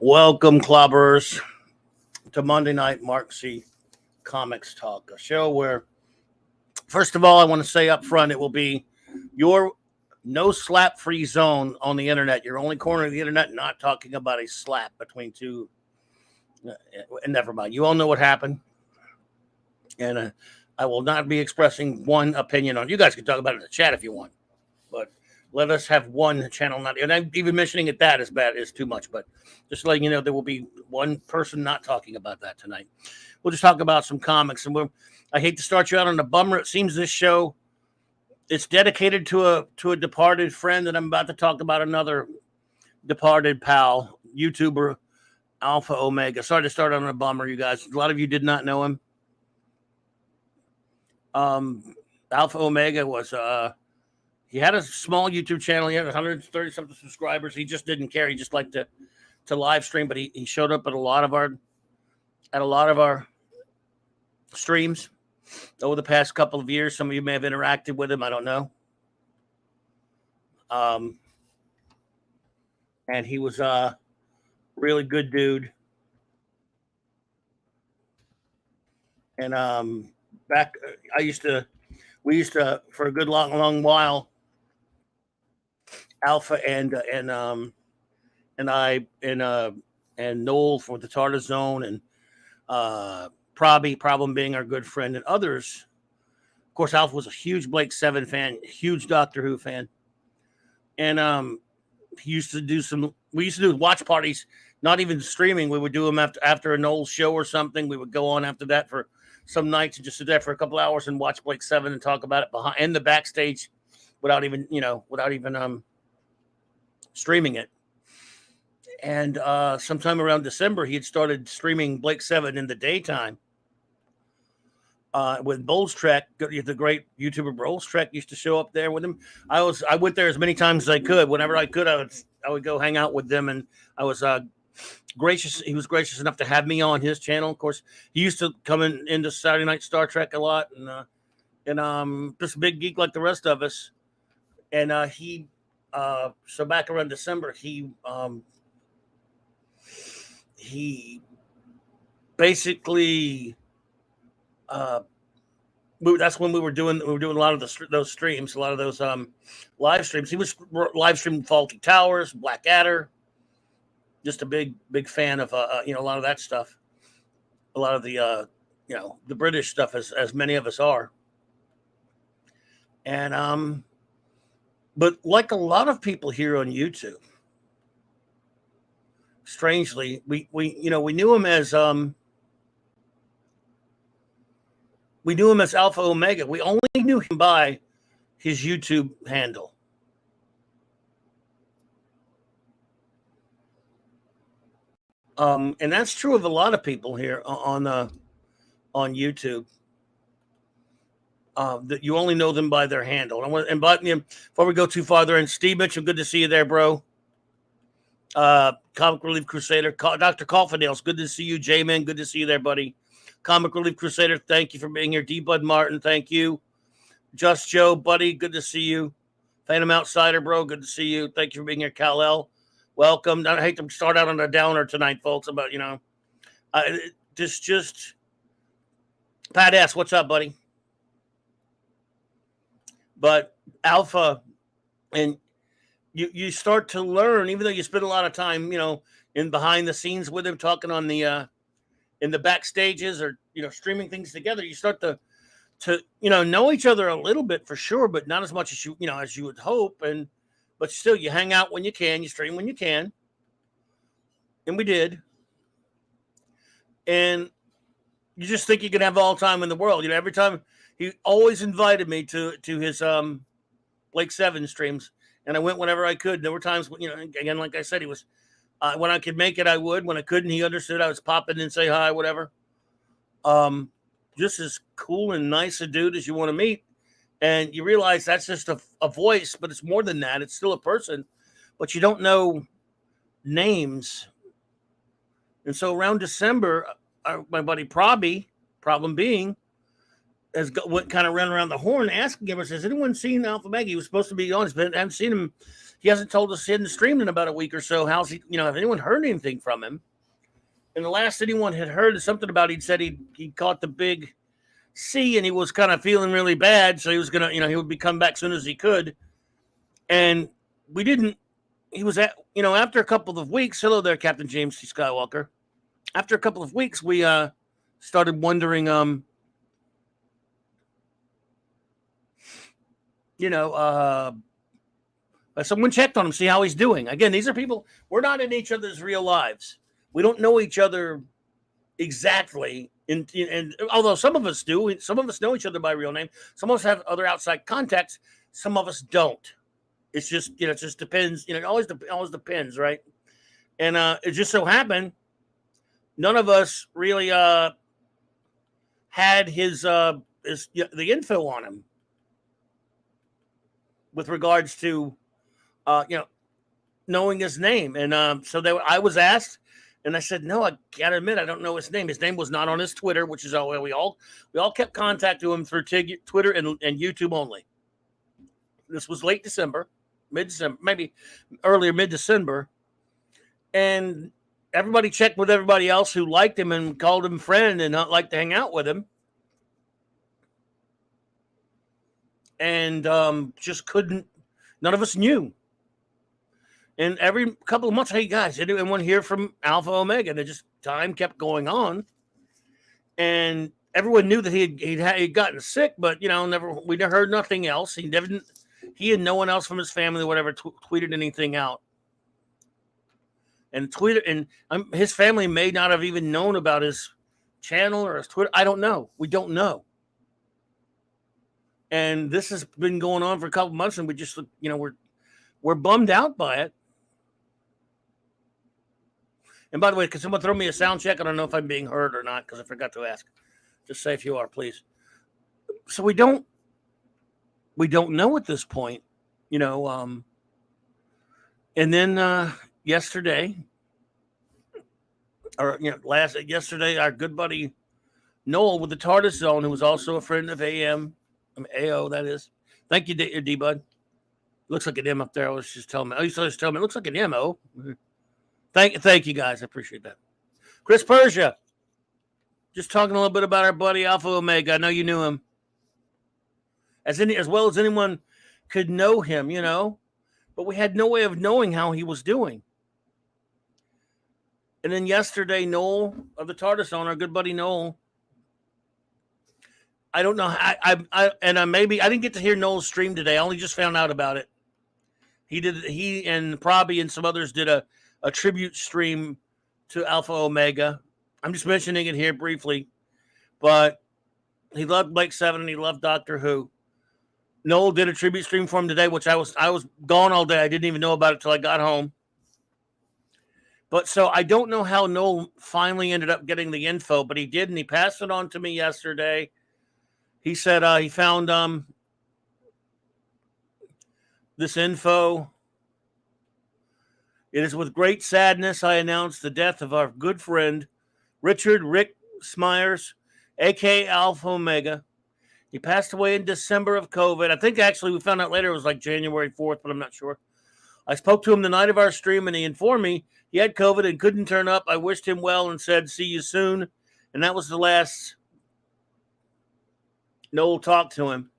Welcome, Clobberers, to Monday Night Mark C. Comics Talk, a show where, first of all, I want to say up front, it will be your no slap free zone on the internet. Your only corner of the internet not talking about a slap between two. Never mind. You all know what happened. And I will not be expressing one opinion on it. You guys can talk about it in the chat if you want. But let us have one channel. And I'm even mentioning it that is bad is too much. But just letting you know, there will be one person not talking about that tonight. We'll just talk about some comics. And I hate to start you out on a bummer. It seems this show, it's dedicated to a departed friend, and I'm about to talk about another departed pal, YouTuber Alpha Omega. Sorry to start on a bummer, you guys. A lot of you did not know him. Alpha Omega was he had a small YouTube channel. He had 130 something subscribers. He just didn't care. He just liked to live stream, but he showed up at a lot of our streams over the past couple of years. Some of you may have interacted with him. I don't know. And he was a really good dude. And we used to for a good long while, Alpha and I and Noel for the Tartar Zone and Problem being our good friend and others. Of course, Alpha was a huge Blake 7 fan, huge Doctor Who fan. And we used to do watch parties, not even streaming. We would do them after a Noel show or something. We would go on after that for some nights and just sit there for a couple hours and watch Blake 7 and talk about it behind in the backstage without even streaming it. And sometime around December, he had started streaming Blake 7 in the daytime with Bowles Trek. The great YouTuber Bowles Trek used to show up there with him. I went there as many times as I could. Whenever I could, I would go hang out with them, and I was gracious. He was gracious enough to have me on his channel. Of course, he used to come into Saturday Night Star Trek a lot, and just a big geek like the rest of us. And so back around December, he basically that's when we were doing a lot of those streams, a lot of those live streams. He was live streaming Faulty Towers, Blackadder. Just a big fan of a lot of that stuff, a lot of the the British stuff, as many of us are. And but like a lot of people here on YouTube, strangely, we knew him as Alpha Omega. We only knew him by his YouTube handle. And that's true of a lot of people here on YouTube. That you only know them by their handle. And before we go too farther, and Steve Mitchell, good to see you there, bro. Comic Relief Crusader, Dr. Coffindale's good to see you. J-Man, good to see you there, buddy. Comic Relief Crusader, thank you for being here. D. Bud Martin, thank you. Just Joe, buddy, good to see you. Phantom Outsider, bro, good to see you. Thank you for being here. Kal-El, welcome. I hate to start out on a downer tonight, folks, but just Pat S., what's up, buddy? But Alpha, and you start to learn, even though you spend a lot of time, in behind the scenes with him, talking on the in the backstages or streaming things together. You start to know each other a little bit for sure, but not as much as as you would hope. But still, you hang out when you can, you stream when you can, and we did. And you just think you can have all the time in the world. Every time. He always invited me to his Blake 7 streams, and I went whenever I could. There were times when, again, like I said, he was when I could make it, I would. When I couldn't, he understood. I was popping in, say hi, whatever. Just as cool and nice a dude as you want to meet, and you realize that's just a voice, but it's more than that. It's still a person, but you don't know names. And so around December, my buddy Problem being, kind of ran around the horn asking him, says, anyone seen Alpha Omega? He was supposed to be on. I haven't seen him he hasn't told us he hadn't streamed in about a week or so. How's he? Have anyone heard anything from him? And the last anyone had heard is something about he'd said he caught the big C and he was kind of feeling really bad, so he was gonna he would be come back as soon as he could. And we didn't. He was at after a couple of weeks. Hello there, Captain James T. Skywalker. After a couple of weeks, we started wondering, someone checked on him, see how he's doing. Again, these are people, we're not in each other's real lives. We don't know each other exactly. And although some of us do, some of us know each other by real name. Some of us have other outside contacts. Some of us don't. It's just, it just depends. It always depends, right? And it just so happened, none of us really had his the info on him with regards to knowing his name. And I was asked, and I said, no, I gotta admit, I don't know his name. His name was not on his Twitter, which is all we all kept contact to him through Twitter and YouTube only. This was late December, mid-December, maybe earlier mid-December. And everybody checked with everybody else who liked him and called him friend and not like to hang out with him. And just couldn't, none of us knew. And every couple of months, hey guys, anyone hear from Alpha Omega? And time kept going on. And everyone knew that he'd gotten sick, but we never heard nothing else. He and no one else from his family or whatever tweeted anything out. And his family may not have even known about his channel or his Twitter. I don't know. We don't know. And this has been going on for a couple months, and we just, we're bummed out by it. And by the way, can someone throw me a sound check? I don't know if I'm being heard or not because I forgot to ask. Just say if you are, please. So we don't know at this point, And then yesterday, yesterday, our good buddy Noel with the TARDIS Zone, who was also a friend of AO, that is. Thank you, D-Bud. Looks like an M up there. I was just telling me. It looks like an M-O. Thank you, guys. I appreciate that. Chris Persia. Just talking a little bit about our buddy Alpha Omega. I know you knew him. As well as anyone could know him, But we had no way of knowing how he was doing. And then yesterday, Noel of the TARDIS Zone, our good buddy Noel, I don't know. I didn't get to hear Noel's stream today. I only just found out about it. He and Proby and some others did a tribute stream to Alpha Omega. I'm just mentioning it here briefly, but he loved Blake 7 and he loved Doctor Who. Noel did a tribute stream for him today, which I was gone all day. I didn't even know about it till I got home. But so I don't know how Noel finally ended up getting the info, but he did, and he passed it on to me yesterday. He said he found this info. It is with great sadness I announce the death of our good friend, Richard Rick Smyers, a.k.a. Alpha Omega. He passed away in December of COVID. I think actually we found out later it was like January 4th, but I'm not sure. I spoke to him the night of our stream, and he informed me he had COVID and couldn't turn up. I wished him well and said, see you soon. And that was the last Noel talked to him.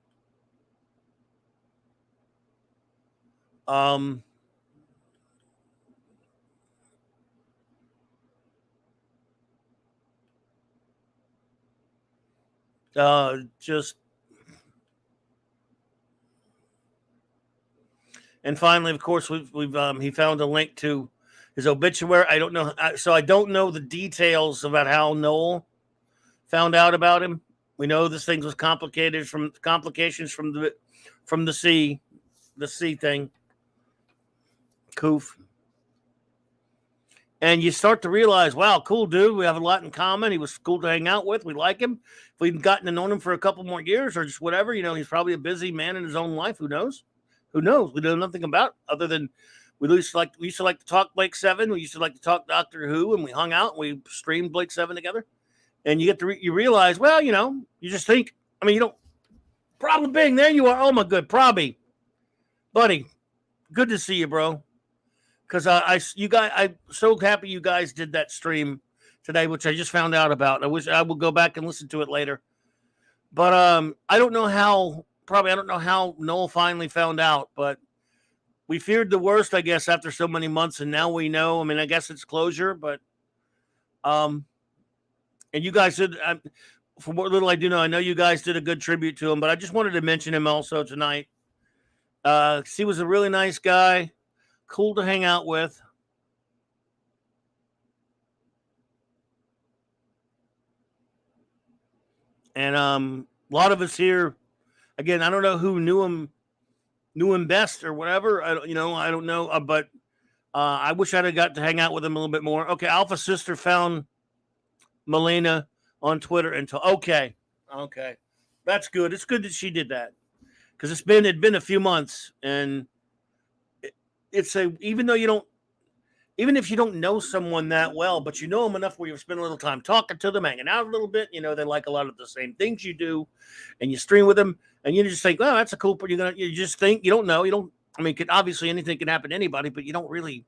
And finally, of course, he found a link to his obituary. I don't know, so I don't know the details about how Noel found out about him. We know this thing was complications from the C thing, Coof. And you start to realize, wow, cool dude. We have a lot in common. He was cool to hang out with. We like him. If we'd gotten to know him for a couple more years or just whatever, he's probably a busy man in his own life. Who knows? We know nothing about other than we used to like to talk Blake 7. We used to like to talk Doctor Who, and we hung out and we streamed Blake 7 together. And you get to you realize, well, you just think, you don't. Problem being, there you are. Oh my good, Proby, buddy, Good to see you, bro. Because I'm so happy you guys did that stream today, which I just found out about. I wish I would go back and listen to it later. But I don't know how. Probably I don't know how Noel finally found out, but we feared the worst, I guess, after so many months, and now we know. I mean, I guess it's closure, but and you guys did. From what little I do know, I know you guys did a good tribute to him, but I just wanted to mention him also tonight. He was a really nice guy, cool to hang out with. And a lot of us here, again, I don't know who knew him best or whatever. I don't know, but I wish I'd have got to hang out with him a little bit more. Okay, Alpha Sister found Melina on Twitter and okay, that's good. It's good that she did that because it'd been a few months, and even if you don't know someone that well, but you know them enough where you've spent a little time talking to them, hanging out a little bit, they like a lot of the same things you do, and you stream with them, and you just think, oh, that's a cool part. You just think, you don't know, I mean, obviously anything can happen to anybody, but you don't really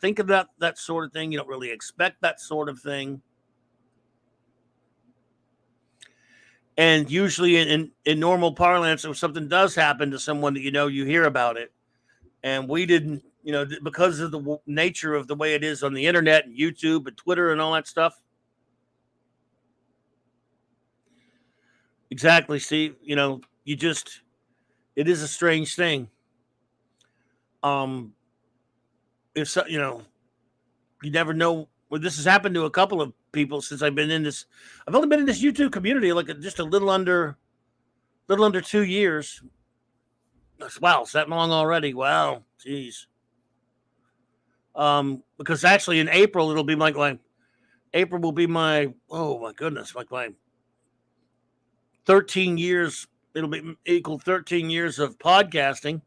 think about that sort of thing. You don't really expect that sort of thing. And usually in normal parlance, if something does happen to someone that you hear about it. And we didn't, because of the nature of the way it is on the internet and YouTube and Twitter and all that stuff. Exactly. See, it is a strange thing. If you never know. Well, this has happened to a couple of people since I've been in this. I've only been in this YouTube community like just a little under 2 years. Wow, it's that long already. Wow, jeez. Because actually in April it'll be April will be my my goodness, like my 13 years. It'll be equal 13 years of podcasting.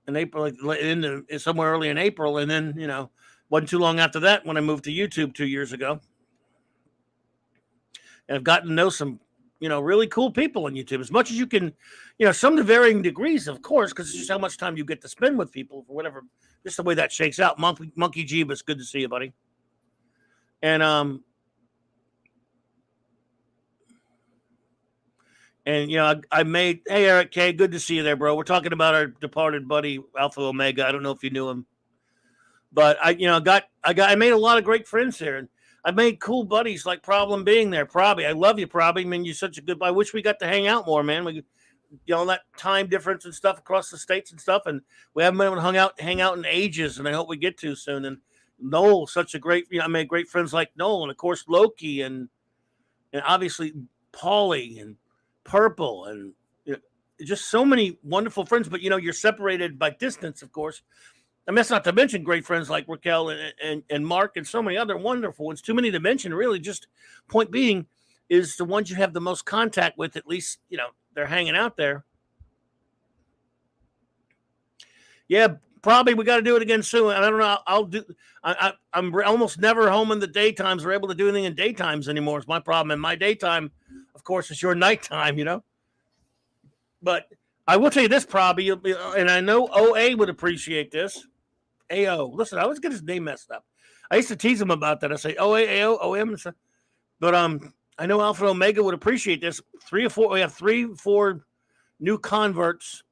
In April, somewhere early in April, and then wasn't too long after that when I moved to YouTube 2 years ago, and I've gotten to know some really cool people on YouTube. As much as you can, some to varying degrees, of course, because it's just how much time you get to spend with people for whatever, just the way that shakes out. Monkey Jeeb, it's good to see you, buddy. And I made, hey Eric K, good to see you there, bro. We're talking about our departed buddy Alpha Omega. I don't know if you knew him, but I made a lot of great friends there, and I made cool buddies like Problem being there. Probby, I love you, Probby. I mean, you're such a good. I wish we got to hang out more, man. We, that time difference and stuff across the states and stuff, and we haven't been able to hang out in ages, and I hope we get to soon. And Noel, such a great. I made great friends like Noel, and of course Loki, and obviously Paulie and Purple, and just so many wonderful friends. But you're separated by distance, of course. And that's not to mention great friends like Raquel and Mark and so many other wonderful ones. Too many to mention, really. Just point being is the ones you have the most contact with. At least they're hanging out there. Yeah, probably we got to do it again soon. I don't know. I'm almost never home in the daytimes or able to do anything in daytimes anymore. It's my problem. And my daytime, of course, is your nighttime. But I will tell you this, probably, and I know OA would appreciate this. AO. Listen, I always get his name messed up. I used to tease him about that. I say OA, AO, OM. But I know Alpha Omega would appreciate this. We have 3-4 new converts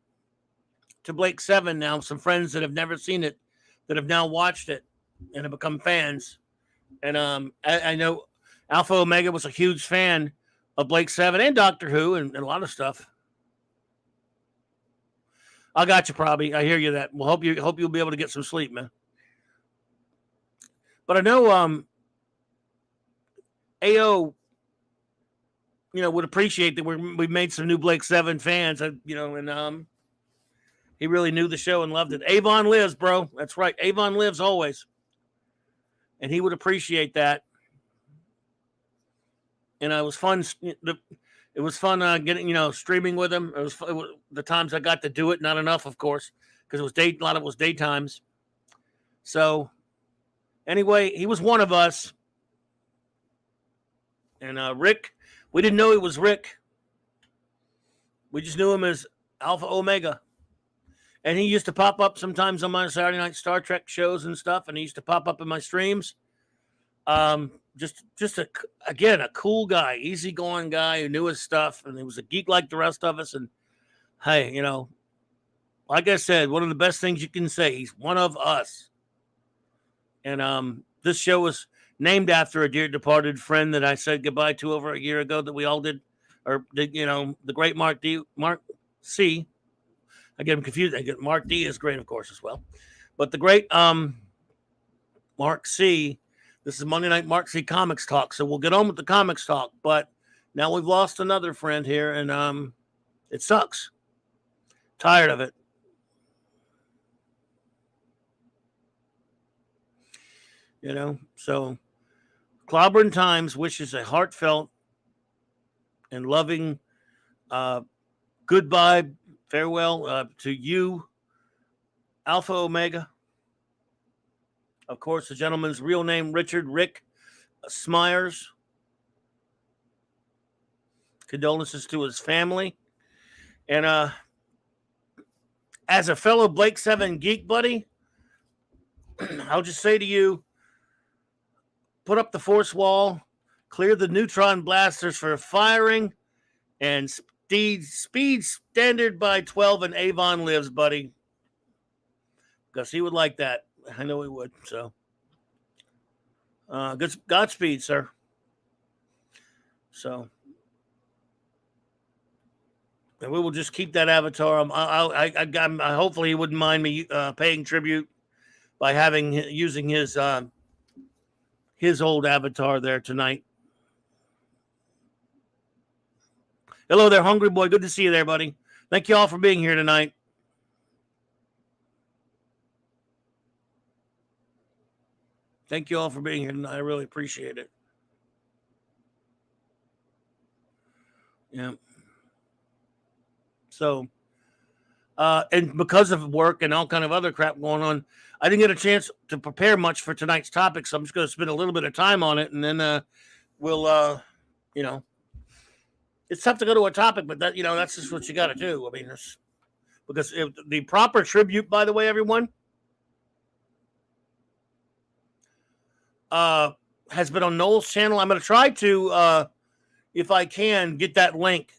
to Blake 7 now. Some friends that have never seen it, that have now watched it and have become fans. And I know Alpha Omega was a huge fan of Blake 7 and Doctor Who and a lot of stuff. I got you, probably. I hear you. That. Well, hope you'll be able to get some sleep, man. But I know AO, would appreciate that we made some new Blake 7 fans. And he really knew the show and loved it. Avon lives, bro. That's right. Avon lives always, and he would appreciate that. And it was fun. It was fun getting, streaming with him. It was the times I got to do it. Not enough, of course, because a lot of it was daytimes. So anyway, he was one of us. And Rick, we didn't know it was Rick. We just knew him as Alpha Omega. And he used to pop up sometimes on my Saturday night Star Trek shows and stuff, and he used to pop up in my streams. Just a cool guy, easygoing guy who knew his stuff, and he was a geek like the rest of us. And hey, like I said, one of the best things you can say, he's one of us. And this show was named after a dear departed friend that I said goodbye to over a year ago that we all did, the great Mark C. I get him confused. Mark D is great, of course, as well. But the great Mark C. This is Monday Night Mark C. Comics Talk. So we'll get on with the comics talk. But now we've lost another friend here, and it sucks. Tired of it. So Clobberin Times wishes a heartfelt and loving goodbye, farewell to you, Alpha Omega. Of course, the gentleman's real name, Richard Rick Smyers. Condolences to his family. And as a fellow Blake 7 geek buddy, I'll just say to you, put up the force wall, clear the neutron blasters for firing, and speed standard by 12 and Avon lives, buddy. Because he would like that. I know he would. So, Godspeed, sir. So, and we will just keep that avatar. I hopefully he wouldn't mind me paying tribute by using his old avatar there tonight. Hello there, Hungry Boy. Good to see you there, buddy. Thank you all for being here tonight. Thank you all for being here tonight. I really appreciate it. Yeah. So, and because of work and all kind of other crap going on, I didn't get a chance to prepare much for tonight's topic, so I'm just going to spend a little bit of time on it, and then we'll, it's tough to go to a topic, but that's just what you got to do. I mean, because the proper tribute, by the way, everyone, has been on Noel's channel. I'm going to try to, if I can, get that link.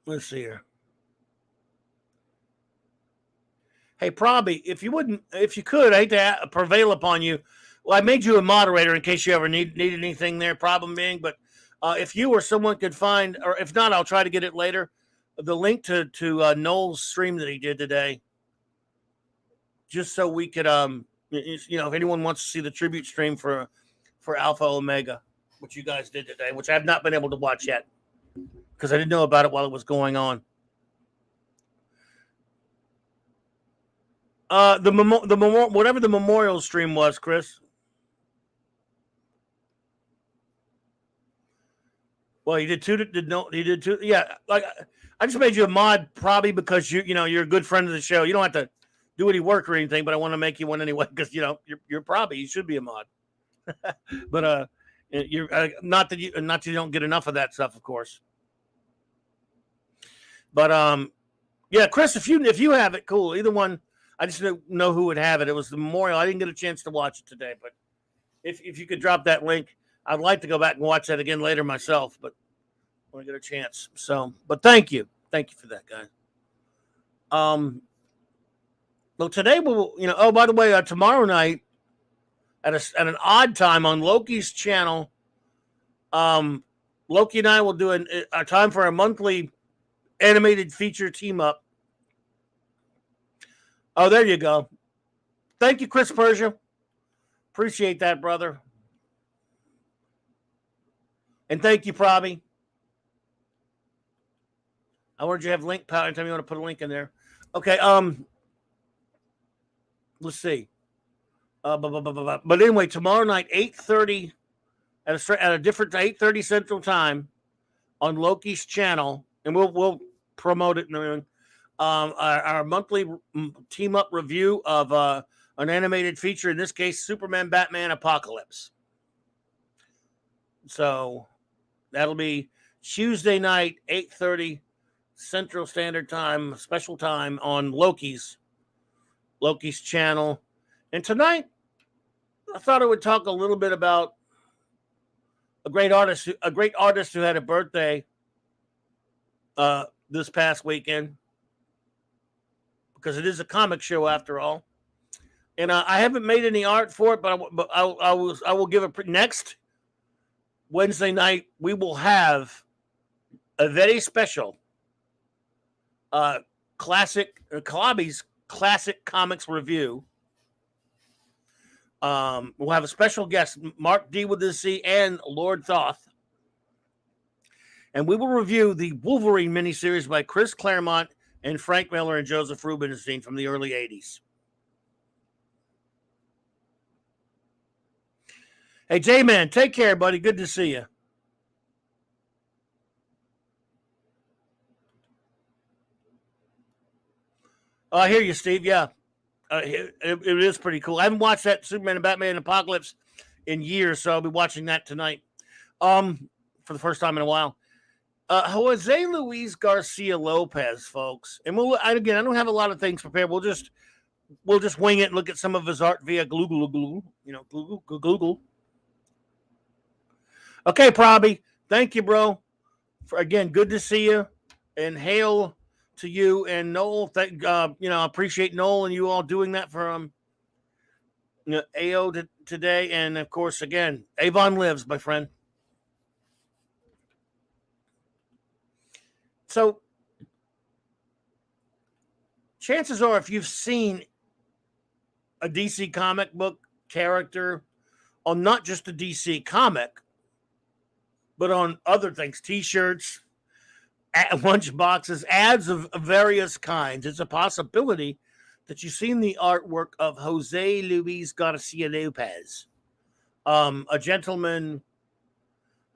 Let's see here. Hey, Proby, if you could, I hate to prevail upon you. Well, I made you a moderator in case you ever needed anything there, problem being, but if you or someone could find, or if not, I'll try to get it later, the link to Noel's stream that he did today, just so we could, if anyone wants to see the tribute stream for Alpha Omega, which you guys did today, which I have not been able to watch yet, because I didn't know about it while it was going on. Whatever the memorial stream was, Chris. Well, he did two. He did two. Yeah, like I just made you a mod, probably because you're a good friend of the show. You don't have to do any work or anything, but I want to make you one anyway because you're probably you should be a mod. But you're not that you don't get enough of that stuff, of course. But yeah, Chris, if you have it, cool. Either one. I just don't know who would have it. It was the memorial. I didn't get a chance to watch it today, but if you could drop that link, I'd like to go back and watch that again later myself, but when I get a chance. So, but thank you for that, guy. Well, today we'll, oh, by the way, tomorrow night at an odd time on Loki's channel, Loki and I will do a time for a monthly animated feature team up. Oh, there you go. Thank you, Chris Persia. Appreciate that, brother. And thank you, Proby. I wanted you to have link power. Anytime you want to put a link in there. Okay. Let's see. But anyway, tomorrow night, 8:30 at a different 8:30 Central Time on Loki's channel, and we'll promote it and everything. our monthly team up review of an animated feature, in this case, Superman, Batman, Apocalypse. So that'll be Tuesday night, 8:30 Central Standard Time, special time on Loki's channel. And tonight, I thought I would talk a little bit about a great artist who had a birthday this past weekend, because it is a comic show after all. And I haven't made any art for it, but I will give it next Wednesday night. We will have a very special Clobberin's classic comics review. We'll have a special guest, Mark D with the C and Lord Thoth. And we will review the Wolverine miniseries by Chris Claremont and Frank Miller and Joseph Rubinstein from the early 80s. Hey, J-Man, take care, buddy. Good to see you. I hear you, Steve. Yeah. It is pretty cool. I haven't watched that Superman and Batman Apocalypse in years, so I'll be watching that tonight for the first time in a while. Jose Luis Garcia Lopez, folks. And I don't have a lot of things prepared. We'll just wing it and look at some of his art via Google. Okay, Probby. Thank you, bro. Again, good to see you. And hail to you and Noel. Appreciate Noel and you all doing that for AO today. And of course, again, Avon lives, my friend. So, chances are, if you've seen a DC comic book character on not just a DC comic, but on other things, T-shirts, lunch boxes, ads of various kinds, it's a possibility that you've seen the artwork of Jose Luis Garcia Lopez, a gentleman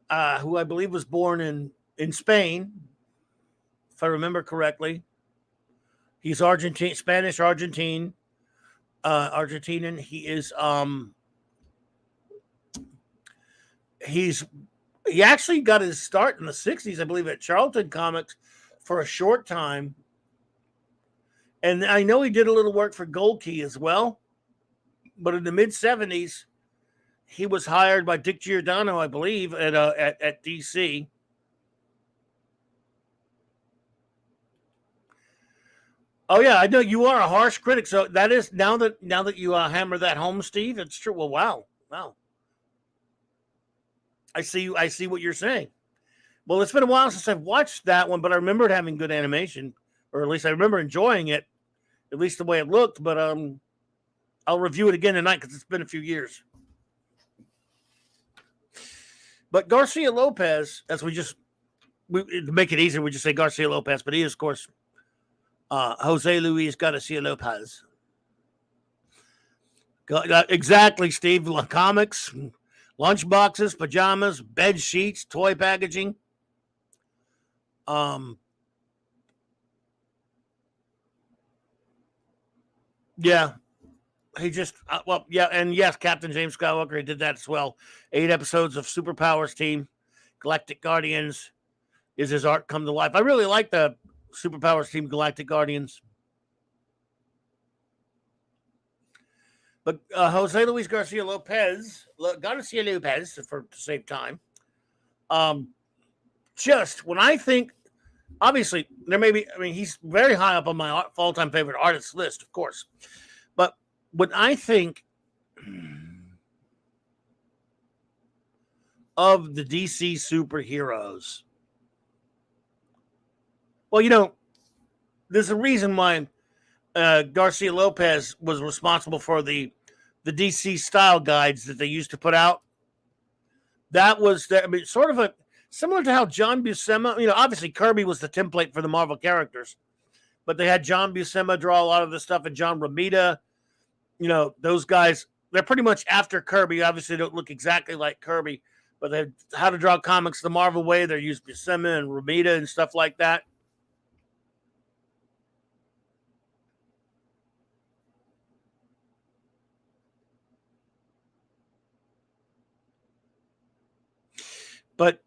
who I believe was born in Spain, if I remember correctly. He's Spanish Argentinian. He is he actually got his start in the 60s, I believe, at Charlton Comics for a short time. And I know he did a little work for Gold Key as well. But in the mid-70s, he was hired by Dick Giordano, I believe, at DC. Oh yeah, I know you are a harsh critic. So that is now that you hammer that home, Steve. It's true. Well, wow. I see what you're saying. Well, it's been a while since I've watched that one, but I remember it having good animation, or at least I remember enjoying it, at least the way it looked. But I'll review it again tonight because it's been a few years. But Garcia Lopez, as to make it easier, we just say Garcia Lopez, but he is, of course, Jose Luis Garcia Lopez. Exactly, Steve. Comics, lunch boxes, pajamas, bed sheets, toy packaging. Yeah. He just, and yes, Captain James Skywalker, he did that as well. 8 episodes of Superpowers Team, Galactic Guardians is his art come to life. I really like the Superpowers Team, Galactic Guardians. But Jose Luis Garcia Lopez, to save time, just when I think, obviously, there may be, he's very high up on my all-time favorite artist list, of course. But when I think of the DC superheroes, well, there's a reason why Garcia Lopez was responsible for the DC style guides that they used to put out. That was sort of similar to how John Buscema, obviously Kirby was the template for the Marvel characters, but they had John Buscema draw a lot of the stuff, and John Romita, those guys, they're pretty much after Kirby. Obviously, they don't look exactly like Kirby, but they how to draw comics the Marvel way. They use Buscema and Romita and stuff like that. But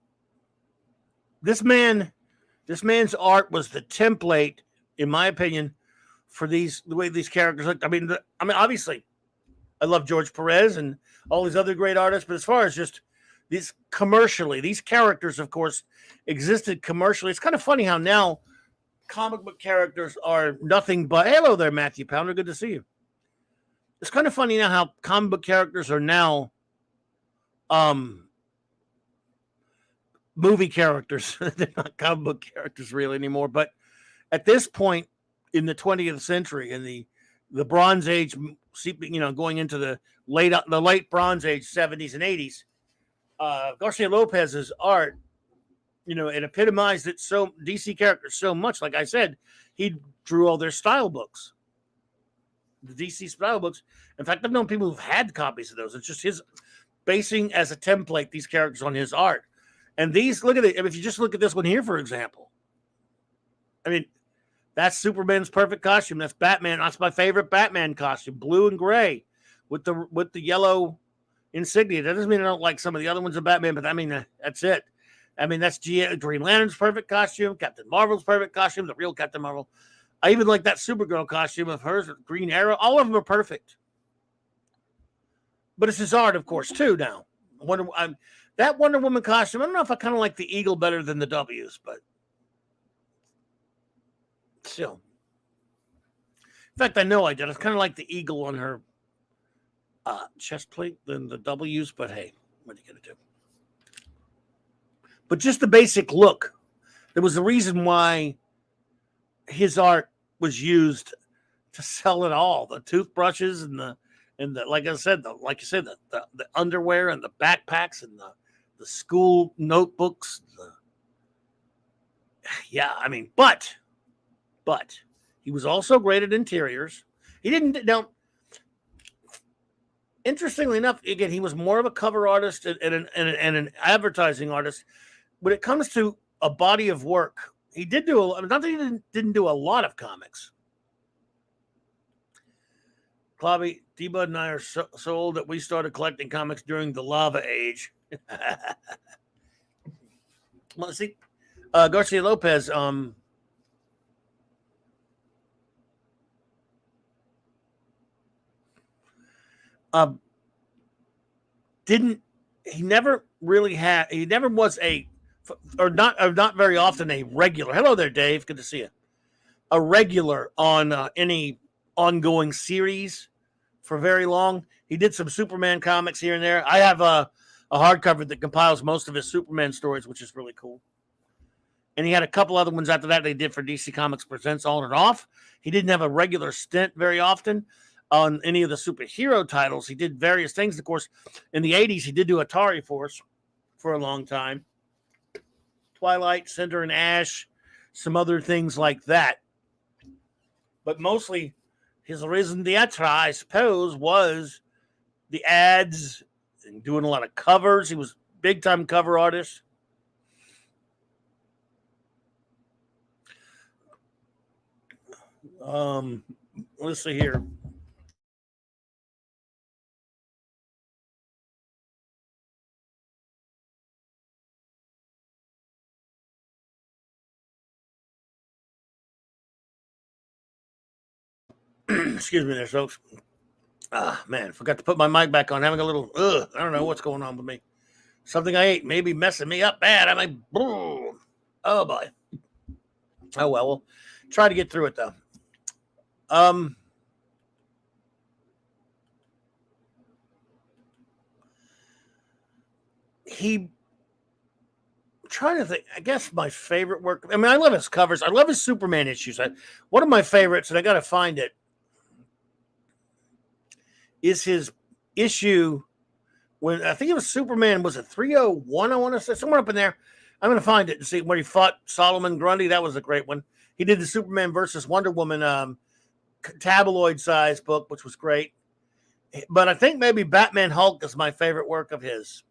this man's art was the template, in my opinion, for the way these characters look. I mean, obviously, I love George Perez and all these other great artists, but as far as just these commercially, these characters, of course, existed commercially. It's kind of funny how now comic book characters are nothing but. Hello there, Matthew Pounder. Good to see you. It's kind of funny now how comic book characters are now movie characters. They're not comic book characters really anymore. But at this point in the 20th century, in the Bronze Age, going into the late Bronze Age, 70s and 80s, Garcia Lopez's art, it epitomized it so DC characters so much. Like I said, he drew all their style books, the DC style books. In fact, I've known people who've had copies of those. It's just his basing as a template these characters on his art. And these, look at it. If you just look at this one here, for example, I mean, that's Superman's perfect costume. That's Batman. That's my favorite Batman costume, blue and gray, with the yellow insignia. That doesn't mean I don't like some of the other ones of Batman, but I mean that's it. I mean that's Green Lantern's perfect costume, Captain Marvel's perfect costume, the real Captain Marvel. I even like that Supergirl costume of hers, Green Arrow. All of them are perfect. But it's his art, of course, too. Now, that Wonder Woman costume. I don't know if I kind of like the eagle better than the W's, but still. In fact, I know I did. I kind of like the eagle on her chest plate than the W's, but hey, what are you going to do? But just the basic look. There was a reason why his art was used to sell it all. The toothbrushes and the like I said, the underwear and the backpacks and the school notebooks. I mean, but he was also great at interiors. He didn't now. Interestingly enough, again, he was more of a cover artist and an advertising artist. When it comes to a body of work, he did do not that he didn't do a lot of comics. Clobby, D-Bud and I are so old that we started collecting comics during the Lava Age. Well, see, Garcia Lopez, he never was not very often a regular. Hello there, Dave. Good to see you. A regular on any ongoing series for very long. He did some Superman comics here and there. I have a hardcover that compiles most of his Superman stories, which is really cool. And he had a couple other ones after that they did for DC Comics Presents on and off. He didn't have a regular stint very often on any of the superhero titles. He did various things. Of course, in the 80s, he did do Atari Force for a long time. Twilight, Cinder and Ash, some other things like that. But mostly his raison d'etre, I suppose, was the ads and doing a lot of covers. He was a big-time cover artist. Let's see here. Excuse me there, folks. Man, forgot to put my mic back on. Having a little, I don't know what's going on with me. Something I ate maybe messing me up bad. I'm like, oh boy. Oh well, we'll try to get through it though. I'm trying to think. I guess my favorite work. I mean, I love his covers. I love his Superman issues. One of my favorites, and I got to find it, is his issue when I think it was Superman. Was it 301? I want to say somewhere up in there. I'm going to find it and see where he fought Solomon Grundy. That was a great one. He did the Superman versus Wonder Woman tabloid size book, which was great. But I think maybe Batman Hulk is my favorite work of his.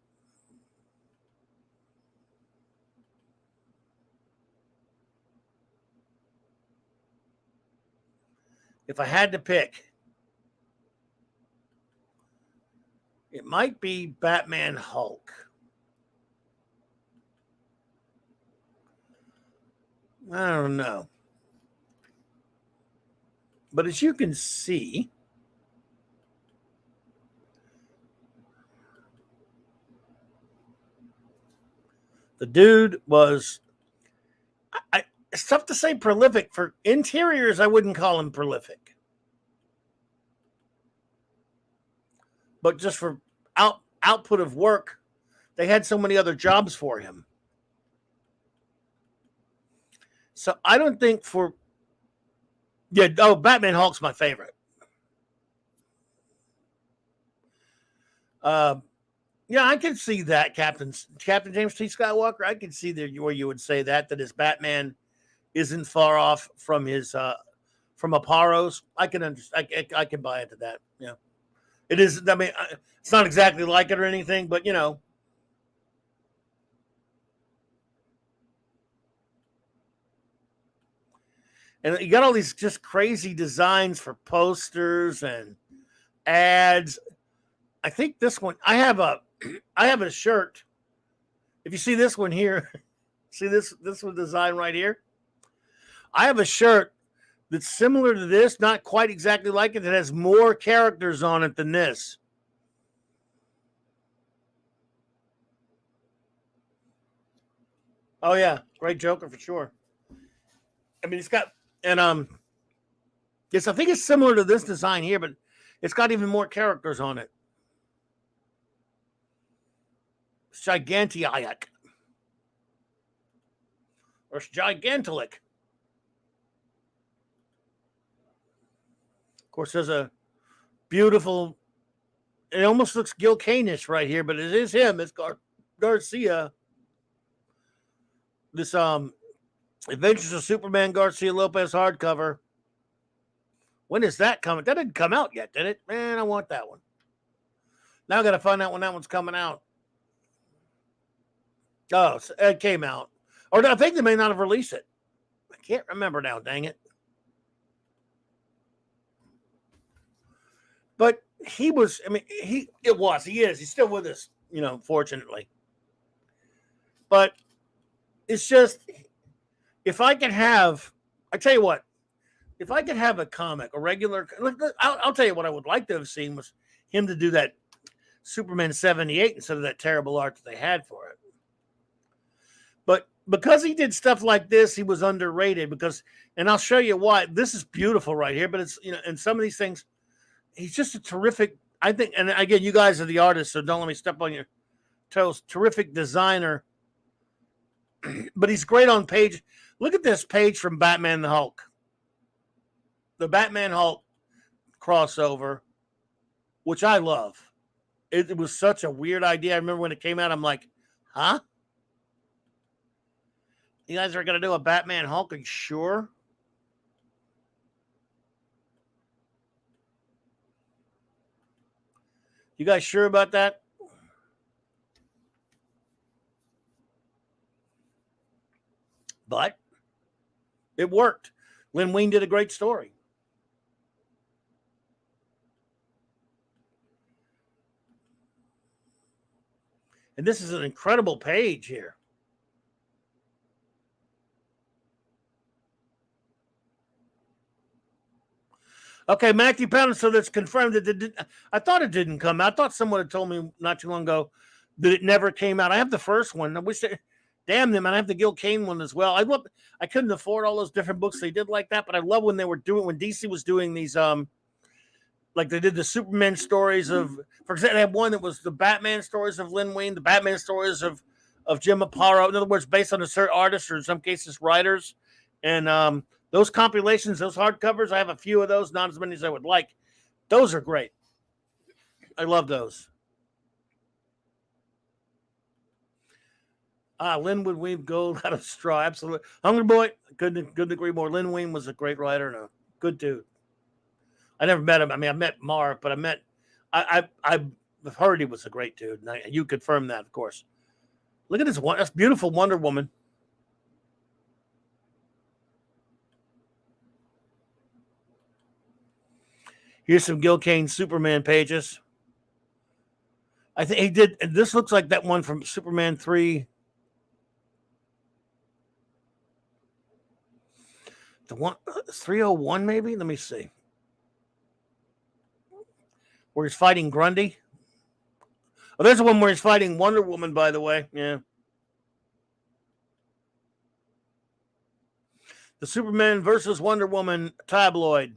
If I had to pick, it might be Batman Hulk. I don't know. But as you can see, the dude was, it's tough to say prolific. For interiors, I wouldn't call him prolific. But just for output of work, they had so many other jobs for him. So I don't think for, Batman Hulk's my favorite. I can see that, Captain James T. Skywalker. I can see there where you would say that his Batman isn't far off from his from Aparo's. I can understand. I can buy into that. Yeah, it is. I mean, it's not exactly like it or anything, but and you got all these just crazy designs for posters and ads. I think this one. I have a shirt. If you see this one here, see this one design right here. I have a shirt that's similar to this, not quite exactly like it, that has more characters on it than this. Oh yeah, great Joker for sure. I mean, it's got, and yes, I think it's similar to this design here, but it's got even more characters on it. It's gigantic. Or it's gigantilic. Of course, there's a beautiful, it almost looks Gil Kane-ish right here, but it is him. It's Garcia. This Adventures of Superman Garcia Lopez hardcover. When is that coming? That didn't come out yet, did it? Man, I want that one. Now I got to find out when that one's coming out. Oh, it came out. Or I think they may not have released it. I can't remember now, dang it. But he was, I mean, he is. He's still with us, fortunately. But it's just, if I could have, I tell you what, if I could have a comic, a regular, I'll tell you what I would like to have seen was him to do that Superman 78 instead of that terrible art that they had for it. But because he did stuff like this, he was underrated and I'll show you why. This is beautiful right here, but it's, and some of these things, he's just a terrific, I think, and again, you guys are the artists, so don't let me step on your toes. Terrific designer, but he's great on page. Look at this page from Batman the Hulk. The Batman Hulk crossover, which I love. It was such a weird idea. I remember when it came out, I'm like, huh? You guys are going to do a Batman Hulk? Are you sure? You guys sure about that? But it worked. Lynn Wein did a great story. And this is an incredible page here. Okay, Matthew Pound, so that's confirmed that I thought it didn't come out. I thought someone had told me not too long ago that it never came out. I have the first one. I wish damn them, and I have the Gil Kane one as well. I couldn't afford all those different books they did like that, but I love when they were doing, when DC was doing these like they did the Superman stories of, for example, they had one that was the Batman stories of Lynn Wein, the Batman stories of Jim Aparo. In other words, based on a certain artist or in some cases writers. And those compilations, those hardcovers, I have a few of those, not as many as I would like. Those are great. I love those. Lynn would weave gold out of straw. Absolutely. Hungry Boy, couldn't agree more. Lynn Wein was a great writer and a good dude. I never met him. I mean, I met Marv, but I've heard he was a great dude. And you confirm that, of course. Look at this one. That's beautiful Wonder Woman. Here's some Gil Kane Superman pages. I think he did. And this looks like that one from Superman 3. the one 301 maybe? Let me see. Where he's fighting Grundy. Oh, there's the one where he's fighting Wonder Woman, by the way. Yeah. The Superman versus Wonder Woman tabloid.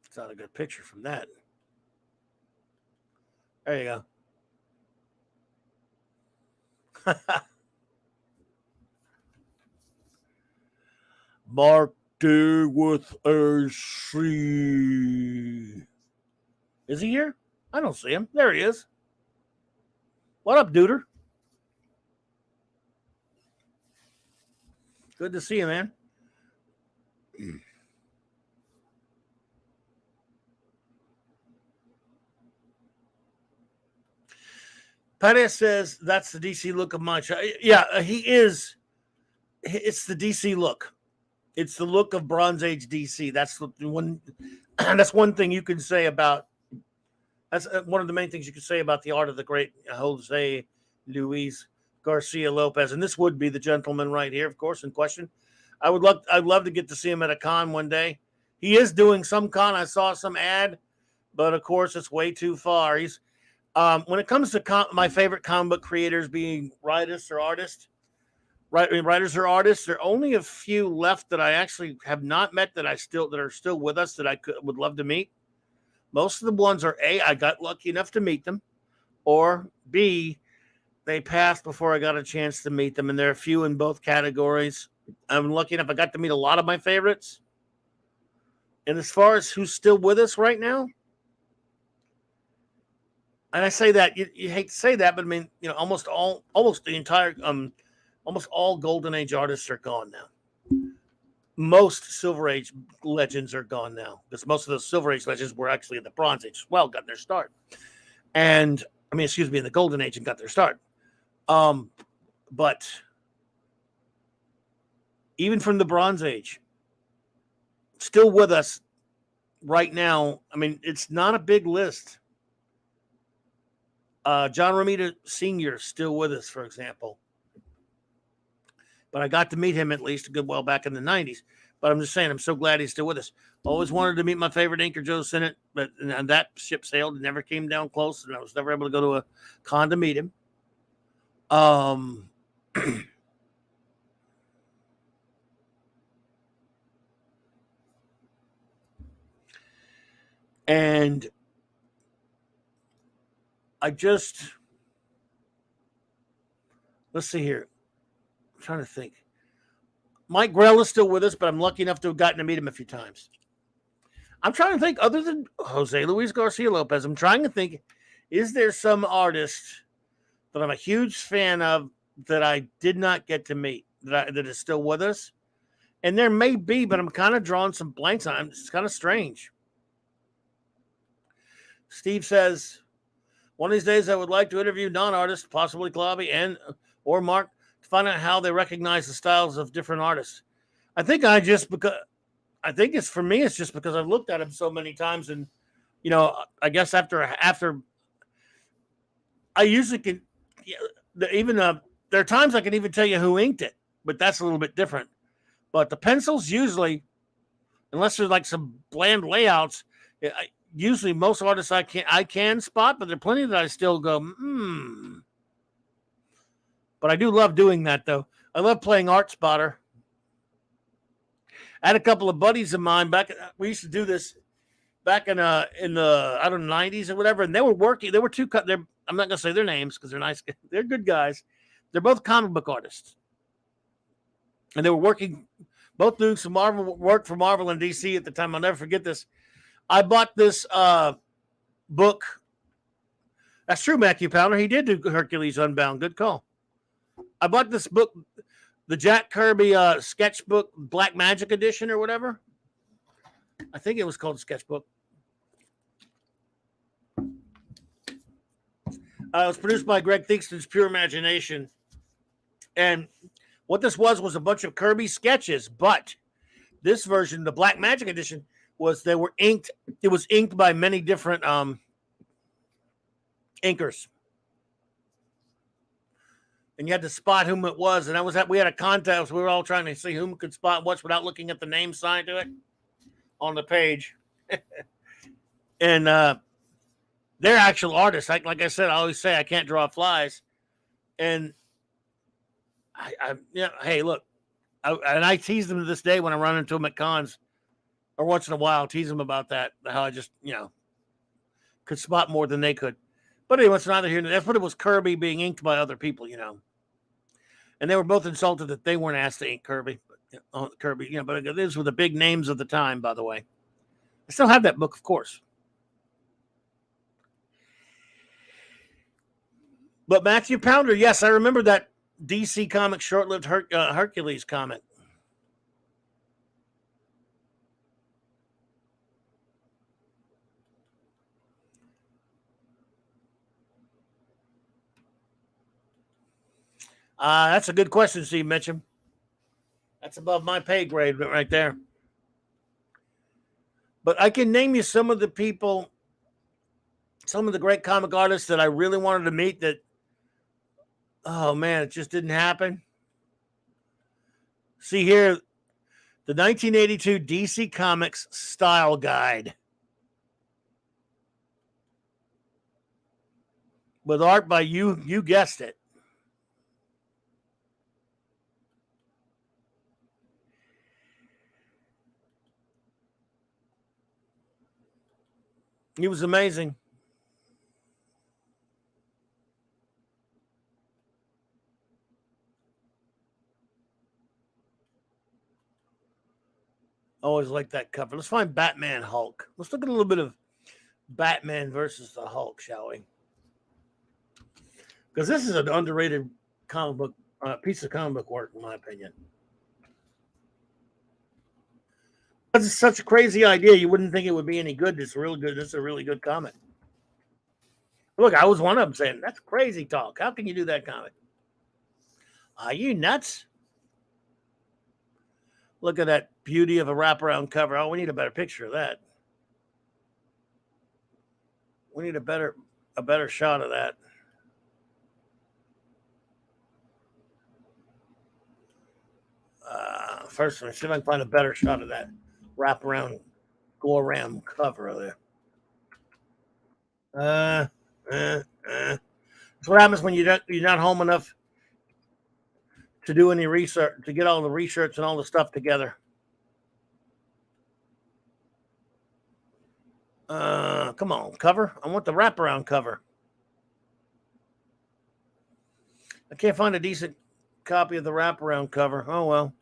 It's not a good picture from that. There you go. Mark D with a C. Is he here? I don't see him. There he is. What up, duder? Good to see you, man. Perez says that's the DC look of my child. Yeah, he is. It's the DC look. It's the look of Bronze Age DC. That's one. That's one thing you can say about. That's one of the main things you can say about the art of the great Jose Luis Garcia Lopez, and this would be the gentleman right here, of course, in question. I'd love to get to see him at a con one day. He is doing some con. I saw some ad, but of course it's way too far. He's when it comes to my favorite comic book creators being writers or artists, writers or artists, there are only a few left that I actually have not met that are still with us that I would love to meet. Most of the ones are A, I got lucky enough to meet them, or B, they passed before I got a chance to meet them, and there are a few in both categories. I'm lucky enough I got to meet a lot of my favorites. And as far as who's still with us right now, and I say that you hate to say that, but I mean, almost all Golden Age artists are gone now. Most Silver Age legends are gone now because most of those Silver Age legends were actually in the Bronze Age as well, got their start. And in the Golden Age and got their start. But even from the Bronze Age, still with us right now. I mean, it's not a big list. John Romita Sr. still with us, for example. But I got to meet him at least a good while back in the 90s. But I'm just saying, I'm so glad he's still with us. Always wanted to meet my favorite inker, Joe Sinnott, but that ship sailed and never came down close, and I was never able to go to a con to meet him. And let's see here. I'm trying to think. Mike Grell is still with us, but I'm lucky enough to have gotten to meet him a few times. I'm trying to think, other than Jose Luis Garcia Lopez, I'm trying to think, is there some artist that I'm a huge fan of that I did not get to meet that is still with us? And there may be, but I'm kind of drawing some blanks on it. It's kind of strange. Steve says, one of these days I would like to interview non-artists, possibly Clobberin or Mark, to find out how they recognize the styles of different artists. I think it's just because I've looked at them so many times, and I guess after I usually can even there are times I can even tell you who inked it, but that's a little bit different. But the pencils usually, unless there's like some bland layouts, usually most artists I can spot, but there are plenty that I still go, But I do love doing that, though. I love playing Art Spotter. I had a couple of buddies of mine we used to do this back in the 90s or whatever, and they were working. They were I'm not gonna say their names because they're nice. They're good guys. They're both comic book artists, and they were working, both doing some work for Marvel and DC at the time. I'll never forget this. I bought this book. That's true, Matthew Pounder. He did do Hercules Unbound. Good call. I bought this book, the Jack Kirby sketchbook, Black Magic edition or whatever. I think it was called Sketchbook. It was produced by Greg Theakston's Pure Imagination. And what this was a bunch of Kirby sketches, but this version, the Black Magic edition, they were inked. It was inked by many different inkers. and you had to spot whom it was. And we had a contest. We were all trying to see whom could spot what without looking at the name sign to it on the page. And they're actual artists. Like I said, I always say I can't draw flies. And hey, look, I tease them to this day when I run into them at cons, or once in a while, tease them about that, how I just, could spot more than they could. But anyway, it's neither here nor there. That's what it was, Kirby being inked by other people, And they were both insulted that they weren't asked to ink Kirby. But these were the big names of the time, by the way. I still have that book, of course. But Matthew Pounder, yes, I remember that DC Comics short-lived Hercules comic. That's a good question, Steve Mitchum. That's above my pay grade right there. But I can name you some of the people, some of the great comic artists that I really wanted to meet that, oh man, it just didn't happen. See here, the 1982 DC Comics Style Guide. With art by you guessed it. He was amazing. Always like that cover. Let's find Batman Hulk. Let's look at a little bit of Batman versus the Hulk, shall we? Because this is an underrated comic book piece of comic book work, in my opinion. It's such a crazy idea. You wouldn't think it would be any good. It's real good. It's a really good comic. Look, I was one of them saying, that's crazy talk. How can you do that comic? Are you nuts? Look at that beauty of a wraparound cover. Oh, we need a better picture of that. We need a better shot of that. First, let's see if I can find a better shot of that wraparound Goram cover of there. That's what happens when you're not home enough to do any research, to get all the research and all the stuff together. Come on, cover. I want the wraparound cover. I can't find a decent copy of the wraparound cover. Oh, well.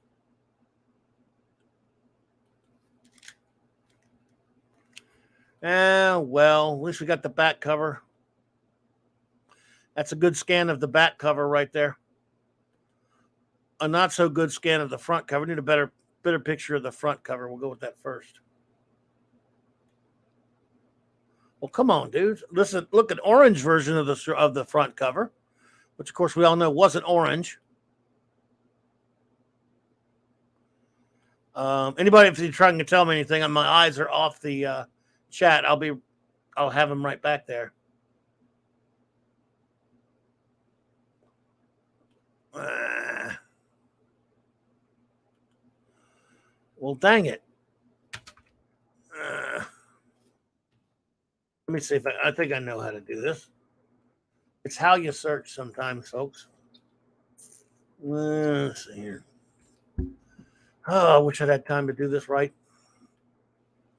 Well, at least we got the back cover. That's a good scan of the back cover right there. A not so good scan of the front cover. We need a better picture of the front cover. We'll go with that first. Well, come on, dude. Listen, look at orange version of the front cover, which of course we all know wasn't orange. Anybody, if you're trying to tell me anything, my eyes are off the chat. I'll have them right back there. Well, dang it. Let me see if I think I know how to do this. It's how you search sometimes, folks. Let's see here. Oh, I wish I'd had time to do this right.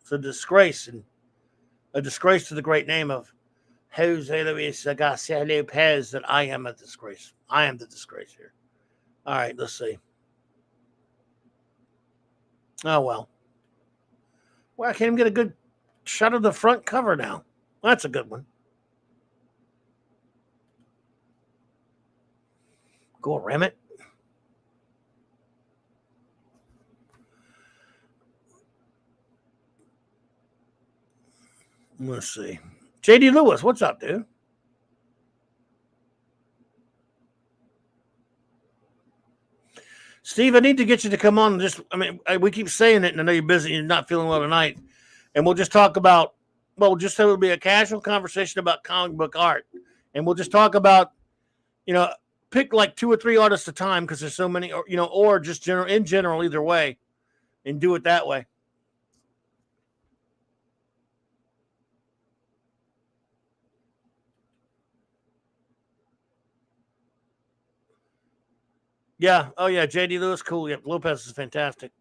It's a disgrace, and a disgrace to the great name of Jose Luis Garcia Lopez that I am a disgrace. I am the disgrace here. All right, let's see. Oh, well. Well, I can't even get a good shot of the front cover now. Well, that's a good one. Go ram it. Let's see. JD Lewis, what's up, dude? Steve, I need to get you to come on. We keep saying it, and I know you're busy. You're not feeling well tonight. And we'll just talk about, just so it'll be a casual conversation about comic book art. And we'll just talk about, pick like 2 or 3 artists at a time because there's so many, or just in general, either way, and do it that way. Yeah. Oh, yeah. J.D. Lewis, cool. Yeah. Lopez is fantastic.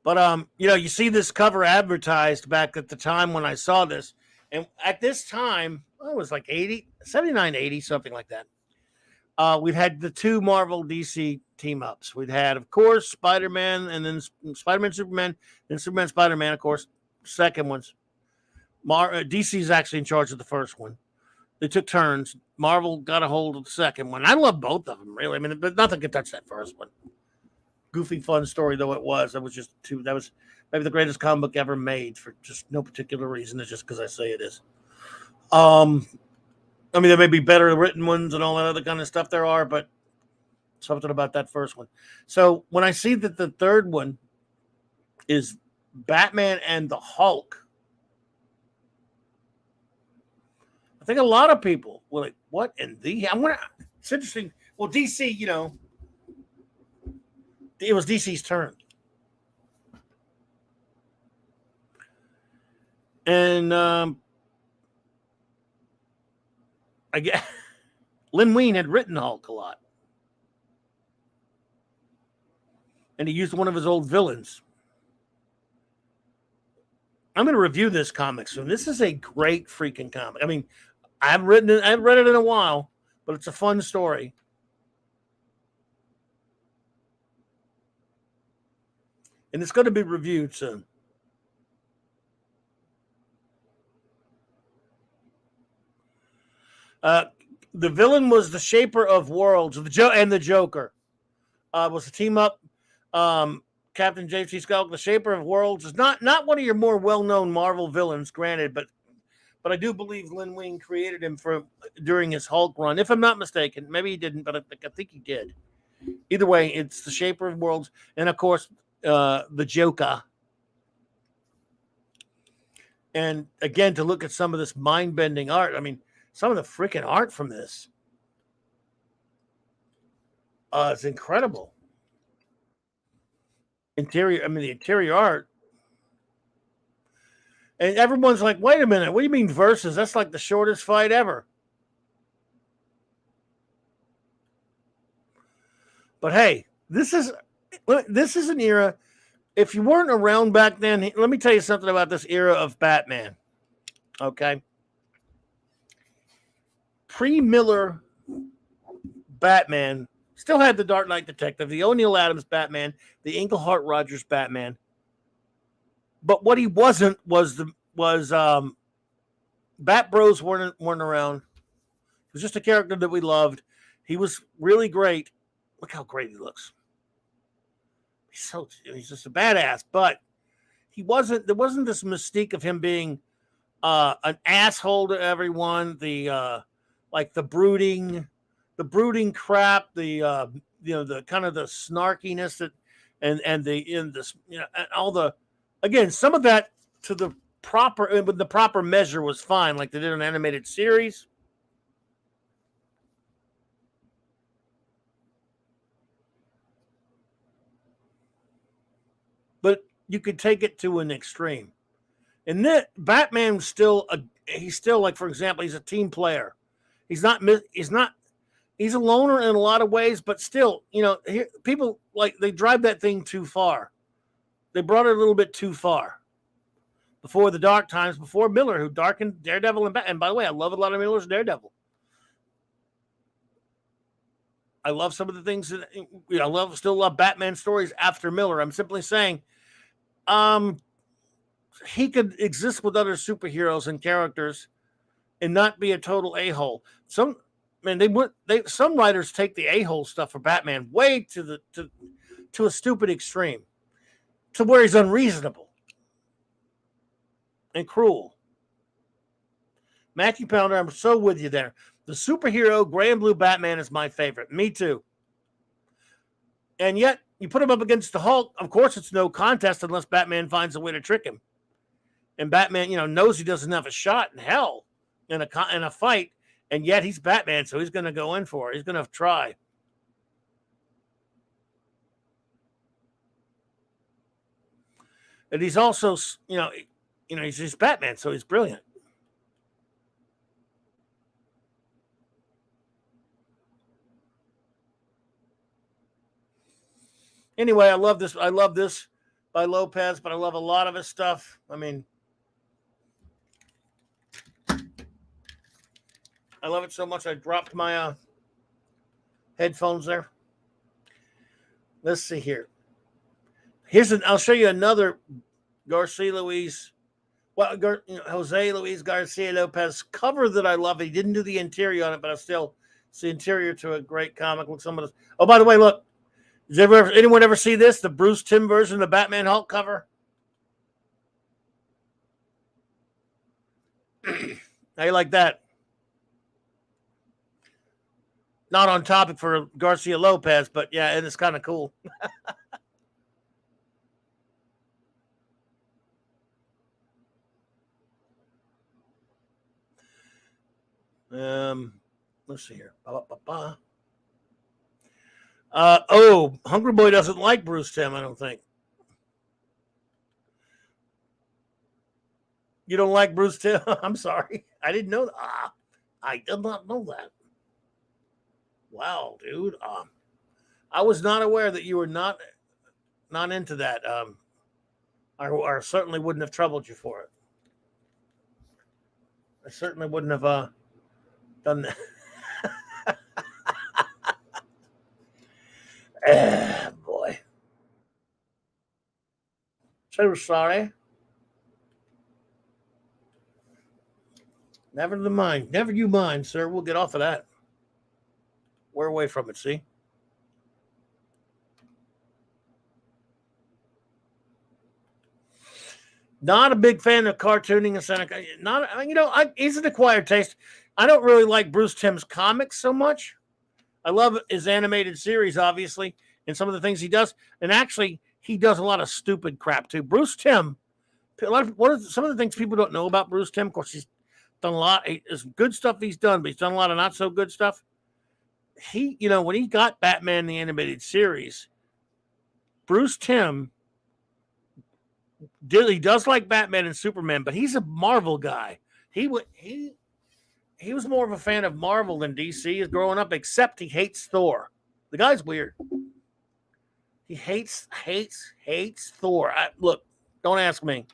But, you see this cover advertised back at the time when I saw this. And at this time, it was like 80, 79, 80, something like that. We've had the 2 Marvel DC team ups. We'd had, of course, Spider-Man and then Spider-Man, Superman, then Superman, Spider-Man, of course, second ones. DC is actually in charge of the first one. They took turns. Marvel got a hold of the second one. I love both of them, really. I mean, but nothing could touch that first one. Goofy, fun story though it was. That was maybe the greatest comic book ever made for just no particular reason. It's just because I say it is. I mean, there may be better written ones and all that other kind of stuff there are, but something about that first one. So when I see that the third one is Batman and the Hulk, I think a lot of people were like, "What in the?" It's interesting. Well, DC, it was DC's turn, and I guess Lin Wein had written Hulk a lot, and he used one of his old villains. I'm going to review this comic soon. This is a great freaking comic. I mean, I haven't read it in a while, but it's a fun story. And it's going to be reviewed soon. The villain was the Shaper of Worlds, and the Joker. Was a team up. Captain J.T. Scott, the Shaper of Worlds, is not one of your more well-known Marvel villains, granted, but I do believe Lin Wein created him during his Hulk run, if I'm not mistaken. Maybe he didn't, but I think he did. Either way, it's the Shaper of Worlds, and of course, the Joker. And again, to look at some of this mind-bending art, I mean, some of the freaking art from this, it's incredible. The interior art. And everyone's like, wait a minute, what do you mean versus? That's like the shortest fight ever. But hey, this is an era. If you weren't around back then, let me tell you something about this era of Batman. Okay. Pre-Miller Batman still had the Dark Knight Detective, the O'Neil Adams Batman, the Englehart Rogers Batman. But what he wasn't was Bat Bros weren't around. It was just a character that we loved. He was really great. Look how great he looks. He's just a badass, but there wasn't this mystique of him being an asshole to everyone, the brooding crap, the kind of the snarkiness that and all the, again, some of that to the proper measure was fine, like they did an animated series. But you could take it to an extreme. And then Batman's he's still like, for example, he's a team player. He's a loner in a lot of ways, but still, people like they drive that thing too far. They brought it a little bit too far. Before the dark times, before Miller, who darkened Daredevil and Batman. And by the way, I love a lot of Miller's Daredevil. I love some of the things that still love Batman stories after Miller. I'm simply saying, he could exist with other superheroes and characters and not be a total a-hole. Some writers take the a-hole stuff for Batman way to a stupid extreme, to where he's unreasonable and cruel. Matthew Pounder, I'm so with you there. The superhero Gray and Blue Batman is my favorite. Me too. And yet, you put him up against the Hulk, of course it's no contest unless Batman finds a way to trick him. And Batman, knows he doesn't have a shot in hell in a fight, and yet he's Batman, so he's going to go in for it. He's going to try. And he's also, he's Batman, so he's brilliant. Anyway, I love this. I love this by Lopez, but I love a lot of his stuff. I mean, I love it so much I dropped my headphones there. Let's see here. I'll show you another Garcia Luis, Jose Luis Garcia Lopez cover that I love. He didn't do the interior on it, but it's the interior to a great comic. Look, some of this. Oh, by the way, look. Does anyone ever see this? The Bruce Timm version of the Batman Hulk cover? How you like that? Not on topic for Garcia Lopez, but yeah, it's kind of cool. Let's see here. Hungry Boy doesn't like Bruce Timm, I don't think. You don't like Bruce Timm? I'm sorry. I didn't know that. I did not know that. Wow, dude. I was not aware that you were not into that. I certainly wouldn't have troubled you for it. I certainly wouldn't have done that. Boy. So sorry. Never mind. Never you mind, sir. We'll get off of that. We're away from it, see? Not a big fan of cartooning and Seneca. He's an acquired taste. I don't really like Bruce Timm's comics so much. I love his animated series, obviously, and some of the things he does. And actually, he does a lot of stupid crap, too. Bruce Timm, some of the things people don't know about Bruce Timm, of course, he's done a lot. There's good stuff he's done, but he's done a lot of not so good stuff. When he got Batman the Animated Series, Bruce Timm, he does like Batman and Superman, but he's a Marvel guy. He was more of a fan of Marvel than DC growing up, except he hates Thor. The guy's weird. He hates Thor. Look, don't ask me.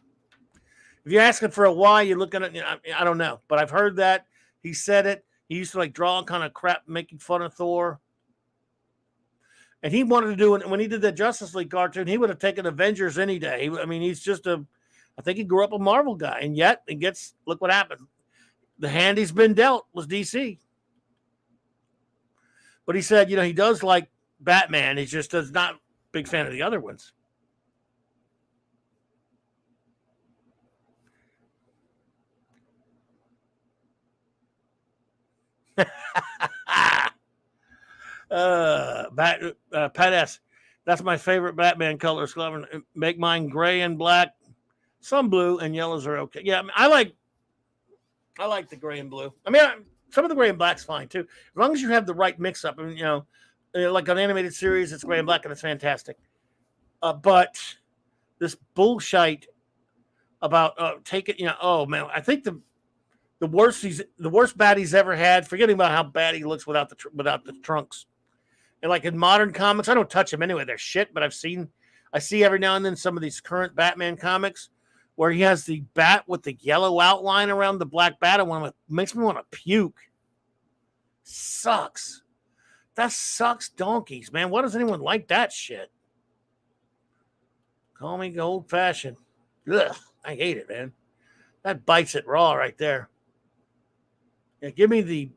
If you're asking for a why, you're looking at, I don't know. But I've heard that. He said it. He used to draw kind of crap, making fun of Thor. And he wanted to do it. When he did the Justice League cartoon, he would have taken Avengers any day. He's just I think he grew up a Marvel guy. And yet, look what happened. The hand he's been dealt was DC. But he said, he does like Batman. He just does not big fan of the other ones. Pat S. That's my favorite Batman colors. Make mine gray and black. Some blue and yellows are okay. Yeah, I like the gray and blue. Some of the gray and black's fine too, as long as you have the right mix up. Like an animated series, it's gray and black and it's fantastic. But this bullshit about take it. Oh man, I think the worst bat he's ever had. Forgetting about how bad he looks without the trunks. And like in modern comics, I don't touch them anyway. They're shit. But I see every now and then some of these current Batman comics where he has the bat with the yellow outline around the black bat. It makes me want to puke. Sucks. That sucks donkeys, man. Why does anyone like that shit? Call me old fashioned. Ugh, I hate it, man. That bites it raw right there. Yeah, give me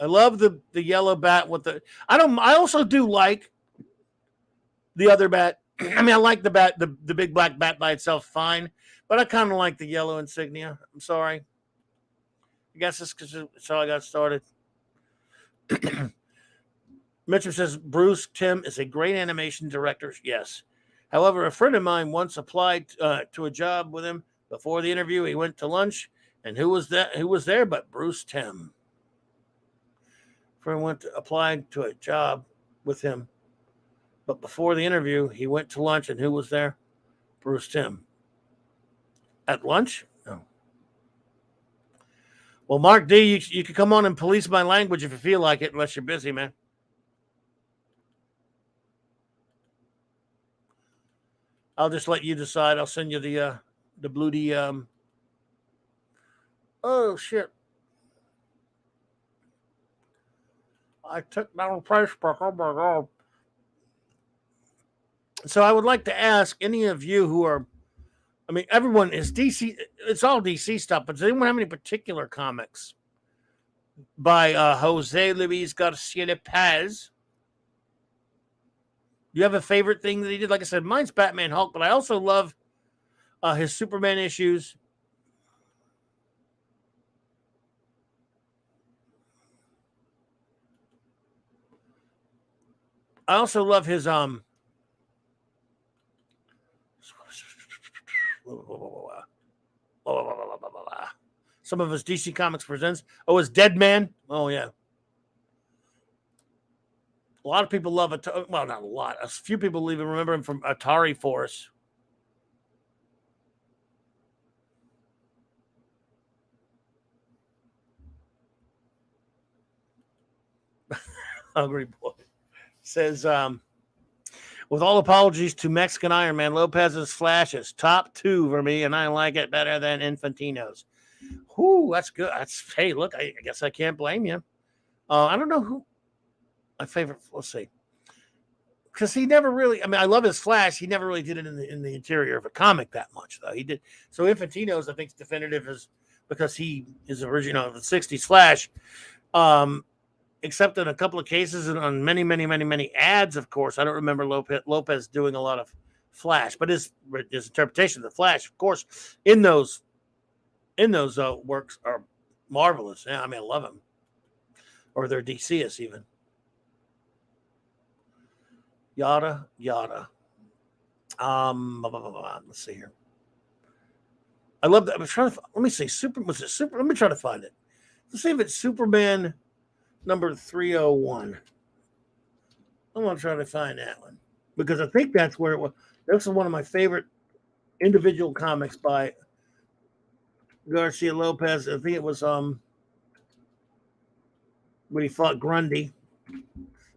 I love the yellow bat with I also do like the other bat. I like the bat, the big black bat by itself, fine. But I kind of like the yellow insignia. I'm sorry. I guess it's because it's how I got started. Mitchell says Bruce Timm is a great animation director. Yes. However, a friend of mine once applied to a job with him Before the interview, he went to lunch, and who was that? Who was there but Bruce Timm? Friend went to apply to a job with him, but before the interview, he went to lunch, and who was there? Bruce Timm. At lunch? No. Well, Mark D, you can come on and police my language if you feel like it, unless you're busy, man. I'll just let you decide. I'll send you the blue D. Oh shit! I took down Facebook. Oh my god! So I would like to ask any of you who are, I mean, everyone is DC. It's all DC stuff, but does anyone have any particular comics by Jose Luis Garcia Lopez? Do you have a favorite thing that he did? Like I said, mine's Batman Hulk, but I also love his Superman issues. I also love his some of his DC Comics Presents. Oh, his Dead Man. Oh yeah. A lot of people love it. Well, not a lot. A few people even remember him from Atari Force. Hungry boy says, with all apologies to Mexican Iron Man, Lopez's Flash is top 2 for me, and I like it better than Infantino's. Whoo, that's good. Hey, look, I guess I can't blame you. I don't know who my favorite. Let's see, because he never really. I mean, I love his Flash. He never really did it in the interior of a comic that much, though. He did. So Infantino's, I think, is definitive, is because he is original of the '60s Flash. Except in a couple of cases and on many ads, of course. I don't remember Lopez doing a lot of Flash, but his interpretation of the Flash, of course, in those works are marvelous. Yeah, I mean, I love them. Or their DCs even. Yada yada. Let's see here. I love that. I'm trying to. Let me see. Was it Super? Let me try to find it. Let's see if it's Superman number 301. I'm gonna try to find that one because I think that's where it was. That's one of my favorite individual comics by Garcia Lopez. I think it was when he fought Grundy.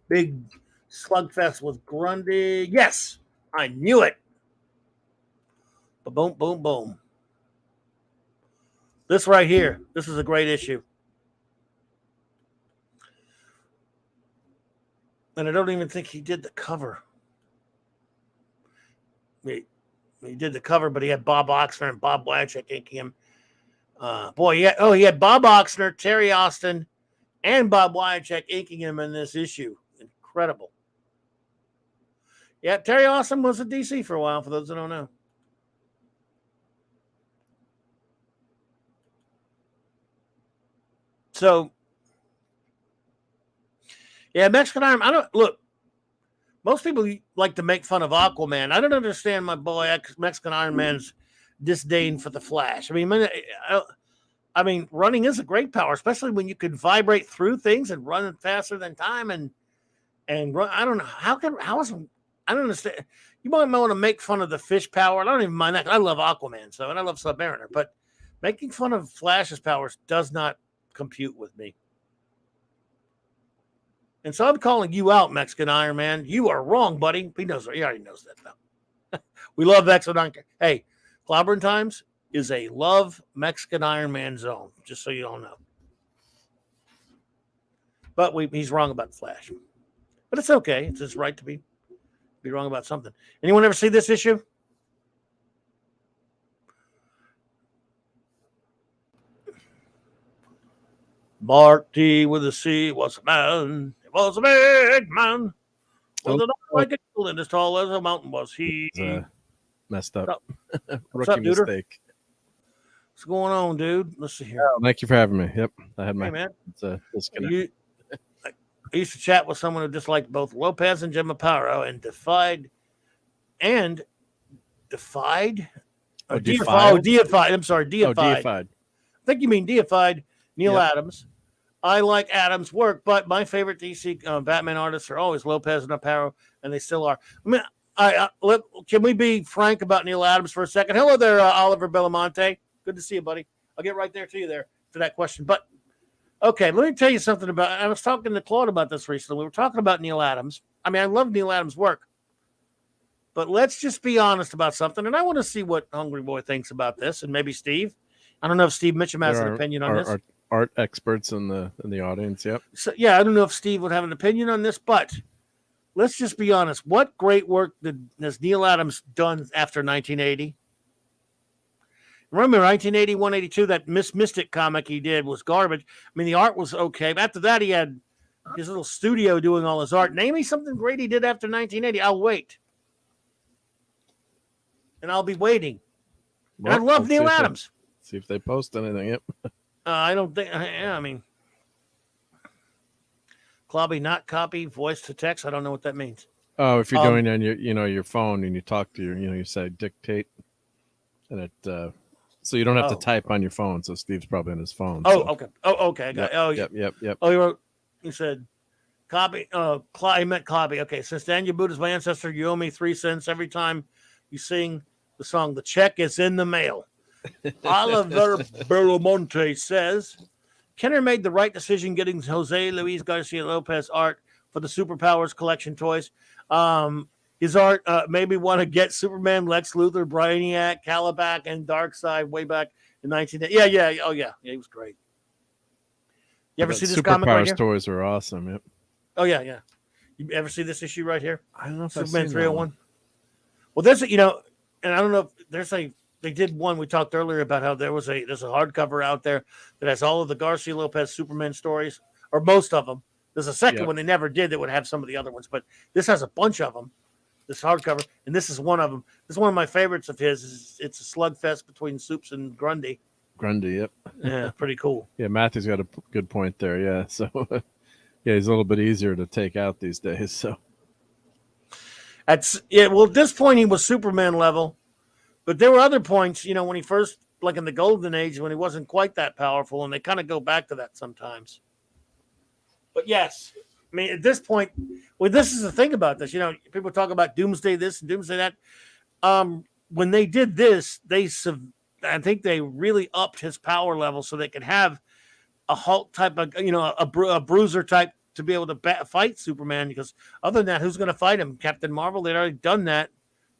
Big slugfest with Grundy. Yes, I knew it. Boom, boom, boom. This right here. This is a great issue. And I don't even think he did the cover. He did the cover, but he had Bob Oxner and Bob Blanchett inking him. He had Bob Oxner, Terry Austin, and Bob Blanchett inking him in this issue. Incredible. Yeah, Terry Austin was at DC for a while, for those that don't know. So, yeah, Mexican Iron. Most people like to make fun of Aquaman. I don't understand my boy Mexican Iron Man's disdain for the Flash. I mean, running is a great power, especially when you can vibrate through things and run faster than time and run. I don't know I don't understand. You might want to make fun of the fish power. I don't even mind that. I love Aquaman, and I love Submariner, but making fun of Flash's powers does not compute with me. And so I'm calling you out, Mexican Iron Man. You are wrong, buddy. He already knows that, though. We love Mexican Iron Man. Hey, Clobberin Times is a love Mexican Iron Man zone, just so you all know. But he's wrong about the Flash. But it's okay. It's his right to be wrong about something. Anyone ever see this issue? Mark T with a C was a man. Was a big man. Was it like a hill and as tall as a mountain was he? Messed up. What's up, dude? What's going on, dude? Let's see here. Oh, thank you for having me. Yep, I had my. Hey, man. Disconnect. I used to chat with someone who disliked both Lopez and Jim Aparo and defied Deified. I'm sorry, deified. Deified. I think you mean deified Neil Yep. Adams. I like Adams' work, but my favorite DC Batman artists are always Lopez and Aparo, and they still are. I mean, can we be frank about Neil Adams for a second? Hello there, Oliver Belamonte. Good to see you, buddy. I'll get right there to you there to that question. But okay, let me tell you something about. I was talking to Claude about this recently. We were talking about Neil Adams. I mean, I love Neil Adams' work, but let's just be honest about something. And I want to see what Hungry Boy thinks about this, and maybe Steve. I don't know if Steve Mitchum has an opinion on this. Art experts in the audience. Yep. So yeah, I don't know if Steve would have an opinion on this, but let's just be honest. What great work has Neil Adams done after 1980? Remember 1980, 182, that Miss Mystic comic he did was garbage. I mean, the art was okay. But after that, he had his little studio doing all his art. Name me something great he did after 1980. I'll wait. And I'll be waiting. Well, I love Neil Adams. See if they post anything. Yep. I don't think. I mean, Clobby, not copy, voice to text. I don't know what that means. Oh, if you're doing on your phone and you talk to you say dictate, and it so you don't have to type on your phone. So Steve's probably on his phone. Okay. Okay. I got it. Yep. Oh, you said copy. He meant copy. Okay. Since Daniel Buddha's my ancestor, you owe me 3 cents every time you sing the song. The check is in the mail. Oliver Belamonte says Kenner made the right decision getting Jose Luis Garcia Lopez art for the Superpowers collection toys. His art made me want to get Superman, Lex Luthor, Brainiac, Calabac, and Darkseid way back in 1980. Yeah. Oh, yeah. He was great. You ever see this comic right here? Superpowers toys are awesome. Yep. Oh, yeah. You ever see this issue right here? I don't know if Superman 301. Well, there's and I don't know if there's they did one. We talked earlier about how there's a hardcover out there that has all of the Garcia Lopez Superman stories, or most of them. There's a second one they never did that would have some of the other ones, but this has a bunch of them. This hardcover, and this is one of them. This is one of my favorites of his. It's a slugfest between Supes and Grundy. Yep. Yeah, pretty cool. Yeah, Matthew's got a good point there. Yeah, so yeah, he's a little bit easier to take out these days. So well, at this point he was Superman level. But there were other points, when he first, like in the Golden Age, when he wasn't quite that powerful, and they kind of go back to that sometimes. But yes, I mean, at this point, this is the thing about this. People talk about Doomsday this and Doomsday that. When they did this, I think they really upped his power level so they could have a Hulk type of, a bruiser type to be able to fight Superman. Because other than that, who's going to fight him? Captain Marvel, they'd already done that.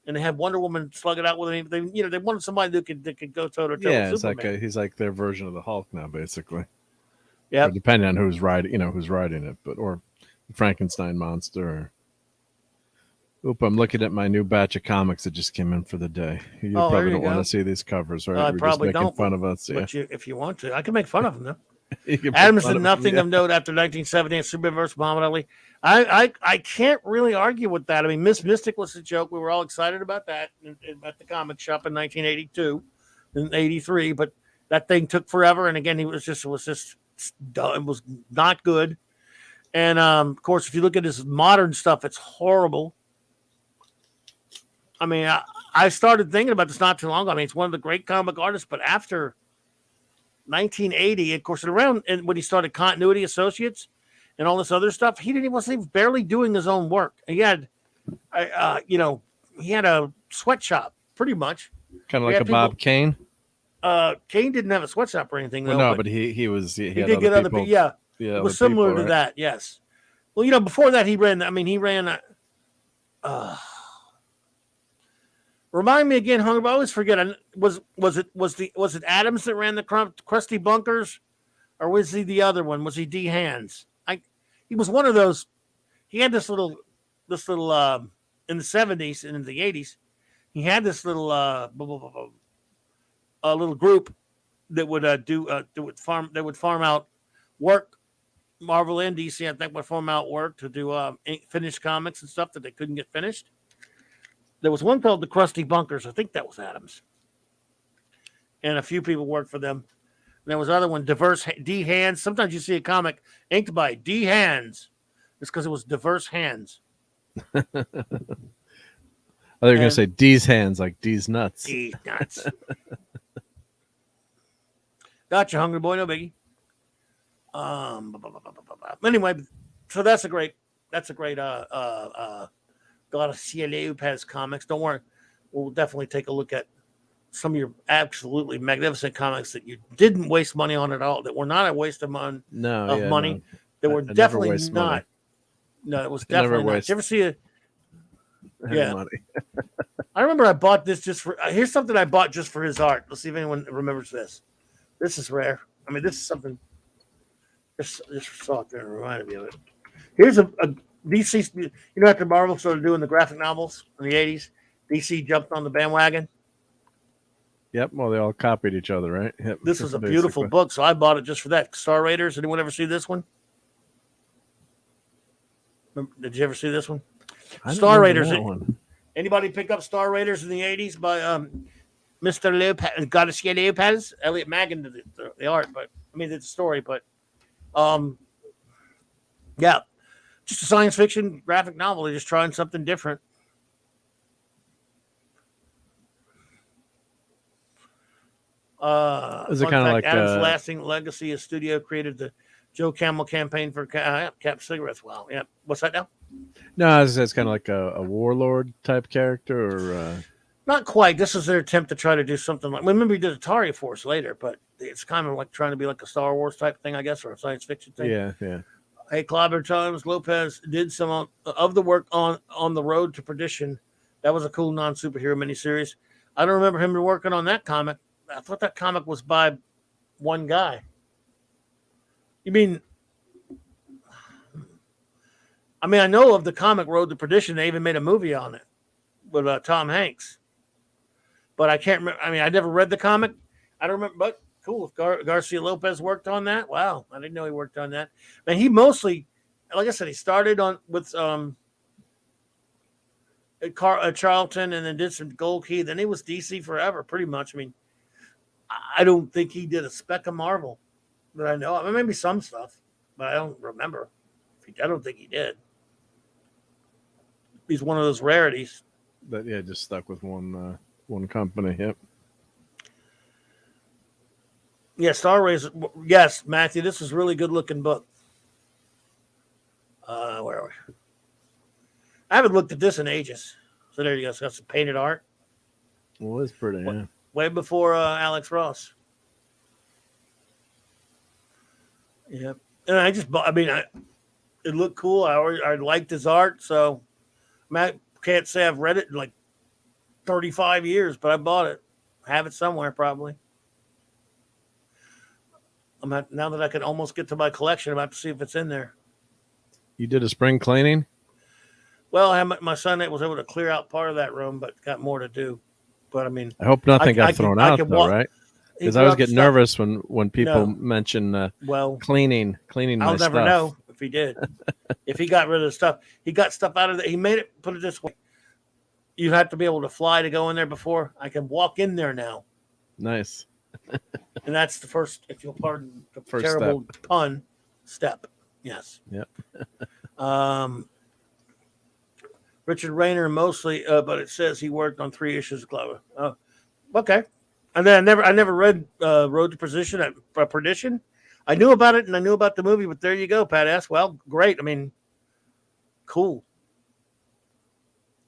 And they had Wonder Woman slug it out with him. They wanted somebody that could go toe to toe. Yeah, with Superman. he's like their version of the Hulk now, basically. Yeah, depending on who's riding it, or Frankenstein monster. I'm looking at my new batch of comics that just came in for the day. You probably don't want to see these covers, right? I probably just making fun of us. Yeah. But if you want to, I can make fun of them though. Adams did nothing of note after 1970 and Superman vs. Muhammad Ali. I can't really argue with that. I mean, Miss Mystic was a joke. We were all excited about that at the comic shop in 1982 and 83, but that thing took forever. And again, it was just dumb. It was not good. And of course, if you look at his modern stuff, it's horrible. I mean, I started thinking about this not too long ago. I mean, it's one of the great comic artists, but after 1980, of course, and when he started Continuity Associates and all this other stuff, he wasn't barely doing his own work. He had, he had a sweatshop pretty much, kind of like a Bob Kane. Kane didn't have a sweatshop or anything. Well, though, no, but he did get other people. Yeah, it was similar to that. Yes. Well, before that he ran. Remind me again, Hunger. I always forget. Was it Adams that ran the Krusty Bunkers, or was he the other one? Was he D Hands? He was one of those. He had this little in the 70s and in the 80s. He had this little little group that would farm out work. Marvel and DC, I think, would farm out work to do finished comics and stuff that they couldn't get finished. There was one called the Krusty Bunkers. I think that was Adams. And a few people worked for them. And there was another one, Diverse D Hands. Sometimes you see a comic inked by D Hands. It's because it was Diverse Hands. I thought you were going to say D's hands, like D's nuts. D's nuts. Gotcha, hungry boy, no biggie. Anyway, so that's a great Garcia Lopez comics. Don't worry, we'll definitely take a look at some of your absolutely magnificent comics that you didn't waste money on at all. That were not a waste of money. No. That were definitely not. Money. No, it was definitely not. Did you ever see it? Yeah. Money. I remember I bought this just for. Here's something I bought just for his art. Let's see if anyone remembers this. This is rare. I mean, this is something. Just saw it there and reminded me of it. Here's a DC. You know, after Marvel started doing the graphic novels in the 80s, DC jumped on the bandwagon. Yep. Well, they all copied each other, right? Yep. This was a beautiful book, so I bought it just for that. Star Raiders. Anyone ever see this one? Did you ever see this one? Star Raiders. Anybody pick up Star Raiders in the 80s by Mr. Lopez, Garcia Lopez? Elliot Maggin did the art, but I mean, it's a story, but yeah, just a science fiction graphic novel. They're just trying something different. Is it kind of like Adam's lasting legacy? A studio created the Joe Camel campaign for Cap cigarettes. Wow, yeah. What's that now? No, it's kind of like a warlord type character, or not quite. This is their attempt to try to do something like. Remember, he did Atari Force later, but it's kind of like trying to be like a Star Wars type thing, I guess, or a science fiction thing. Yeah. Hey, Clobberin, Lopez did some of the work on the Road to Perdition. That was a cool non-superhero miniseries. I don't remember him working on that comic. I thought that comic was by one guy. You mean? I mean, I know of the comic Road to Perdition. They even made a movie on it with Tom Hanks. But I can't remember. I mean, I never read the comic. I don't remember. But cool. If Garcia Lopez worked on that, wow. I didn't know he worked on that. Man, he mostly, like I said, he started with Charlton and then did some Gold Key. Then he was DC forever, pretty much. I mean, I don't think he did a speck of Marvel that I know. I mean, maybe some stuff, but I don't remember. I don't think he did. He's one of those rarities. But yeah, just stuck with one company. Yep. Yeah, Star Raiders. Yes, Matthew, this is a really good looking book. Where are we? I haven't looked at this in ages. So there you go. It's got some painted art. Well, it's pretty. Yeah. Way before Alex Ross. Yep. And I just bought. I mean, it looked cool. I liked his art, so I can't say I've read it in like 35 years, but I bought it. I have it somewhere probably. Now that I can almost get to my collection, I'm about to see if it's in there. You did a spring cleaning? Well, my son was able to clear out part of that room, but got more to do. But I mean, I hope nothing got thrown out, though, right? Because I always get nervous when people mention cleaning. I'll never know if he did. If he got rid of the stuff, he got stuff out of it. He made it. Put it this way: you have to be able to fly to go in there before I can walk in there now. Nice. And that's the first, if you'll pardon the terrible pun, step. Yes. Yep. Richard Rayner mostly, but it says he worked on 3 issues of Clobberin. Okay. And then I never read Road to Perdition. I knew about it and I knew about the movie, but there you go, Pat S. Well, great. I mean, cool.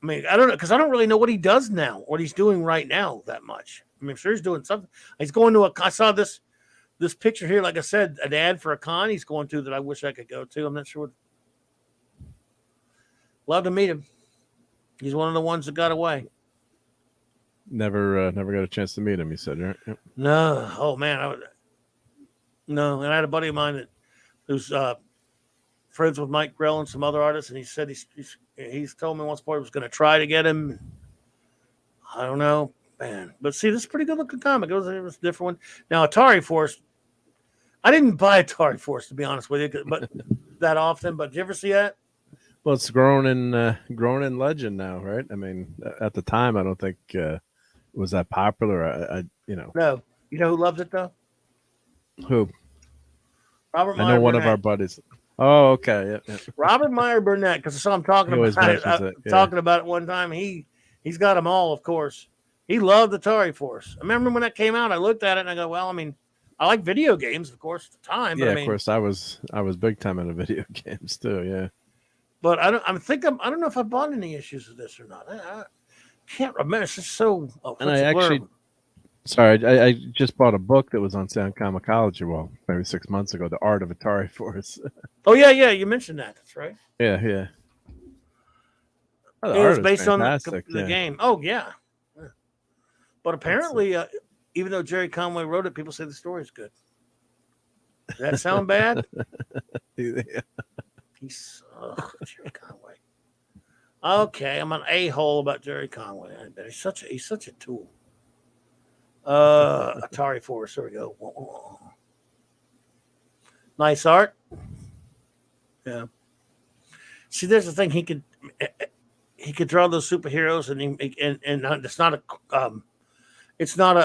I mean, I don't know, because I don't really know what he does now, what he's doing right now that much. I mean, I'm sure he's doing something. He's going to I saw this picture here, like I said, an ad for a con he's going to that I wish I could go to. I'm not sure what. Love to meet him. He's one of the ones that got away. Never got a chance to meet him, you said, right? Yep. No. Oh, man. No. And I had a buddy of mine who's friends with Mike Grell and some other artists, and he said he's told me once before he was going to try to get him. I don't know. Man, but see, this is a pretty good looking comic. It was a different one. Now, Atari Force, I didn't buy Atari Force, to be honest with you, but that often. But did you ever see that? Well, it's grown in legend now, right? I mean, at the time, I don't think it was that popular. No. You know who loved it though? Who? Robert Meyer. I know one of our buddies. Oh, okay. Yeah. Robert Meyer Burnett, because I saw him talking about it. Talking about it one time. He He's got them all, of course. He loved Atari Force. I remember when that came out, I looked at it and I go, well, I mean, I like video games, of course, at the time. Yeah, But I of mean, course. I was big time into video games too. Yeah. but I don't know if I bought any issues of this or not. I can't remember. It's just so. Oh, And I actually, sorry, I just bought a book that was on sale in Comicology. Well, maybe 6 months ago. The Art of Atari Force. Oh yeah, you mentioned that. That's right. Yeah. Oh, the It was art is based on fantastic. the game. Oh yeah. But apparently, even though Jerry Conway wrote it, people say the story's good. Does that sound bad? Yeah. He's Jerry Conway. Okay, I'm an a-hole about Jerry Conway. I bet he's such a tool. Atari Force. There we go. Whoa. Nice art. Yeah. See, there's the thing. He could draw those superheroes, and it's not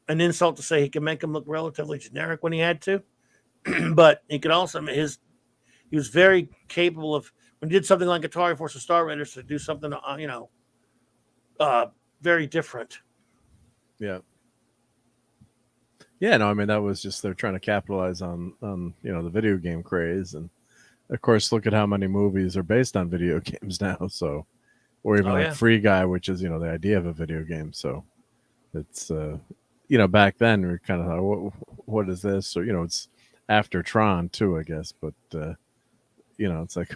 an insult to say he can make them look relatively generic when he had to, but he could also he was very capable of when he did something like Atari Force or Star Raiders to do something very different. Yeah. Yeah, no, I mean that was just they're trying to capitalize on the video game craze, and of course look at how many movies are based on video games now. So, or even Free Guy, which is the idea of a video game. So, it's back then we were kind of like, what is this? Or it's after Tron too, I guess. But it's like,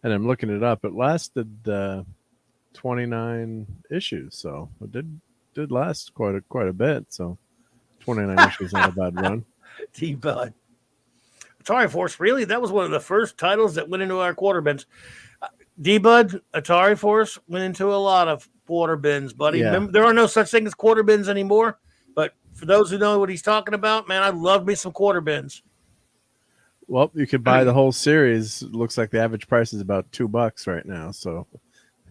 and I'm looking it up. It lasted 29 issues, so it did last quite a bit. So. 29 issues, not a bad run. T-Bud. Atari Force, really? That was one of the first titles that went into our quarter bins. D-Bud, Atari Force went into a lot of quarter bins, buddy. Yeah. Remember, there are no such thing as quarter bins anymore. But for those who know what he's talking about, man, I love me some quarter bins. Well, you could buy the whole series. It looks like the average price is about $2 right now. So,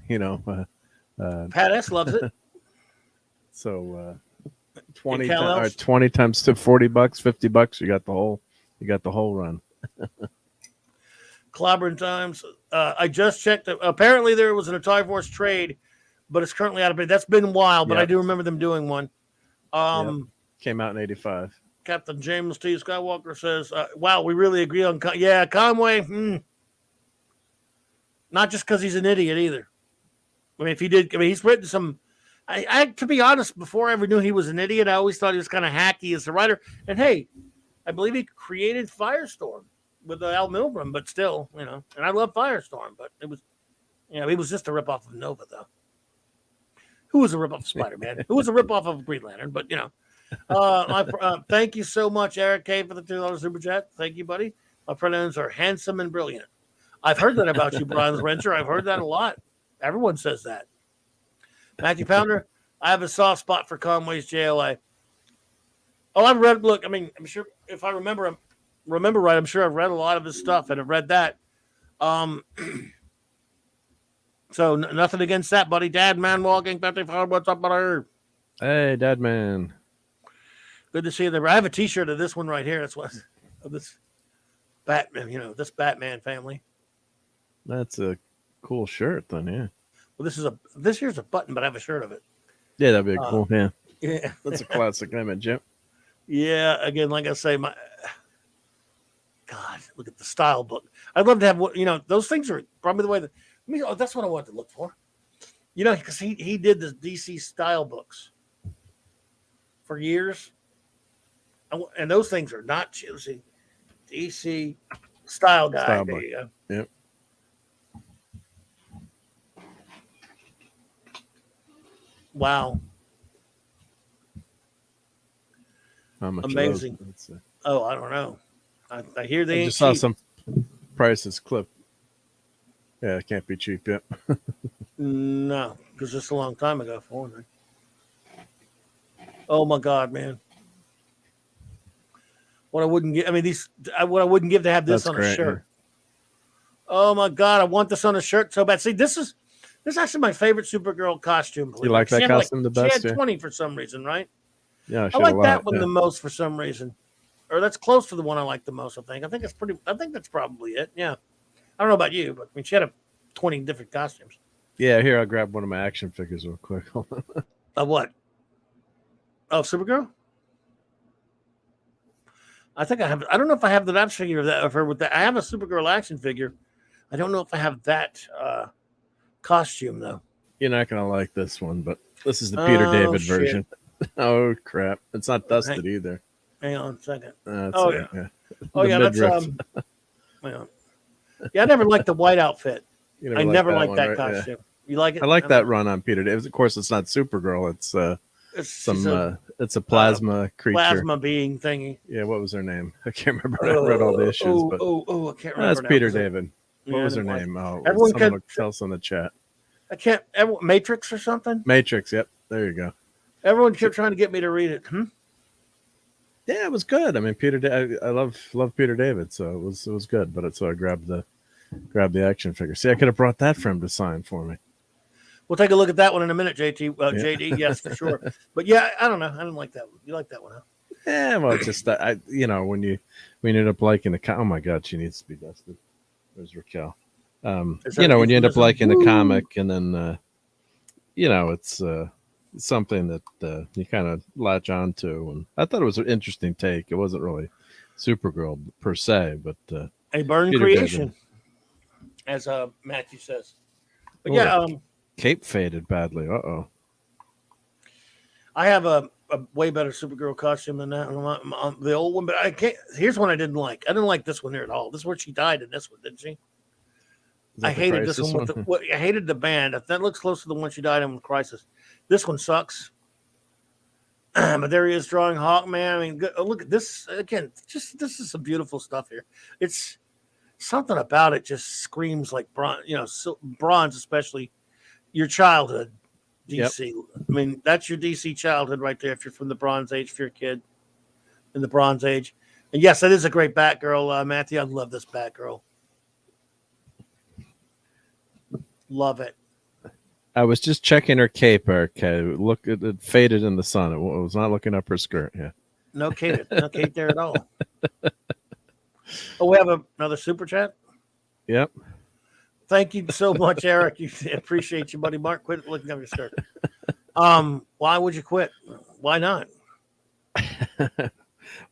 Pat S loves it. So, 20 times to $40, $50. You got the whole run. Clobberin times. I just checked. Apparently, there was an Atari Force trade, but it's currently out of print. That's been a while, but I do remember them doing one. Came out in '85. Captain James T. Skywalker says, "Wow, we really agree on Conway. Not just because he's an idiot either. I mean, if he did, he's written some." I to be honest, before I ever knew he was an idiot, I always thought he was kind of hacky as a writer. And hey, I believe he created Firestorm with Al Milgrom, but still, and I love Firestorm, but it was, he was just a ripoff of Nova, though. Who was a ripoff of Spider-Man? Who was a ripoff of Green Lantern? But thank you so much, Eric K, for the $2 super chat. Thank you, buddy. My pronouns are handsome and brilliant. I've heard that about you, Brian Rencher. I've heard that a lot. Everyone says that. Matthew Pounder, I have a soft spot for Conway's JLA. Oh, I've read. Look, I mean, I'm sure if I remember right, I'm sure I've read a lot of his stuff and I've read that. So nothing against that, buddy. Dad, man, walking 55. What's up, brother? Hey, Dad, man. Good to see you there. I have a T-shirt of this one right here. That's what of this Batman. This Batman family. That's a cool shirt, then. Yeah. Well, this here's a button, but I have a shirt of it. Yeah, that'd be cool. Yeah. Yeah. That's a classic image, yep. Yeah, again, like I say, God, look at the style book. I'd love to have those things are probably the way that that's what I wanted to look for. Because he did the DC style books for years. And those things are not choosy. DC style guy. Style book. Yep. Wow. How much amazing. Oh, I don't know. I hear they I just saw some prices clip. Yeah, it can't be cheap yet. No, because it's a long time ago for me. Oh my God, man. What I wouldn't give, what I wouldn't give to have this on a shirt. Yeah. Oh my God, I want this on a shirt so bad. See, this is actually my favorite Supergirl costume. You like that costume the best? She had 20 for some reason, right? Yeah, I like that one the most for some reason. Or that's close to the one I like the most, I think. I think that's probably it. Yeah. I don't know about you, but she had 20 different costumes. Yeah, here I'll grab one of my action figures real quick. Hold on. Of what? Oh, Supergirl. I think I have. I don't know if I have that action figure of her with that. I have a Supergirl action figure. I don't know if I have that costume though. You're not gonna like this one, but this is the Peter David version. Oh crap! It's not dusted either. Hang on a second. Oh yeah. Oh yeah, that's hang on. Yeah, I never liked the white outfit. I never liked that costume. Yeah. You like it? I like that run on Peter David. Of course, it's not Supergirl. It's it's a plasma creature, plasma being thingy. Yeah, what was her name? I can't remember. I read all the issues, but I can't remember. That's Peter David. What was her name? Oh, everyone someone tell us in the chat. I can't. Matrix or something. Matrix. Yep. There you go. Everyone kept trying to get me to read it. Yeah, it was good. I mean, I love Peter David, so it was good. But so I grabbed the action figure. See, I could have brought that for him to sign for me. We'll take a look at that one in a minute, JT. JD, yes, for sure. But yeah, I don't know. I didn't like that one. You like that one, huh? Yeah, well, it's just that when you end up liking the oh my god, she needs to be dusted. There's Raquel. When you end up liking the comic, and then it's something that you kind of latch on to, and I thought it was an interesting take. It wasn't really Supergirl per se, but a Byrne Peter creation, David. as Matthew says. But cape faded badly. I have a way better Supergirl costume than that, the old one. But I can't. Here's one I didn't like. I didn't like this one here at all. This is where she died in this one, didn't she? I hated this one. I hated the band. That looks close to the one she died in with Crisis. This one sucks. But there he is drawing Hawkman. I mean, look at this again. This is some beautiful stuff here. It's something about it just screams like bronze. Bronze, especially your childhood. DC. Yep. I mean, that's your DC childhood right there. If you're from the Bronze Age, if you're a kid in the Bronze Age, and yes, that is a great Batgirl, Matthew. I love this Batgirl. Love it. I was just checking her cape, okay. Look, it faded in the sun. It was not looking up her skirt. Yeah. No cape there at all. Oh, we have another super chat. Yep. Thank you so much, Eric. Appreciate you, buddy. Mark, quit looking up your skirt. Why would you quit? Why not?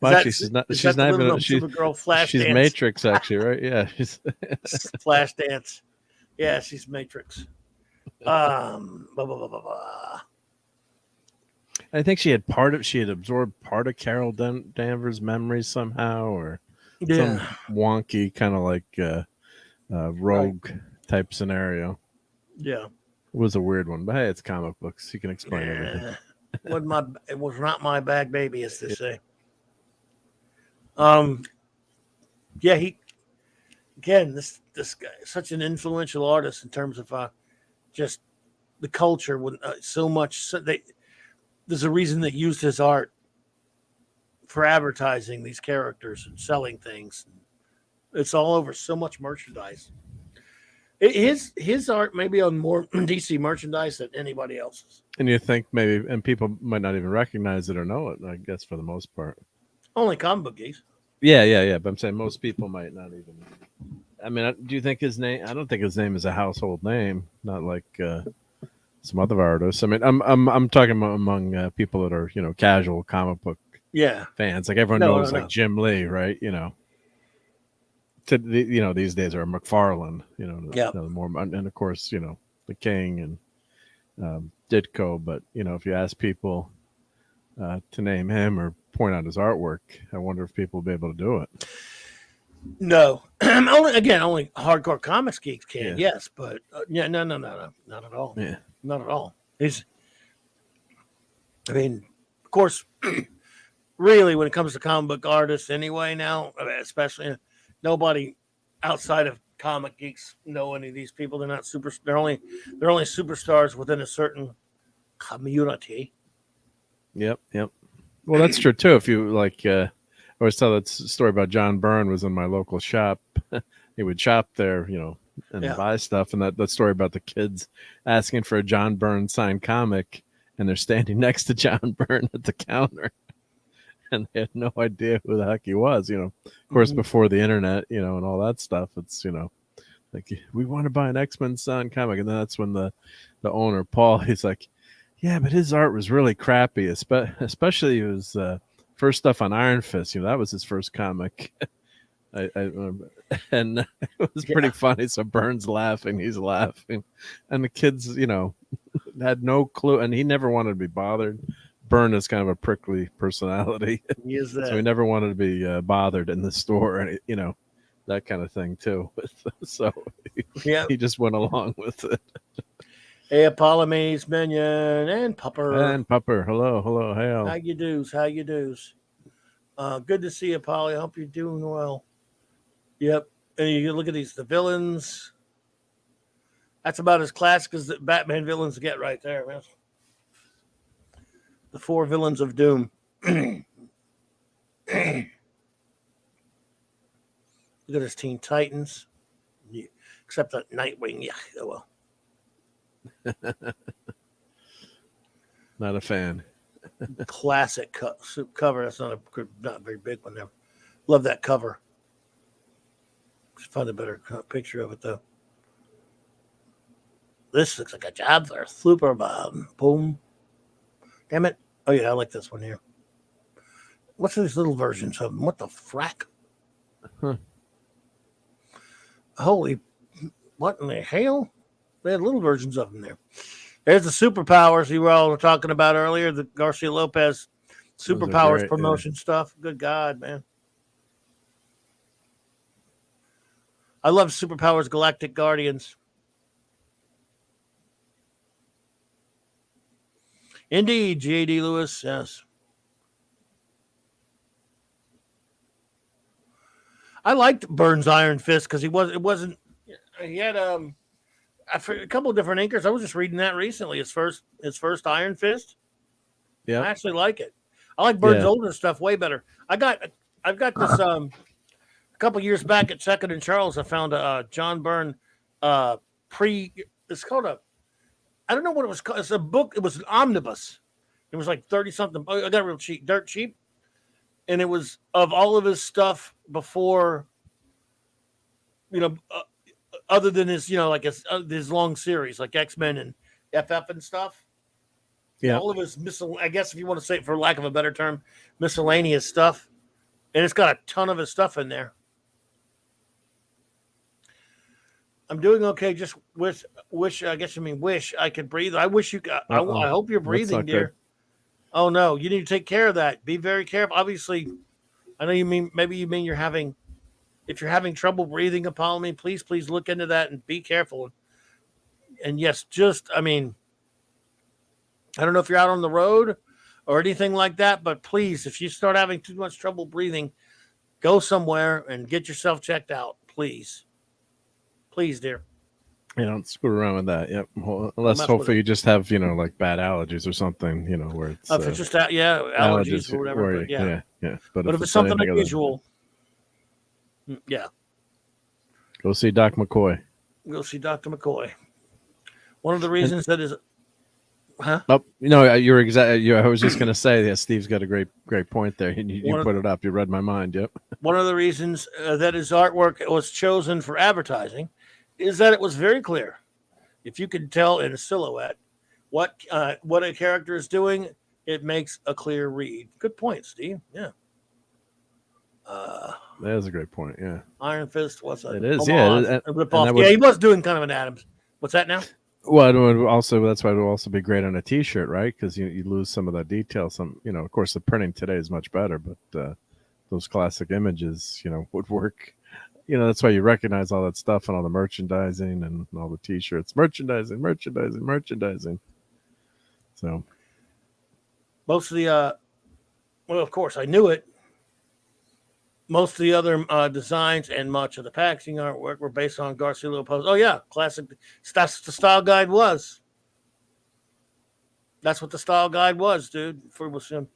Well, actually, she's not even. She's Dance. Matrix, actually, right? Yeah, she's Flash Dance. Yeah, she's Matrix. I think she had absorbed part of Carol Danvers' memories somehow, or some wonky kind of like rogue type scenario. Yeah, it was a weird one, but hey, it's comic books. You can explain everything. It was not my bag, baby, as they say. This guy is such an influential artist in terms of just the culture. When so much, there's a reason they used his art for advertising these characters and selling things. It's all over so much merchandise. His art may be on more DC merchandise than anybody else's. And you think maybe, and people might not even recognize it or know it, I guess, for the most part. Only comic book geeks. Yeah. But I'm saying most people might not even. I mean, do you think his name? I don't think his name is a household name. Not like some other artists. I mean, I'm talking among people that are casual comic book fans. Like everyone knows like Jim Lee, right? These days are McFarlane. More, and of course the King and Ditko. But if you ask people to name him or point out his artwork, I wonder if people will be able to do it. No, only hardcore comics geeks can. Yeah. Yes, but no, not at all. Yeah, not at all. Of course, really, when it comes to comic book artists, anyway, now, especially nobody outside of comic geeks know any of these people. They're not super. They're only superstars within a certain community. Yep. Well, that's true too. If you like. I always tell that story about John Byrne was in my local shop. He would shop there, and buy stuff. And that story about the kids asking for a John Byrne signed comic, and they're standing next to John Byrne at the counter, and they had no idea who the heck he was. Of course, before the internet, and all that stuff, it's like, we want to buy an X-Men Son comic, and then that's when the owner Paul, he's like, yeah, but his art was really crappy, especially his first stuff on Iron Fist. That was his first comic. I remember. And it was pretty funny. So Burns laughing, he's laughing, and the kids, had no clue, and he never wanted to be bothered. Byrne is kind of a prickly personality, so he never wanted to be bothered in the store, and that kind of thing too. So he just went along with it. Hey, Apollomedes, Minion, and Pupper. Hello, hail. How you do's? Good to see you, Polly. I hope you're doing well. Yep. And you look at the villains. That's about as classic as the Batman villains get right there, man. The 4 villains of Doom. Look at his Teen Titans. Yeah. Except that Nightwing. Yeah, well. Not a fan. Classic cover. That's not a very big one there. Love that cover. Just find a better picture of it though. This looks like a job for Super Bob. Boom. Damn it. Oh yeah, I like this one here. What's these little versions of them? What the frack? Huh. Holy, what in the hell? They had little versions of them there. There's the superpowers you were all talking about earlier, the Garcia Lopez superpowers promotion stuff. Good God, man. I love Superpowers Galactic Guardians. Indeed, J.D. Lewis, yes. I liked Burns' Iron Fist because he had a couple of different inkers. I was just reading that recently. His first Iron Fist. Yeah, I actually like it. I like Burns' older stuff way better. I've got this a couple years back at Second and Charles. I found a John Byrne it's called I don't know what it was called. It's a book. It was an omnibus. It was like 30 something. I got it real cheap, dirt cheap. And it was of all of his stuff before, other than his, like his long series, like X-Men and FF and stuff. Yeah. All of his I guess if you want to say it for lack of a better term, miscellaneous stuff. And it's got a ton of his stuff in there. I'm doing okay. Just wish I could breathe. I wish you. I hope you're breathing, dear. Good. Oh no, you need to take care of that. Be very careful. Obviously, I know you mean you're having. If you're having trouble breathing, Apollo, please look into that and be careful. And yes, I don't know if you're out on the road or anything like that, but please, if you start having too much trouble breathing, go somewhere and get yourself checked out, please. Please, dear. Don't screw around with that. Yep. Unless hopefully you just have, like bad allergies or something, where it's. If it's just allergies or whatever. Yeah. But if it's something unusual, yeah. Go see Doc McCoy. One of the reasons that is. Huh? Oh, you're exactly. I was just going to say that Steve's got a great point there. You put it up. You read my mind. Yep. One of the reasons that his artwork was chosen for advertising is that it was very clear. If you can tell in a silhouette what a character is doing, it makes a clear read. Good point, Steve. Yeah. That is a great point. Yeah. Iron Fist. What's that? It is. Yeah. He was doing kind of an Adams. What's that now? Well, it would also, that's why it would also be great on a T-shirt, right? Because you lose some of that detail. Of course, the printing today is much better, but those classic images, would work. That's why you recognize all that stuff and all the merchandising and all the T-shirts. Merchandising. So most of the, well, of course, I knew it. Most of the other designs and much of the packaging artwork were based on Garcia Lopez. Oh, yeah, classic. That's what the style guide was. That's what the style guide was, dude. For him.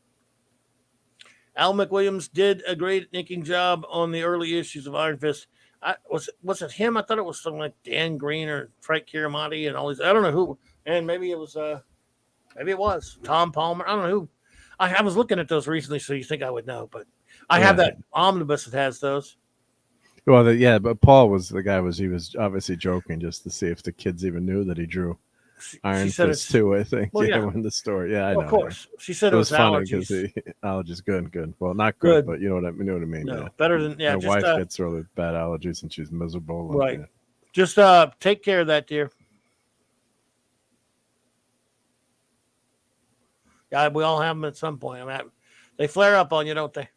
Al McWilliams did a great inking job on the early issues of Iron Fist. Was it him? I thought it was something like Dan Green or Frank Chiaramonte and all these. I don't know who. And maybe it was Tom Palmer. I don't know who. I was looking at those recently, so you think I would know, but I have that omnibus that has those. Well, but Paul was the guy. He was obviously joking just to see if the kids even knew that he drew Iron Fist too. I think. Well, yeah. When the story. Yeah, I know. Of course, she said it was funny allergies. because allergies, good. Well, not good, but you know what I mean. No, yeah. better than My wife gets really bad allergies and she's miserable. Right. And, Just take care of that, dear. Yeah, we all have them at some point. I mean, they flare up on you, don't they?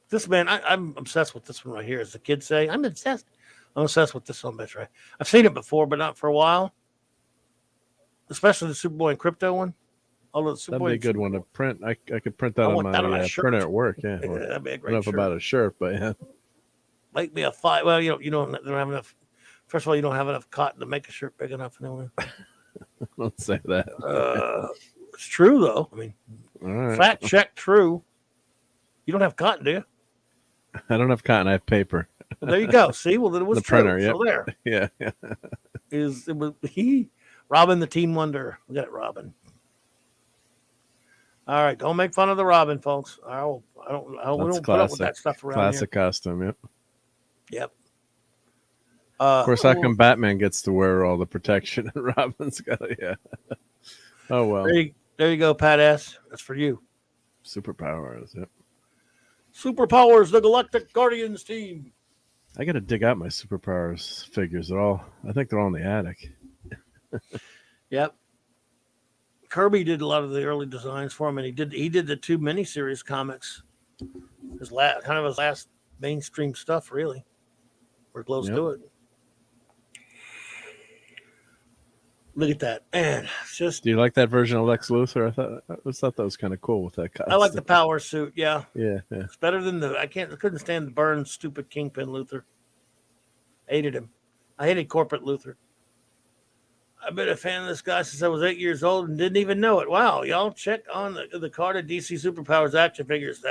This man, I'm obsessed with this one right here. As the kids say, I'm obsessed. I'm obsessed with this one, bitch. Right? I've seen it before, but not for a while. Especially the Superboy and Crypto one. Although the that'd be a good one to print. I could print that on my printer at work. Yeah, that'd be a great enough shirt. About a shirt, but yeah, make me a 5. Well, you don't have enough. First of all, you don't have enough cotton to make a shirt big enough. Anyway. Don't say that. It's true though. I mean, right. Fact check, true. You don't have cotton, do you? I don't have cotton. I have paper. Well, there you go. See, well, then it was the true. Printer, yep. So there. Yeah. It was Robin the Teen Wonder. Look at it, Robin. All right, don't make fun of the Robin, folks. We don't put up with that stuff around classic here. Costume, yep. Yep. Of course, how come Batman gets to wear all the protection and Robin's got it? Yeah. Oh well. There you go, Pat S. That's for you. Superpowers, yep. Superpowers, the Galactic Guardians team. I got to dig out my Superpowers figures. I think they're all in the attic. Yep. Kirby did a lot of the early designs for him, and he did the 2 miniseries comics. His last mainstream stuff, really. We're close to it. Look at that, man! It's just. Do you like that version of Lex Luthor? I thought that was kind of cool with that costume. I like the power suit. Yeah. Yeah. It's better than I couldn't stand the Burns stupid Kingpin Luthor. Hated him. I hated corporate Luthor. I've been a fan of this guy since I was 8 years old and didn't even know it. Wow, y'all check on the card of DC Superpowers action figures.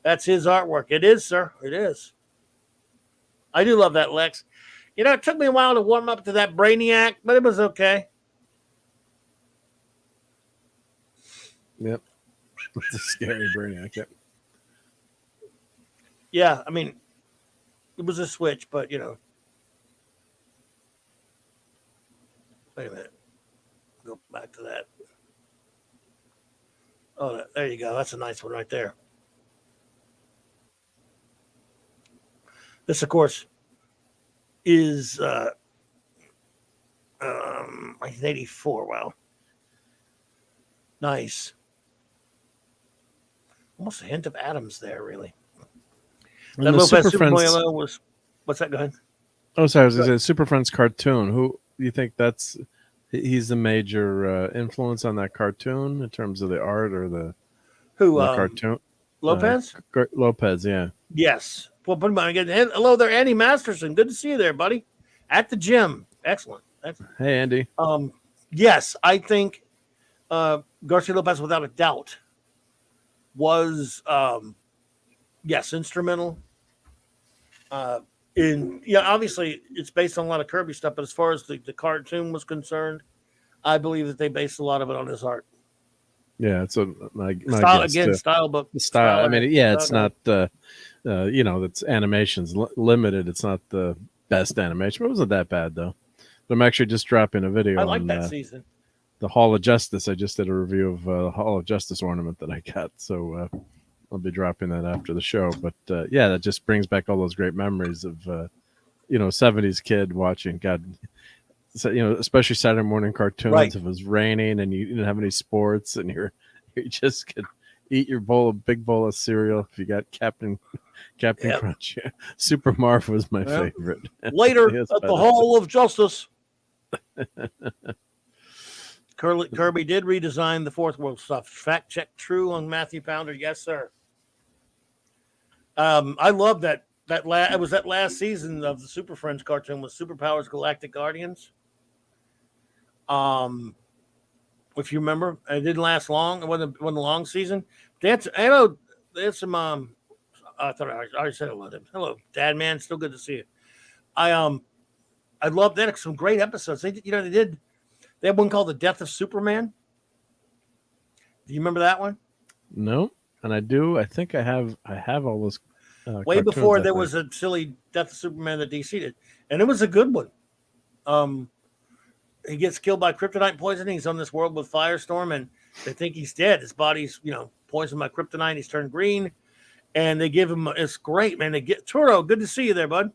That's his artwork. It is, sir. It is. I do love that Lex. You know, it took me a while to warm up to that Brainiac, but it was okay. Yep. It's a scary Brainiac. Yep. Yeah, I mean, it was a switch, but, you know. Wait a minute. Go back to that. Oh, there you go. That's a nice one right there. This, of course, is 1984. Wow. Nice. Almost a hint of Adams there, really. And that the Lopez Super Friends was. What's that? Go ahead. Oh, sorry. I was going to say Super Friends cartoon. Who do you think he's the major influence on that cartoon in terms of the art or the cartoon? Lopez? Lopez, yeah. Yes. Well, put him on again. Hello there, Andy Masterson. Good to see you there, buddy. At the gym. Excellent. Hey, Andy. Yes, I think Garcia Lopez, without a doubt, was instrumental. Obviously it's based on a lot of Kirby stuff, but as far as the cartoon was concerned, I believe that they based a lot of it on his art. Yeah, it's my style guess again. Too. Style book. The style. I mean, it's not. It's animation's limited. It's not the best animation. It wasn't that bad though. But I'm actually just dropping a video. I like that season. The Hall of Justice. I just did a review of the Hall of Justice ornament that I got. So I'll be dropping that after the show. But that just brings back all those great memories of 70s kid watching. God. So, especially Saturday morning cartoons. Right. If it was raining and you didn't have any sports, and you just could eat your big bowl of cereal. If you got Captain Crunch, Super Marv was my favorite. Later at the Hall of Justice, Kirby did redesign the Fourth World stuff. Fact check true on Matthew Pounder. Yes, sir. I love that. It was that last season of the Super Friends cartoon with Superpowers Galactic Guardians. If you remember, it didn't last long. It wasn't a long season. There's some. I thought I already said hello to him. Hello, Dad, man. Still good to see you. I love that. Some great episodes. They had one called The Death of Superman. Do you remember that one? No. and I think I have all those. Way Cartoons, before I there think. was a silly Death of Superman that DC did, and it was a good one. Um, he gets killed by kryptonite poisoning. He's on this world with Firestorm, and they think he's dead. His body's poisoned by kryptonite. He's turned green, and they give him. It's great, man. They get Turo. Good to see you there, bud.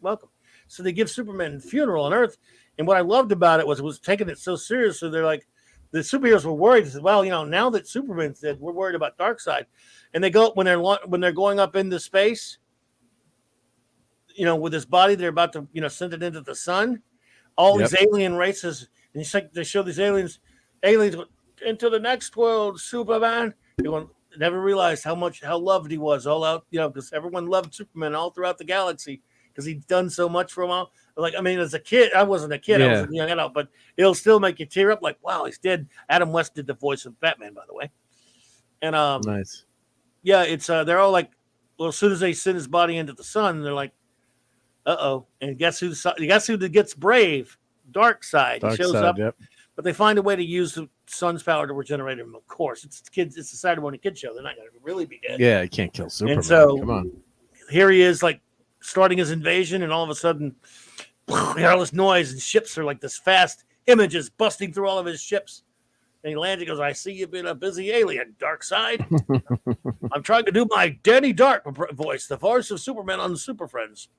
Welcome. So they give Superman a funeral on Earth, and what I loved about it was taking it so seriously. They're like, the superheroes were worried. They said, well, now that Superman's dead, we're worried about Darkseid, and they go when they're going up into space. With his body, they're about to send it into the sun. All these alien races, and it's like they show these aliens into the next world, Superman. Never realized how loved he was all out, because everyone loved Superman all throughout the galaxy because he'd done so much for them all. Like, I mean, as a kid, I wasn't a kid, I was a young adult, but it'll still make you tear up. Like, wow, he's dead. Adam West did the voice of Batman, by the way. And nice. Yeah, it's they're all like, well, as soon as they send his body into the sun, they're like, uh-oh. And guess who gets brave? Darkseid. He shows up. Yep. But they find a way to use the sun's power to regenerate him. Of course, it's a Saturday morning kid show. They're not going to really be dead. Yeah, you can't kill Superman. And so come on, here he is, like starting his invasion, and all of a sudden, you hear all this noise, and ships are like this fast images busting through all of his ships. And he lands. He goes, "I see you've been a busy alien, Darkseid. I'm trying to do my Danny Dark voice, the voice of Superman on Super Friends.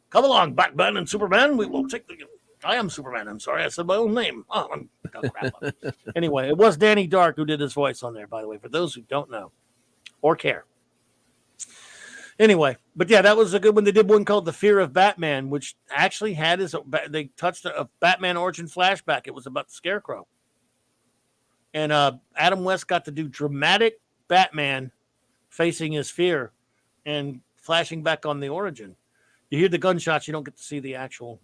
Come along, Batman and Superman. We will take the." I am Superman. I'm sorry, I said my own name. Oh, crap. Anyway, it was Danny Dark who did his voice on there, by the way, for those who don't know or care. Anyway, but yeah, that was a good one. They did one called The Fear of Batman, which actually had they touched a Batman origin flashback. It was about the Scarecrow. And Adam West got to do dramatic Batman facing his fear and flashing back on the origin. You hear the gunshots, you don't get to see the actual.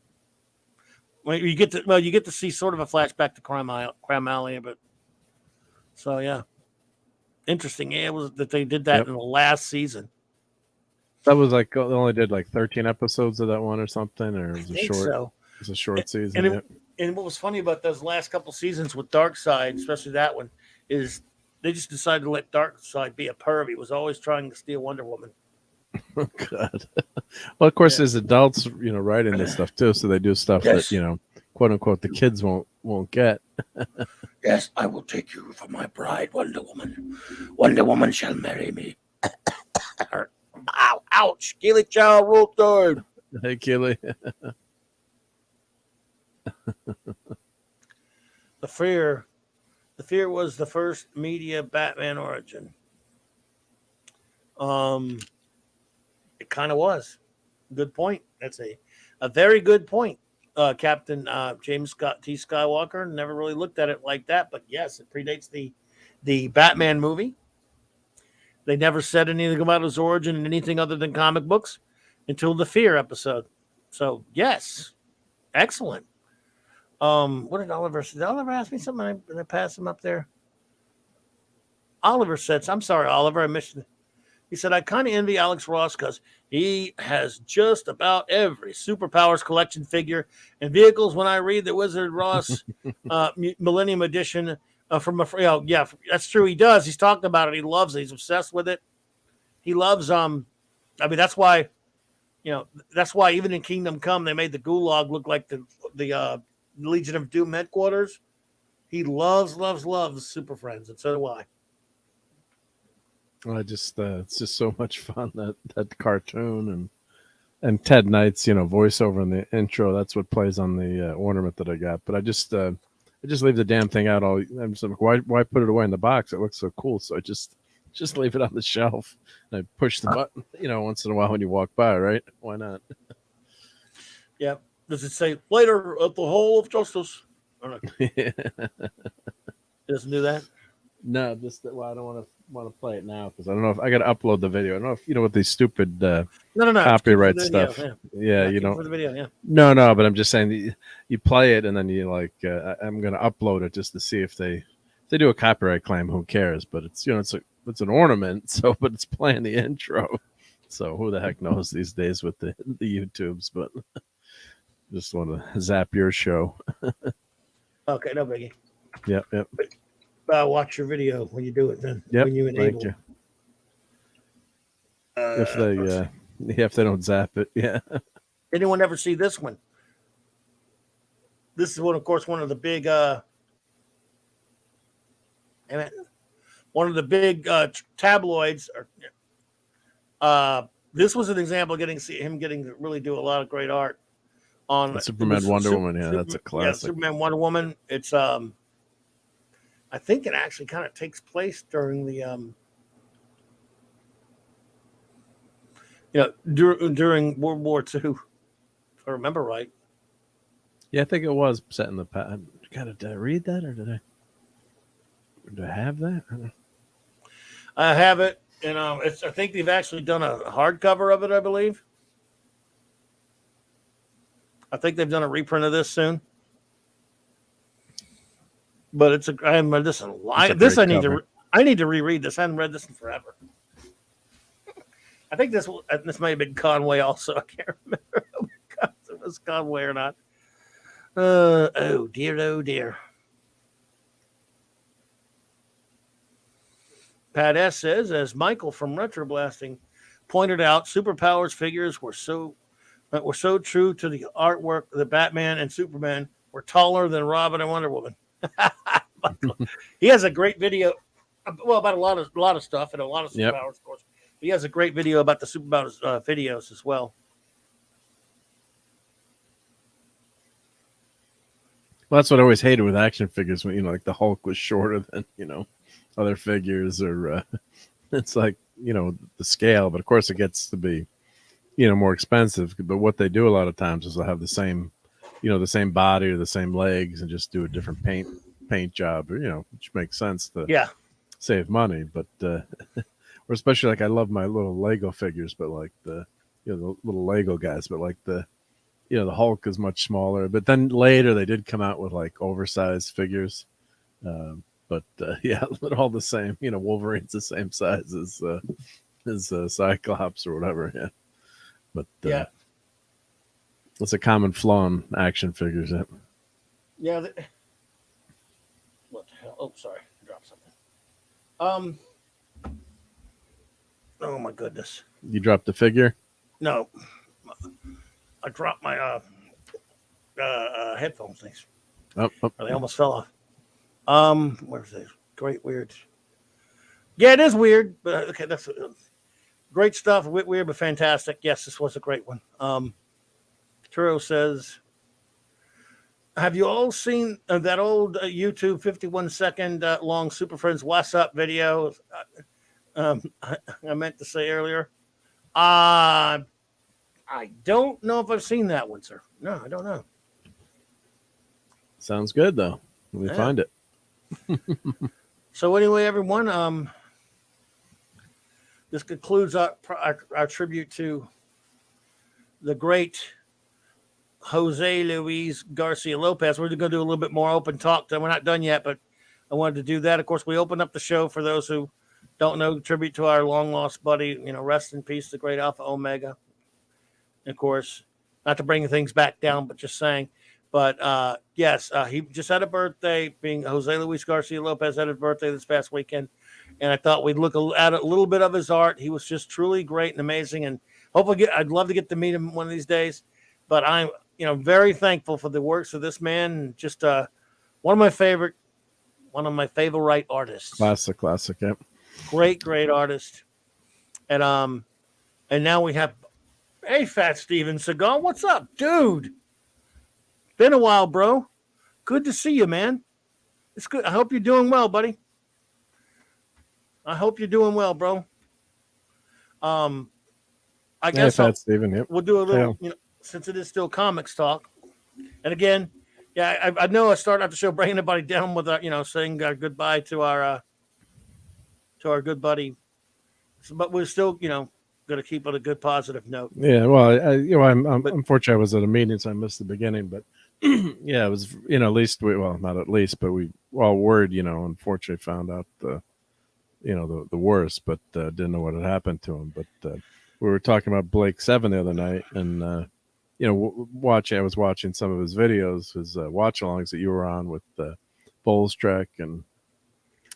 You get to see sort of a flashback to Crime Alley, but so yeah, interesting. Yeah, it was that they did that in the last season. That was like they only did like 13 episodes of that one or something, or it was a short. So. It was a short season. And what was funny about those last couple seasons with Darkseid, especially that one, is they just decided to let Darkseid be a perv. He was always trying to steal Wonder Woman. Oh God! Well, of course, there's adults, writing this stuff too, so they do stuff that quote unquote, the kids won't get. Yes, I will take you for my bride, Wonder Woman. Wonder Woman shall marry me. Ow! Ouch! Keely Chow ruled third. Hey, Keely. The Fear was the first media Batman origin. It kind of was. Good point. That's a very good point. Captain James Scott T. Skywalker never really looked at it like that, but yes, it predates the Batman movie. They never said anything about his origin in anything other than comic books until the Fear episode. So yes, excellent. What did Oliver say? Did Oliver ask me something? Did I pass him up there? Oliver said, I'm sorry, Oliver, I missed it. He said, I kind of envy Alex Ross because he has just about every Superpowers collection figure and vehicles. When I read the Wizard Ross Millennium Edition from a, yeah, that's true. He does. He's talking about it. He loves it. He's obsessed with it. He loves, I mean, that's why even in Kingdom Come, they made the Gulag look like the Legion of Doom headquarters. He loves Super Friends, and so do I. I just it's just so much fun, that cartoon and Ted Knight's voiceover in the intro. That's what plays on the ornament that I got. But I just leave the damn thing out. I'm just like, why put it away in the box? It looks so cool. So I just leave it on the shelf. And I push the button, once in a while when you walk by, right? Why not? Yeah. Does it say later at the Hall of Justice? Or no? It doesn't do that. No, I don't want to play it now because I don't know if I got to upload the video. I don't know if with these stupid copyright stuff. Yeah, you don't. For the video, yeah. No, but I'm just saying you play it and then you I'm going to upload it just to see if they do a copyright claim. Who cares? But it's it's an ornament. So, but it's playing the intro. So who the heck knows these days with the YouTubes? But just want to zap your show. Okay, no biggie. Yep. Watch your video when you do it then. Yep, when you enable. thank you. if they don't zap it, yeah. Anyone ever see this one? This is one, of course, one of the big tabloids. This was an example of him getting to really do a lot of great art on Superman, Wonder Woman. Yeah, that's a classic. Yeah, Superman, Wonder Woman. It's I think it actually kind of takes place during the during World War II, if I remember right. Yeah, I think it was set in the past. Did I read that, or did I have that? I have it, and I think they've actually done a hardcover of it, I believe. I think they've done a reprint of this soon. But I haven't read this in a while. I need to reread this. I haven't read this in forever. I think this may have been Conway also. I can't remember if it was Conway or not. Oh dear. Pat S says, as Michael from Retroblasting pointed out, Superpowers figures were so true to the artwork. The Batman and Superman were taller than Robin and Wonder Woman. He has a great video, about a lot of stuff and a lot of Superpowers, of course. He has a great video about the Superpowers videos as well. Well, that's what I always hated with action figures when like the Hulk was shorter than other figures, or it's like the scale. But of course, it gets to be more expensive. But what they do a lot of times is they'll have the same body or the same legs and just do a different paint job, which makes sense to save money. But or especially like I love my little Lego figures, but like the the little Lego guys, but like the Hulk is much smaller. But then later they did come out with like oversized figures. But they're all the same. Wolverine's the same size as Cyclops or whatever. Yeah. But it's a common flaw in action figures. Yeah. What the hell? Oh, sorry. I dropped something. Oh my goodness. You dropped the figure? No. I dropped my headphone things. Oh. They almost fell off. Where's this? Great weird. Yeah, it is weird, but okay, that's great stuff. Weird, but fantastic. Yes, this was a great one. Turo says, have you all seen that old YouTube 51-second long Super Friends What's Up video? I meant to say earlier. I don't know if I've seen that one, sir. No, I don't know. Sounds good, though. Let me find it. So anyway, everyone, this concludes our tribute to the great Jose Luis Garcia Lopez. We're going to do a little bit more open talk. We're not done yet, but I wanted to do that. Of course, we opened up the show for those who don't know, tribute to our long lost buddy, rest in peace, the great Alpha Omega. And of course, not to bring things back down, but just saying. But yes, he just had a birthday. Being Jose Luis Garcia Lopez had a birthday this past weekend, and I thought we'd look at a little bit of his art. He was just truly great and amazing, and hopefully, I'd love to get to meet him one of these days. But I'm, very thankful for the works of this man. And just one of my favorite artists. Classic, yep. Great artist, and now we have, hey, Fat Steven Seagal, what's up, dude? Been a while, bro. Good to see you, man. It's good. I hope you're doing well, buddy. I hope you're doing well, bro. I guess Fat Steven, yep. We'll do a little, since it is still comics talk. And again, I know I started out the show bringing everybody down with saying goodbye to our good buddy, but we're still, going to keep on a good positive note. Yeah, well, I'm unfortunately I was at a meeting, so I missed the beginning, but yeah, it was, at least not at least, but we word, unfortunately found out the worst, but didn't know what had happened to him. But we were talking about Blake 7 the other night, and I was watching some of his videos, his watch-alongs that you were on with Bowles Trek, and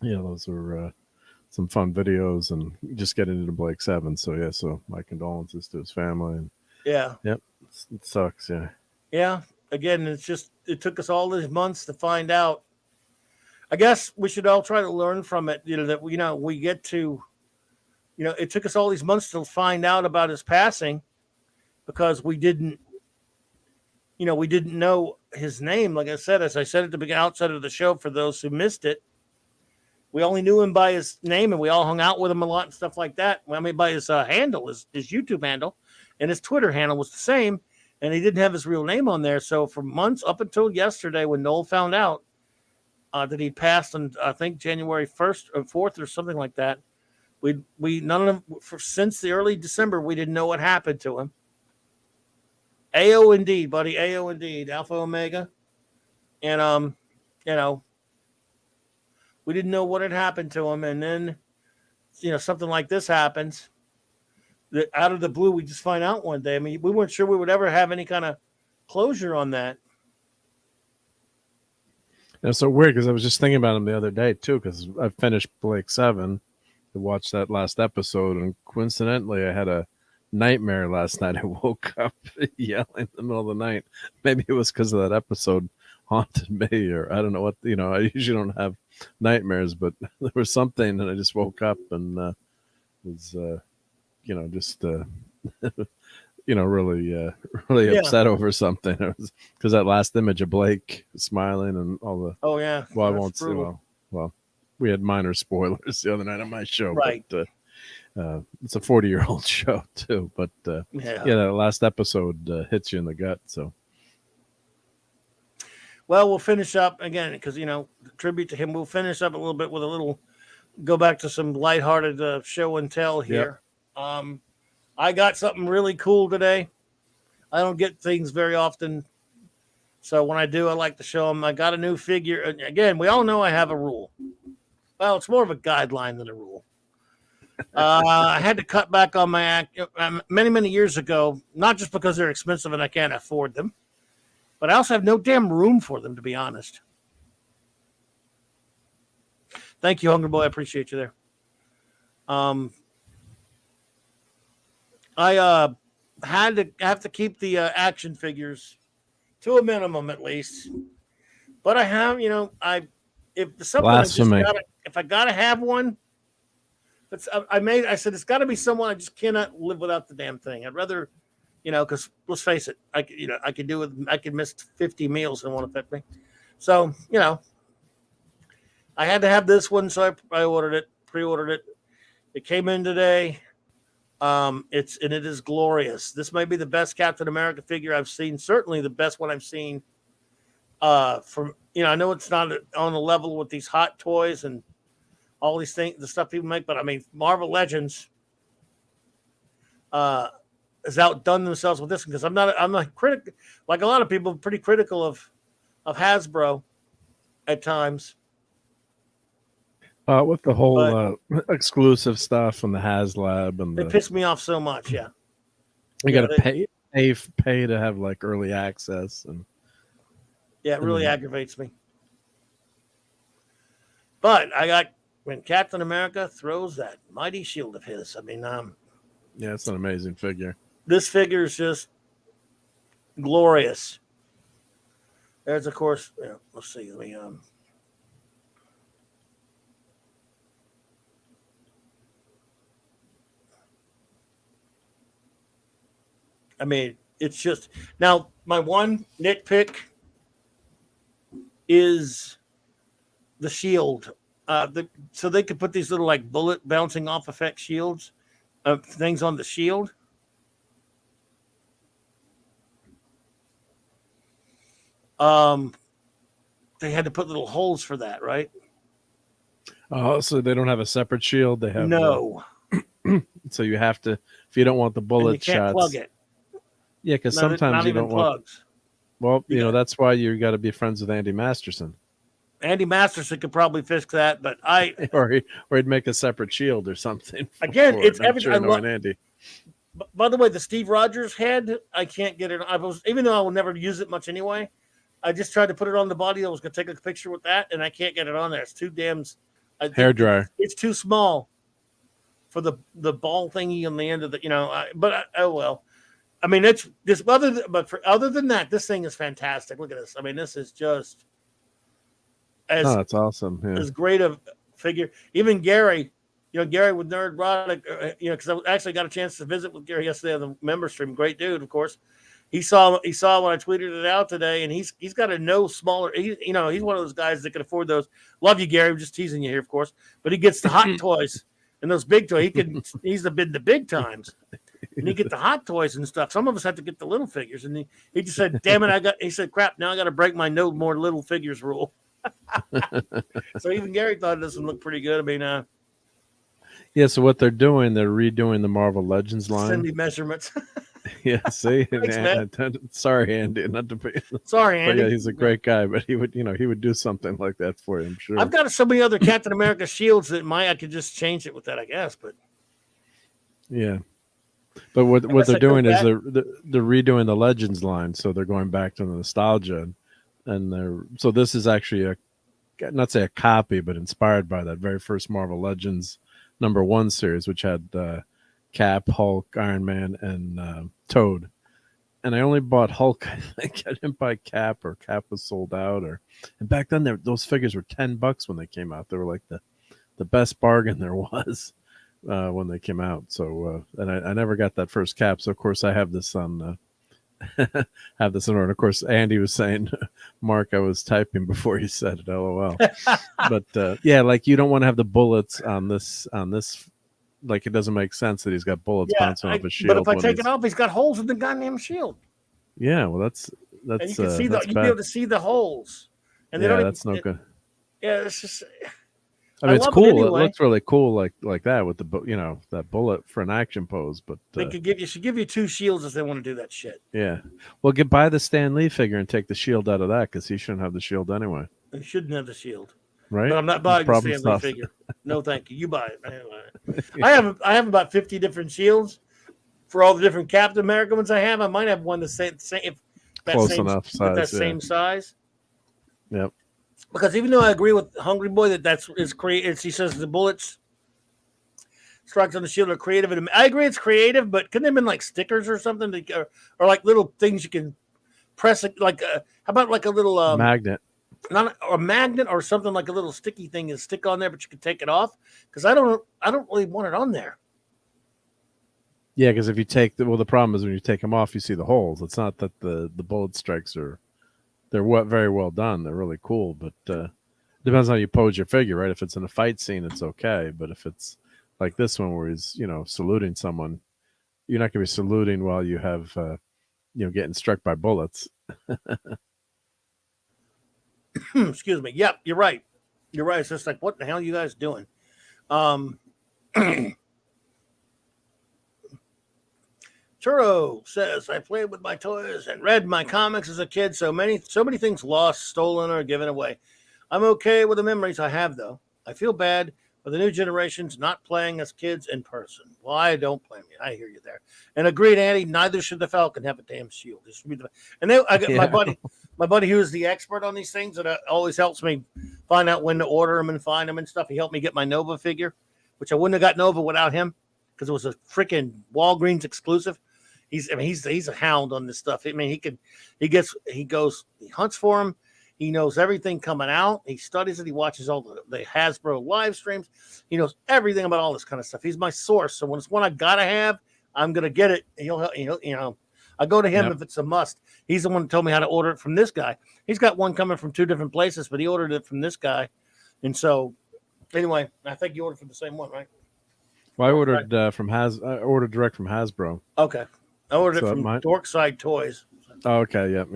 those were some fun videos and just getting into Blake 7. So yeah, so my condolences to his family. And Yeah. Yep. It sucks. Yeah. Yeah. Again, it took us all these months to find out. I guess we should all try to learn from it. That we get to, it took us all these months to find out about his passing because we didn't know his name. Like I said, as I said at the outset of the show, for those who missed it, we only knew him by his name, and we all hung out with him a lot and stuff like that. I mean, by his handle, his YouTube handle, and his Twitter handle was the same, and he didn't have his real name on there. So for months, up until yesterday, when Noel found out that he passed on, I think, January 1st or 4th or something like that, we none of them since the early December, we didn't know what happened to him. AO indeed, buddy. AO indeed. Alpha Omega. And we didn't know what had happened to him. And then, something like this happens. That out of the blue, we just find out one day. I mean, we weren't sure we would ever have any kind of closure on that. It's so weird because I was just thinking about him the other day too, because I finished Blake 7 to watch that last episode, and coincidentally, I had a nightmare last night. I woke up yelling in the middle of the night. Maybe it was because of that episode haunted me, or I don't know what. I usually don't have nightmares, but there was something, and I just woke up and was just really upset over something. It was because that last image of Blake smiling and all the. Oh yeah. Well, I won't say. Well, we had minor spoilers the other night on my show, right? But, it's a 40-year-old show too, but that last episode hits you in the gut. So, well, we'll finish up again because tribute to him. We'll finish up a little bit with go back to some lighthearted show and tell here. Yep. I got something really cool today. I don't get things very often, so when I do, I like to show them. I got a new figure. And again, we all know I have a rule. Well, it's more of a guideline than a rule. I had to cut back on my act many years ago, not just because they're expensive and I can't afford them, but I also have no damn room for them, to be honest. Thank you, Hungry Boy. I appreciate you there. I have to keep the action figures to a minimum at least, but I have, if something if I gotta have one. I said it's got to be someone I just cannot live without the damn thing. I'd rather, because let's face it, I could miss 50 meals and it won't affect me. So, I had to have this one, so I pre-ordered it. It came in today. It is glorious. This may be the best Captain America figure I've seen. Certainly the best one I've seen. I know it's not on the level with these Hot Toys and all these things, the stuff people make, but I mean, Marvel Legends has outdone themselves with this because I'm not critical, like a lot of people, pretty critical of Hasbro at times. With the whole exclusive stuff and the HasLab and it pissed me off so much. Yeah, you got to pay to have like early access, and it really aggravates me. But when Captain America throws that mighty shield of his, I mean, it's an amazing figure. This figure is just glorious. There's, of course, let's see. I mean, it's just now my one nitpick is the shield. So they could put these little like bullet bouncing off effect shields, things on the shield. They had to put little holes for that, right? Oh, so they don't have a separate shield. They have no. So you have to, if you don't want the bullet shots, you can't plug it. Yeah, because sometimes you don't plugs. Want. Well, that's why you got to be friends with Andy Masterson. Andy Masterson could probably fix that, but or he'd make a separate shield or something. Again, it's everything. Andy. By the way, the Steve Rogers head, I can't get it. Even though I will never use it much anyway. I just tried to put it on the body. I was going to take a picture with that, and I can't get it on there. It's too damn. Hair dryer. It's too small for the ball thingy on the end of the, oh well. I mean, it's this other than that, this thing is fantastic. Look at this. I mean, this is just that's awesome. Yeah. As great a figure. Even Gary, Gary with Nerdrotic, because I actually got a chance to visit with Gary yesterday on the member stream. Great dude, of course. He saw when I tweeted it out today, and he's got a no smaller. He's one of those guys that can afford those. Love you, Gary. I'm just teasing you here, of course. But he gets the hot toys and those big toys. He's the big times. And you get the hot toys and stuff. Some of us have to get the little figures. And he just said, damn it, he said, crap, now I got to break my no more little figures rule. So even Gary thought this would look pretty good. I mean, yeah, so what they're redoing the Marvel Legends line. Send me measurements. Yeah, see? Thanks, sorry, Andy. Not to be sorry, Andy. But yeah, he's a great guy, but he would do something like that for you, I'm sure. I've got so many other Captain America shields that I could just change it with that, I guess. But yeah. But what they're doing is they're redoing the Legends line, so they're going back to the nostalgia, and so this is actually not say a copy, but inspired by that very first Marvel Legends #1 series, which had Cap, Hulk, Iron Man, and Toad. And I only bought Hulk. I think I didn't buy Cap, or Cap was sold out. And back then, those figures were $10 when they came out. They were like the best bargain there was. When they came out, so and I never got that first Cap, so of course I have this on have this in order. Of course, Andy was saying, Mark, I was typing before you said it, LOL. But yeah, like you don't want to have the bullets on this. Like it doesn't make sense that he's got bullets bouncing off his shield. But if I take it off, he's got holes in the goddamn shield. Yeah, well, that's and you can see you'll be able to see the holes. And that's no good. Yeah, it's just. I mean, it's cool. Anyway. It looks really cool, like that with the that bullet for an action pose. But they should give you 2 shields if they want to do that shit. Yeah, well, buy the Stan Lee figure and take the shield out of that because he shouldn't have the shield anyway. He shouldn't have the shield, right? But I'm not buying the Stan Lee figure. No, thank you. You buy it. Anyway. I have about 50 different shields for all the different Captain America ones I have. I might have one the same enough size. That same size. Yep. Because even though I agree with Hungry Boy that is creative, he says the bullets strikes on the shield are creative. And I agree it's creative, but couldn't they have been like stickers or something, or like little things you can press? Like how about like a little magnet, not a magnet or something like a little sticky thing and stick on there, but you can take it off. Because I don't really want it on there. Yeah, because if you take the problem is when you take them off, you see the holes. It's not that the bullet strikes are. They're very well done. They're really cool, but depends on how you pose your figure, right? If it's in a fight scene, it's okay. But if it's like this one where he's, saluting someone, you're not going to be saluting while you have, getting struck by bullets. Excuse me. Yep, you're right. You're right. It's just like, what the hell are you guys doing? Churro says, I played with my toys and read my comics as a kid. So many things lost, stolen, or given away. I'm okay with the memories I have, though. I feel bad for the new generations not playing as kids in person. Well, I don't blame you. I hear you there. And agreed, Andy, neither should the Falcon have a damn shield. I got my buddy who is the expert on these things that always helps me find out when to order them and find them and stuff. He helped me get my Nova figure, which I wouldn't have got Nova without him because it was a freaking Walgreens exclusive. He's a hound on this stuff. I mean, he hunts for him. He knows everything coming out. He studies it. He watches all the Hasbro live streams. He knows everything about all this kind of stuff. He's my source. So when it's one I gotta have, I'm gonna get it. He'll I go to him if it's a must. He's the one who told me how to order it from this guy. He's got one coming from 2 different places, but he ordered it from this guy. And so, anyway, I think you ordered from the same one, right? Well, I ordered I ordered direct from Hasbro. Okay. I ordered it from Dorkside Toys. Oh, okay, yep.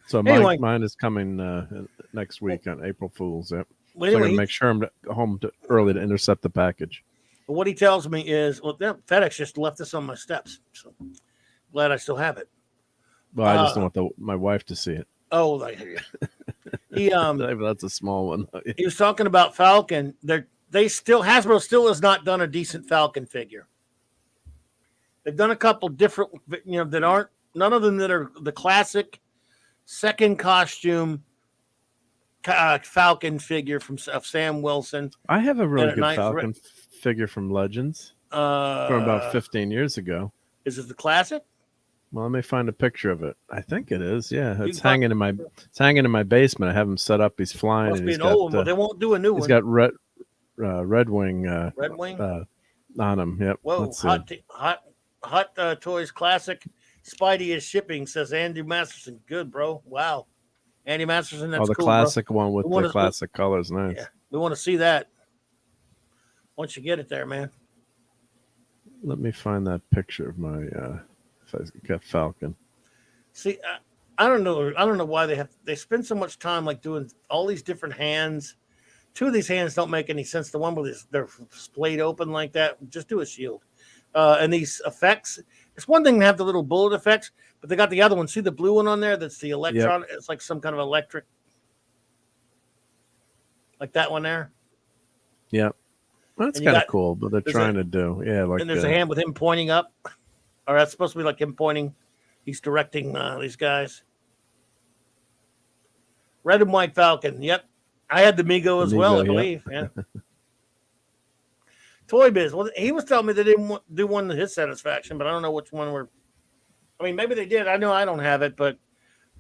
So anyway, mine is coming next week on April Fool's. Yep. Well, anyway, so I'm going to make sure I'm home early to intercept the package. What he tells me is, FedEx just left this on my steps. So glad I still have it. Well, I just don't want my wife to see it. Oh, I hear you. That's a small one. He was talking about Falcon. Hasbro still has not done a decent Falcon figure. They've done a couple different, that aren't, none of them that are the classic second costume Falcon figure of Sam Wilson. I have a really good Falcon figure from Legends from about 15 years ago. Is it the classic? Well, let me find a picture of it. I think it is. Yeah, it's hanging in my basement. I have him set up. He's flying. Must be an old one. They won't do a new one. He's got Red Wing. Red Wing on him. Yep. Whoa! Hot Toys Classic. Spidey is shipping. Says Andy Masterson. Good, bro. Wow. Andy Masterson. That's the cool, classic bro. one with the classic colors. Nice. Yeah, we want to see that. Once you get it there, man. Let me find that picture of my. If I got Falcon. See, I don't know. I don't know why they spend so much time like doing all these different hands. Two of these hands don't make any sense. The one with they're splayed open like that. Just do a shield. And these effects. It's one thing to have the little bullet effects, but they got the other one. See the blue one on there? That's the electron. Yep. It's like some kind of electric. Like that one there. Yep. That's kind of cool, but they're trying to do. Yeah. Like. And there's a hand with him pointing up. Or that's supposed to be like him pointing. He's directing these guys. Red and White Falcon. Yep. I had the Mego as well, I believe. Yeah. Toy Biz. Well, he was telling me they didn't do one to his satisfaction, but I don't know which one were. I mean, maybe they did. I know I don't have it, but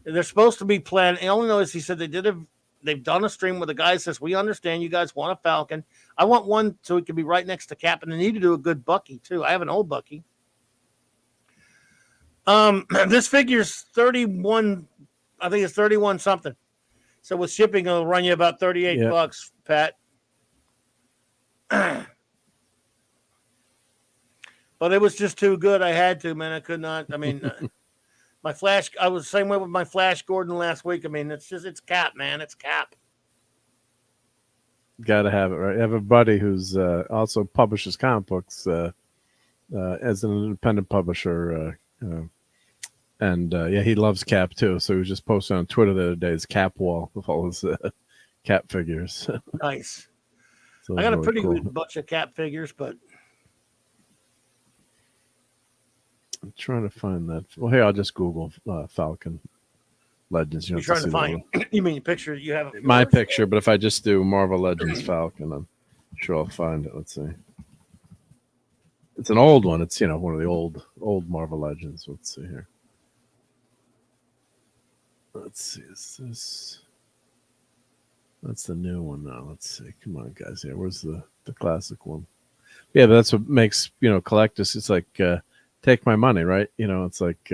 they're supposed to be planned. I only know is he said they've done a stream where the guy says, we understand you guys want a Falcon. I want one so it can be right next to Cap, and they need to do a good Bucky, too. I have an old Bucky. This figure's 31. I think it's 31 something. So with shipping, it'll run you about $38, Pat. But it was just too good. I had to, man. I could not. I mean, my Flash. I was the same way with my Flash Gordon last week. I mean, it's Cap, man. It's Cap. Got to have it, right? I have a buddy who's also publishes comic books as an independent publisher. And he loves Cap too. So he was just posting on Twitter the other day his Cap wall with all his Cap figures. Nice. So I got a pretty good bunch of Cap figures, but I'm trying to find that. Well, here I'll just Google Falcon Legends. You're trying to find. You mean your picture? You have my picture, but if I just do Marvel Legends Falcon, I'm sure I'll find it. Let's see. It's an old one. It's one of the old Marvel Legends. Let's see here. Let's see. Is this? That's the new one now. Let's see. Come on, guys. Yeah, where's the classic one? Yeah, but that's what makes collectors. It's like take my money, right? It's like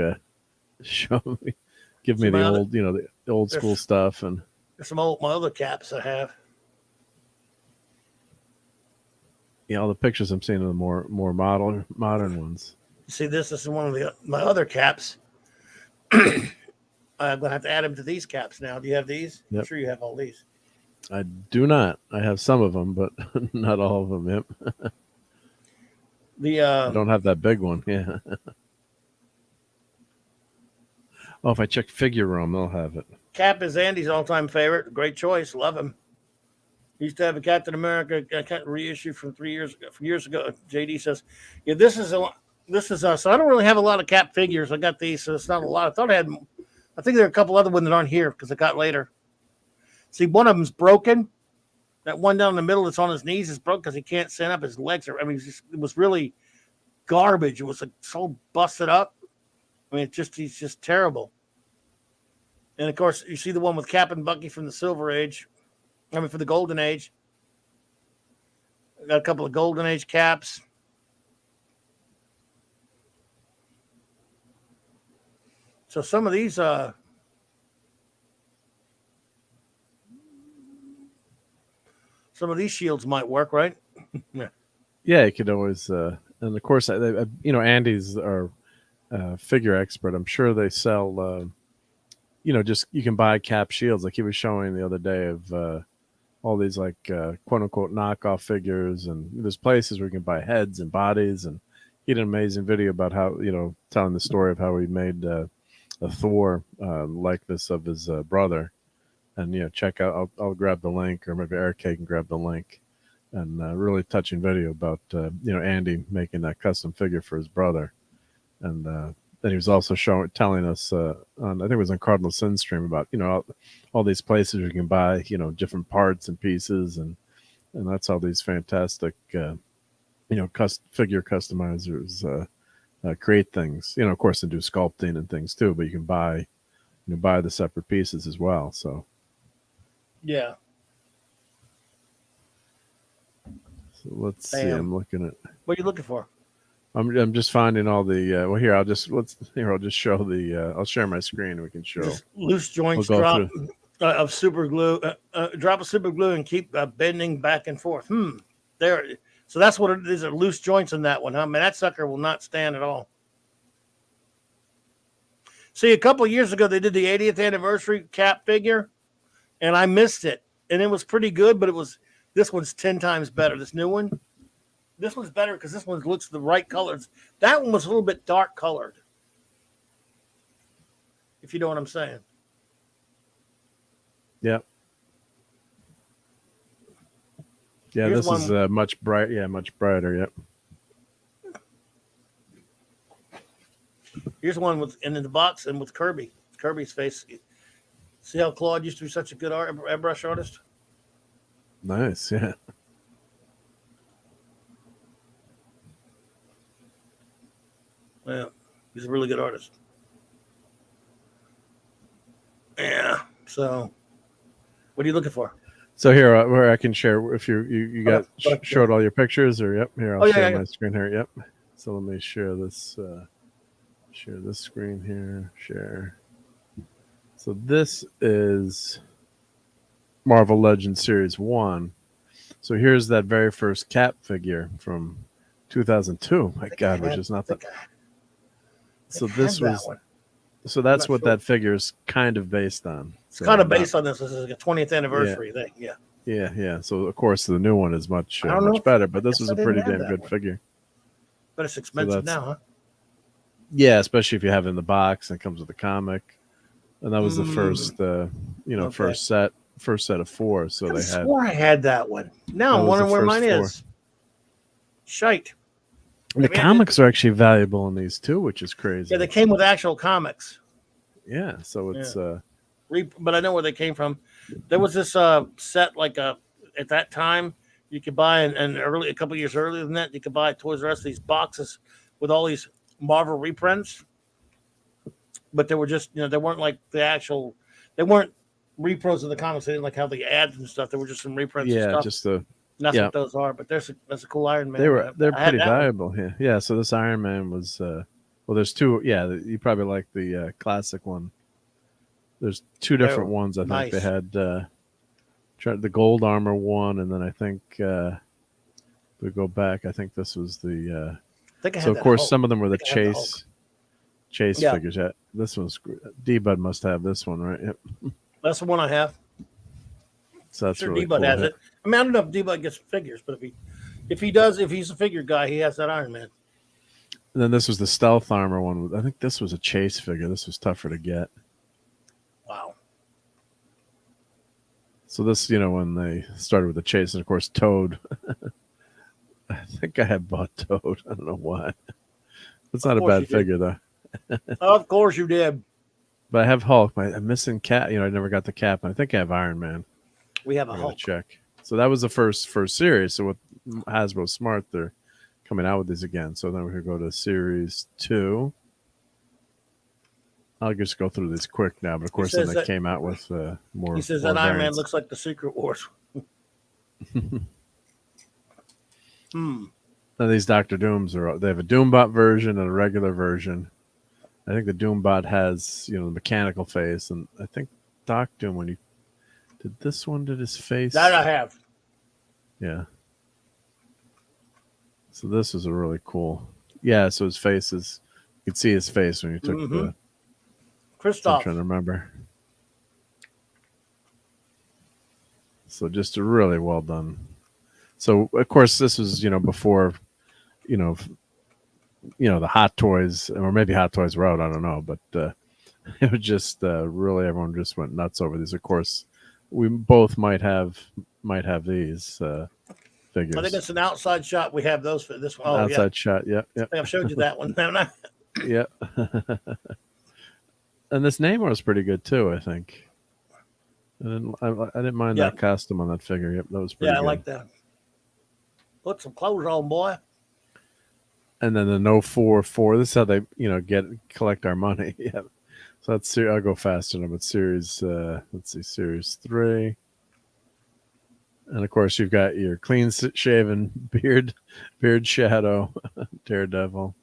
show me, give me the old, the old school stuff, and there's some my other Caps I have. Yeah, all the pictures I'm seeing are the more modern ones. You see, this is one of my other Caps. I'm gonna have to add them to these Caps now. Do you have these? Yep. I'm sure you have all these. I do not. I have some of them, but not all of them. Yep. I don't have that big one. Yeah. Oh, if I check Figure Room, they'll have it. Cap is Andy's all-time favorite. Great choice. Love him. He used to have a Captain America reissue from 3 years ago. JD says, "Yeah, this is us." I don't really have a lot of Cap figures. I got these, so it's not a lot. I think there are a couple other ones that aren't here because I got later. See, one of them's broken. That one down in the middle that's on his knees is broke because he can't stand up. His legs are. I mean, it was really garbage. It was like so busted up. I mean, he's just terrible. And of course, you see the one with Cap and Bucky from the Silver Age. I mean, for the Golden Age. I got a couple of Golden Age Caps. So some of these shields might work, right? Yeah. Yeah, you could always and of course Andy's our figure expert. I'm sure they sell just you can buy Cap shields like he was showing the other day of all these like quote unquote knockoff figures, and there's places where you can buy heads and bodies, and he did an amazing video about how telling the story of how he made a Thor likeness of his brother, and check out. I'll grab the link, or maybe Eric can grab the link, and really touching video about Andy making that custom figure for his brother, and he was also telling us on, I think it was on Cardinal Sin stream, about all these places you can buy different parts and pieces, and that's how these fantastic figure customizers create things. Of course, they do sculpting and things too, but you can buy the separate pieces as well. So yeah. So let's see. I'm looking at. What are you looking for? I'm just finding all the. Well, here I'll just show the. I'll share my screen and we can show. Just loose joints drop of super glue. Drop of super glue and keep bending back and forth. There. So that's what it is. Are loose joints in that one, huh? Man, that sucker will not stand at all. See, a couple of years ago they did the 80th anniversary Cap figure, and I missed it, and it was pretty good, but this one's 10 times better. This new one. This one's better because this one looks the right colors. That one was a little bit dark colored, if you know what I'm saying. Yep. Yeah, here's this is much bright. Yeah, much brighter. Yep. Here's one in the box and with Kirby. Kirby's face. See how Claude used to be such a good airbrush artist? Nice. Yeah. Yeah, he's a really good artist. Yeah. So, what are you looking for? So here, where I can share, if you got showed all your pictures, or yep, here I'll share my screen here. Yep. So let me share this. Share this screen here. Share. So this is Marvel Legends Series 1. So here's that very first Cap figure from 2002. My God, which is not that. So this was. So that's what that figure is kind of based on. It's kind of based on this. This is like a 20th anniversary thing. Yeah. Yeah. So of course the new one is much better, but this was a pretty damn good figure. But it's expensive now, huh? Yeah, especially if you have it in the box and it comes with the comic. And that was the first, first set of 4. So they had. I had that one. Now I'm wondering where mine is. Shite. The comics are actually valuable in these too, which is crazy. Yeah, they came with actual comics. Yeah, so it's but I know where they came from. There was this set at that time you could buy, and a couple of years earlier than that, you could buy at Toys R Us these boxes with all these Marvel reprints. But they were just, they weren't like the actual. They weren't repros of the comics. They didn't like have the ads and stuff. They were just some reprints. Yeah, and stuff. just the. That's what those are, but that's a cool Iron Man. They're pretty valuable here. Yeah, so this Iron Man was there's 2. Yeah, you probably like the classic one. There's 2 different ones. I think they had the gold armor one, and then I think we go back. I think this was the. So of course some of them were the chase figures. Yeah, this one's D-Bud must have this one, right? Yep. That's the one I have. So that's really D-Bud cool. has it. I mean, I don't know if D-Bud gets figures, but if he's a figure guy, he has that Iron Man. And then this was the stealth armor one. I think this was a chase figure. This was tougher to get. Wow. So this, when they started with the chase, and of course Toad. I think I had bought Toad. I don't know why. It's not a bad figure though. Of course you did. But I have Hulk. I'm missing Cap. I never got the Cap. And I think I have Iron Man. We have a Hulk. Check. So that was the first series. So with Hasbro Smart, they're coming out with these again. So then we're going to go to Series 2. I'll just go through this quick now. But of course, then they came out with more. He says that Iron Man looks like the Secret Wars. Now these Dr. Dooms they have a Doombot version and a regular version. I think the Doombot has, the mechanical face. And I think Doc Doom, when he did this one, did his face? That I have. Yeah. So this is a really cool. Yeah, so his face is, you could see his face when you took the. Christoph. I'm trying to remember. So just a really well done. So of course this was, before, the Hot Toys, or maybe Hot Toys were out, I don't know, but it was just really everyone just went nuts over these. Of course, we both might have these figures. I think it's an outside shot. We have those for this one. Oh, outside shot. Yeah. I think I've showed you that one. Yeah. And this Namor was pretty good too, I think. I didn't mind Yeah. that costume on that figure. Yep, that was pretty Yeah, I good. like that. Put some clothes on, boy. And then the No 4. This is how they, collect our money. Yeah. So that's I'll go faster now, but series. Let's see, series 3. And of course, you've got your clean shaven beard shadow, Daredevil.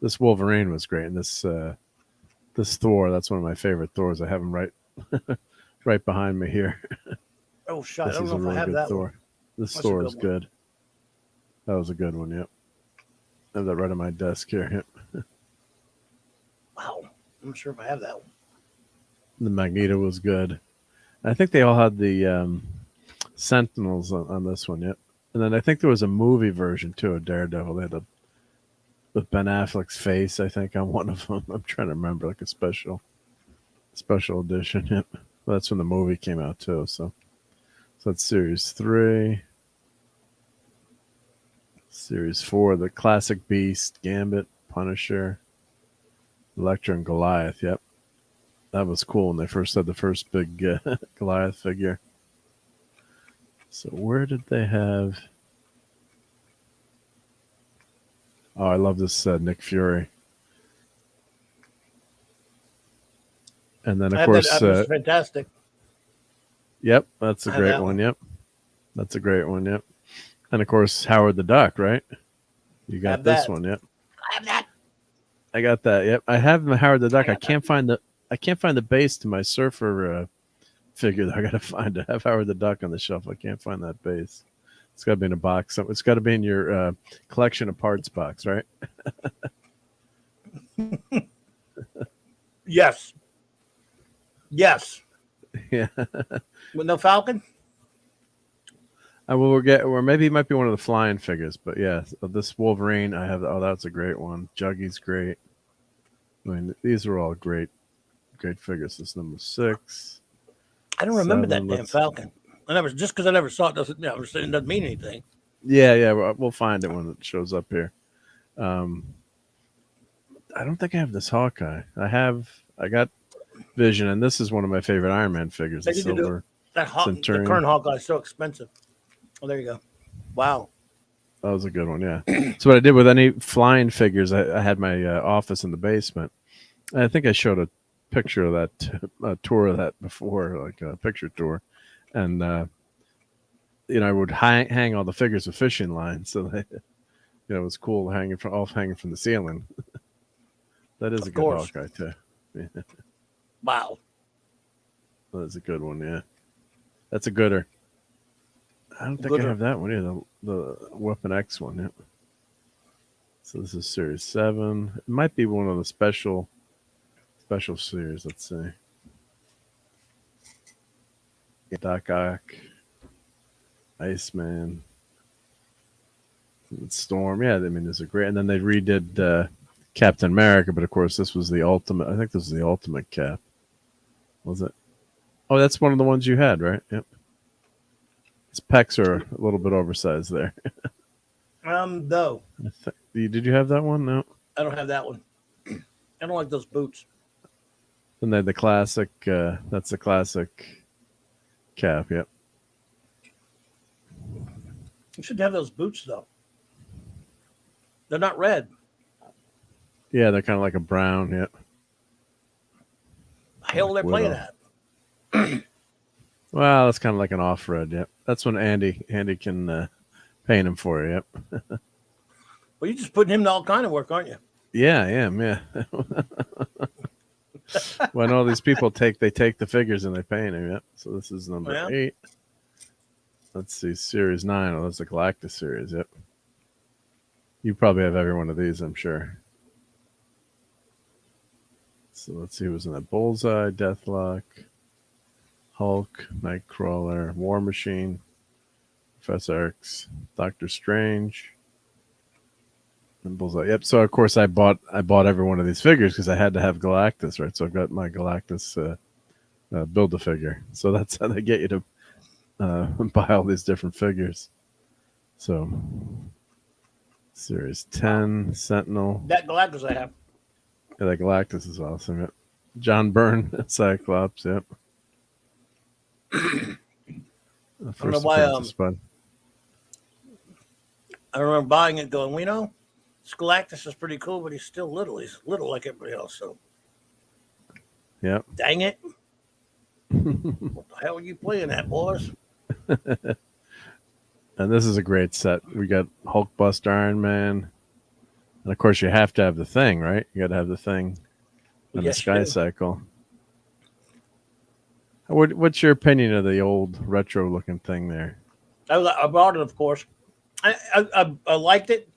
This Wolverine was great, and this Thor. That's one of my favorite Thors. I have him right behind me here. Oh, shit. I This don't is know a if I really have good that Thor. one. This That's a Thor good is one. good. That was a good one. Yep. I have that right on my desk here. Yep. Wow. I'm not sure if I have that one. The Magneto was good. I think they all had the Sentinels on this one. Yep. And then I think there was a movie version too of Daredevil. They had with Ben Affleck's face, I think, on one of them. I'm trying to remember, like a special edition. Yep. Well, that's when the movie came out too. So that's series 3. Series 4, the classic Beast, Gambit, Punisher, Elektra, and Goliath. Yep. That was cool when they first had the first big Goliath figure. So where did they have? Oh, I love this Nick Fury. And then, of course, that was fantastic. Yep, that's a great one. Yep, that's a great one. Yep, and of course, Howard the Duck. Right? You got this one. Yep, I have that. I got that. Yep, I have the Howard the Duck. I can't find the base to my Surfer figure that I got to find. I have Howard the Duck on the shelf. I can't find that base. It's got to be in a box. It's got to be in your collection of parts box, right? Yes. Yes. Yeah. With no Falcon? Or maybe it might be one of the flying figures, but yeah, this Wolverine I have. Oh, that's a great one. Juggy's great. I mean, these are all great figures. This is number 6. I don't remember that damn Falcon. Just because I never saw it doesn't mean anything. Yeah, we'll find it when it shows up here. I don't think I have this Hawkeye. I got Vision, and this is one of my favorite Iron Man figures. The silver Centurion. The current Hawkeye is so expensive. Oh, there you go. Wow. That was a good one, yeah. So what I did with any flying figures, I had my office in the basement. And I think I showed a picture of that, a tour of that before, like a picture tour. And, I would hang all the figures with fishing lines. So they, it was cool hanging from the ceiling. That is a good Hawkeye, too. Yeah. Wow. That is a good one, yeah. That's a gooder. I don't think I have that one either. The Weapon X one, yeah. So this is series 7. It might be one of the special series. Let's see. Doc Ock, Iceman, Storm. Yeah, I mean, these are great. And then they redid Captain America, but of course, this was the ultimate. I think this was the ultimate Cap. Was it? Oh, that's one of the ones you had, right? Yep. His pecs are a little bit oversized there. No. Did you have that one? No. I don't have that one. I don't like those boots. And then the classic. That's the classic Cap. Yep. You should have those boots though. They're not red. Yeah, they're kind of like a brown. Yep. Hell, they're playing that. Well, that's kind of like an off red. Yep. That's when Andy can paint them for you. Yep. Well, you're just putting him to all kind of work, aren't you? Yeah, I am. Yeah. When all these people take the figures and they paint them. Yep. So this is number 8. Let's see, series 9. Oh, that's the Galactus series. Yep. You probably have every one of these, I'm sure. So let's see who was in that. Bullseye, Deathlock, Hulk, Nightcrawler, War Machine, Professor X, Doctor Strange, and Bullseye. Yep. So of course I bought every one of these figures because I had to have Galactus, right? So I've got my Galactus Build-A-Figure. So that's how they get you to buy all these different figures. So series 10, Sentinel. That Galactus I have. Yeah, that Galactus is awesome. Yep. John Byrne, Cyclops. Yep. I don't know why. I remember buying it, going, this Galactus is pretty cool, but he's still little. He's little like everybody else. So, yep. Dang it! What the hell are you playing at, boys? And this is a great set. We got Hulkbuster, Iron Man, and of course you have to have the Thing, right? You got to have the Thing and the Sky Cycle. What's your opinion of the old retro-looking Thing there? I bought it, of course. I liked it.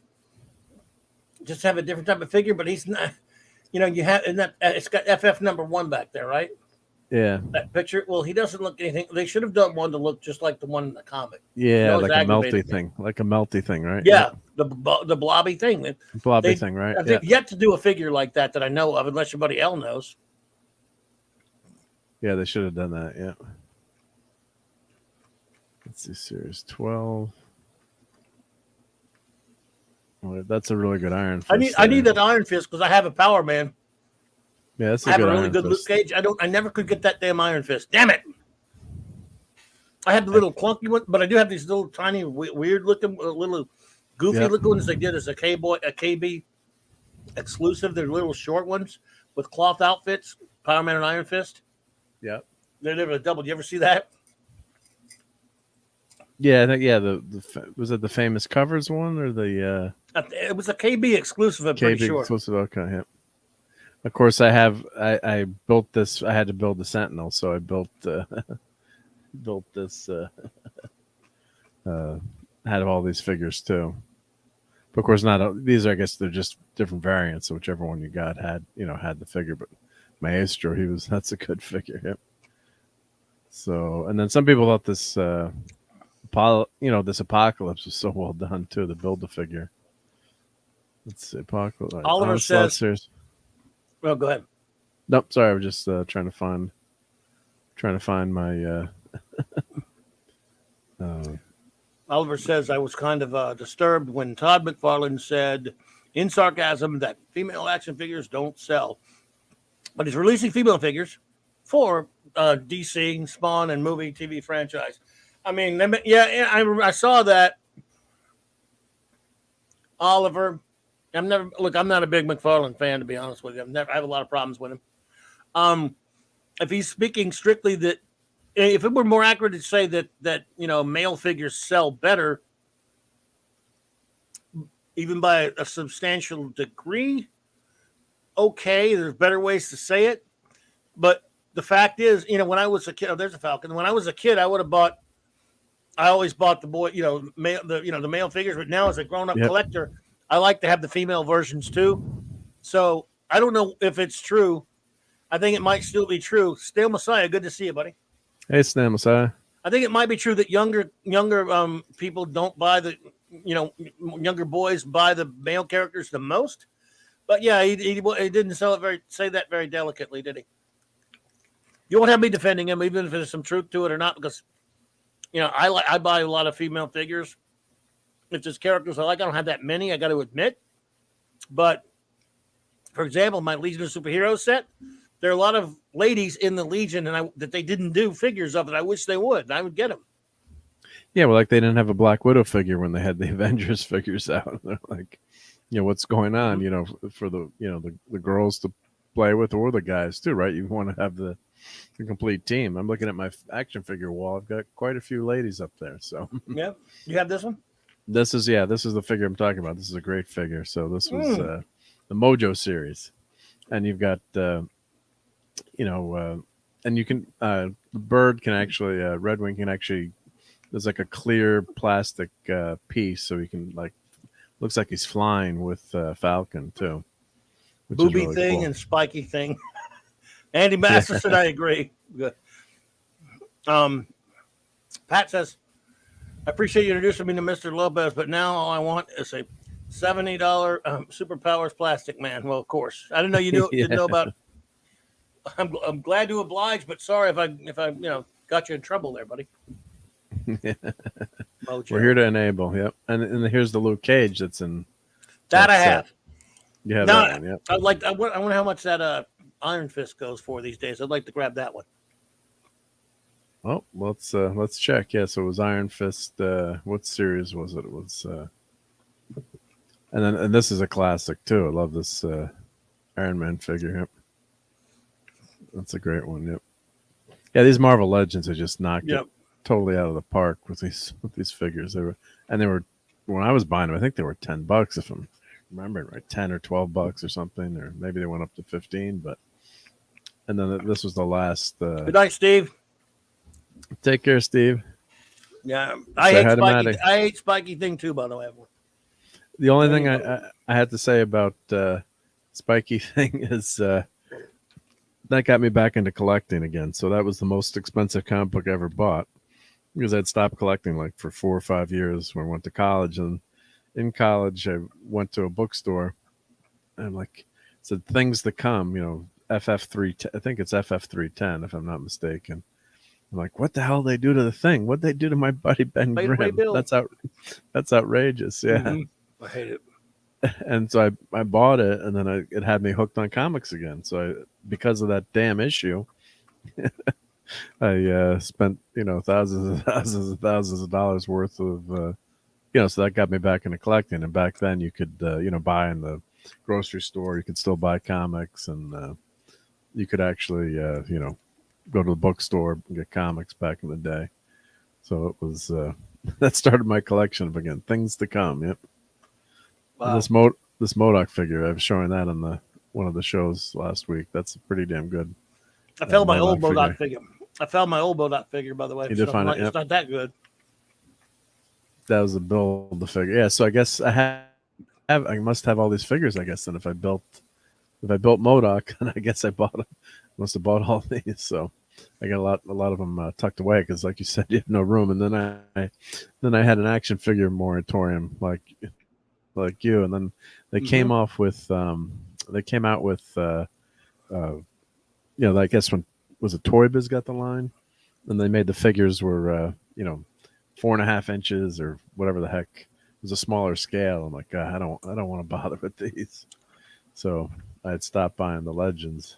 Just have a different type of figure, but he's not. You have it's got FF #1 back there, right? Yeah. That picture. Well, he doesn't look anything. They should have done one to look just like the one in the comic. Yeah, like a melty thing, right? Yeah, the blobby thing. Blobby thing, right? They've yet to do a figure like that I know of, unless somebody else knows. Yeah, they should have done that. Yeah. Let's see, Series 12. Well, that's a really good Iron Fist. I need that Iron Fist because I have a Power Man. Yeah, that's I have a really good Luke Cage. I never could get that damn Iron Fist. Damn it! I had the little clunky one, but I do have these little tiny, weird looking, little goofy looking ones they did as a KB exclusive. They're little short ones with cloth outfits. Power Man and Iron Fist. Yep. They're never a double. Did you ever see that? Yeah, I think was it the Famous Covers one or the? It was a KB exclusive. I'm pretty sure. Exclusive. Okay. Yep. Of course, I built this. I had to build the Sentinel, so I built this. Had all these figures too. But of course, these. I guess they're just different variants. So whichever one you got had the figure. But Maestro, that's a good figure. Yep. So, and then some people thought this, this Apocalypse was so well done too. To build the figure. Let's see, Apocalypse. Oliver says. Well, go ahead. Nope, sorry. I was just trying to find my. Oliver says I was kind of disturbed when Todd McFarlane said, in sarcasm, that female action figures don't sell, but he's releasing female figures for DC, Spawn, and movie TV franchise. I mean, I saw that. Oliver. I'm not a big McFarlane fan, to be honest with you. I have a lot of problems with him. If he's speaking strictly that, if it were more accurate to say that male figures sell better, even by a substantial degree, okay, there's better ways to say it. But the fact is, when I was a kid, there's a Falcon. When I was a kid, I always bought the boy, the male figures. But now as a grown up collector, I like to have the female versions too. So I don't know if it's true. I think it might still be true. Stale Messiah, good to see you, buddy. Hey, Stale Messiah. I think it might be true that younger people don't buy the, younger boys buy the male characters the most. But yeah, he didn't say that very delicately, did he? You won't have me defending him, even if there's some truth to it or not, because I buy a lot of female figures. If there's characters I like, I don't have that many, I got to admit. But, for example, my Legion of Superheroes set, there are a lot of ladies in the Legion that they didn't do figures of that I wish they would, and I would get them. Yeah, well, like they didn't have a Black Widow figure when they had the Avengers figures out. They're like, what's going on, for the, the girls to play with or the guys too, right? You want to have the complete team. I'm looking at my action figure wall. I've got quite a few ladies up there. So yeah, you have this one. This is the figure I'm talking about. This is a great figure. So this was the Mojo series, and you've got and you can the bird can actually Red Wing can actually. There's like a clear plastic piece, so he can looks like he's flying with Falcon too. Booby really thing cool. And spiky thing. Andy Masterson, I agree. Good. Pat says, I appreciate you introducing me to Mr. Lopez, but now all I want is a $70 Superpowers Plastic Man. Well, of course. I didn't know you didn't know about. I'm glad to oblige, but sorry if I got you in trouble there, buddy. We're here to enable. Yep, and here's the Luke Cage that's in. That I have. Yeah, No, that one. Yeah. I wonder how much that Iron Fist goes for these days. I'd like to grab that one. Oh, let's check. Yeah, so it was Iron Fist. What series was it? It was, and this is a classic too. I love this Iron Man figure. Yep, that's a great one. Yep. Yeah, these Marvel Legends are just knocked it totally out of the park with these figures. They were when I was buying them. I think they were $10 if I'm remembering right, $10 or $12 or something, or maybe they went up to 15. But and then this was the last. Good night, Steve. Take care, Steve. Yeah, I hate Spikey. I hate Spikey thing too. By the way, the only thing I had to say about Spikey thing is that got me back into collecting again. So that was the most expensive comic book I ever bought because I'd stopped collecting like for 4 or 5 years when I went to college. And in college, I went to a bookstore and like said things to come. FF3. I think it's FF310 if I'm not mistaken. I'm like, what the hell did they do to the thing? What they do to my buddy Ben Grimm? That's outrageous. Yeah, I hate it. And so I bought it, and then it had me hooked on comics again. So because of that damn issue, I spent thousands and thousands of dollars worth of so that got me back into collecting. And back then, you could buy in the grocery store. You could still buy comics, and you could actually go to the bookstore and get comics back in the day. So it was that started my collection of again things to come. Yep. Wow. This MODOK figure, I was showing that on one of the shows last week. That's pretty damn good. I found my old MODOK figure. I found my old MODOK figure, by the way. You did find it? Yep. It's not that good. That was a build the figure. Yeah, so I guess I must have all these figures. I guess, and if I built MODOK, then I guess I must have bought all these. So I got a lot of them tucked away because, like you said, you have no room. And then I had an action figure moratorium like you, and then they came out with I guess when was it Toy Biz got the line, and they made the figures were 4.5 inches or whatever the heck. It was a smaller scale. I'm like, God, I don't want to bother with these. So I had stopped buying the Legends,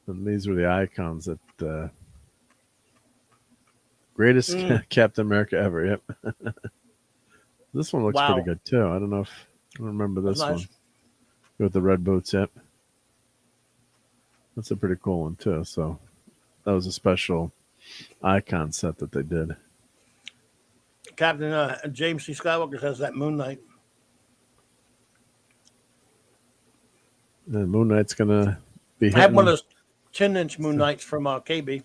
and these were the icons that greatest Captain America ever. Yep. This one looks pretty good too. I don't remember this one with the red boots. Yep, that's a pretty cool one too. So that was a special icon set that they did. Captain James C. Skywalker has that Moon Knight. And Moon Knight's gonna be. I have one of those 10-inch Moon Knights from KB.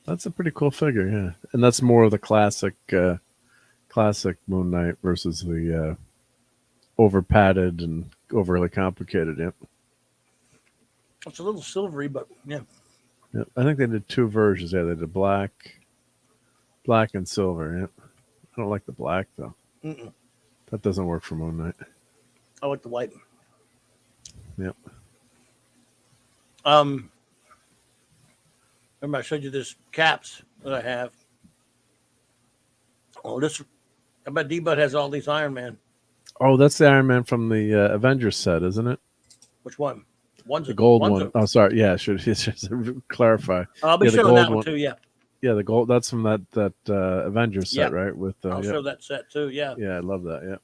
That's a pretty cool figure, yeah, and that's more of the classic Moon Knight versus the over padded and overly complicated. Yep. It's a little silvery, but yeah. Yep. I think they did 2 versions. Yeah, they did black and silver. Yep. I don't like the black though. Mm-mm. That doesn't work for Moon Knight. I like the white. Yep. Remember I showed you this caps that I have. Oh, I bet D-Bud has all these Iron Man. Oh, that's the Iron Man from the Avengers set, isn't it? Which one? One's the gold one. Oh, sorry. Yeah, should clarify. I'll be showing that one too. Yeah. Yeah, the gold. That's from that Avengers set, right? I'll show that set too. Yeah. Yeah, I love that. Yeah.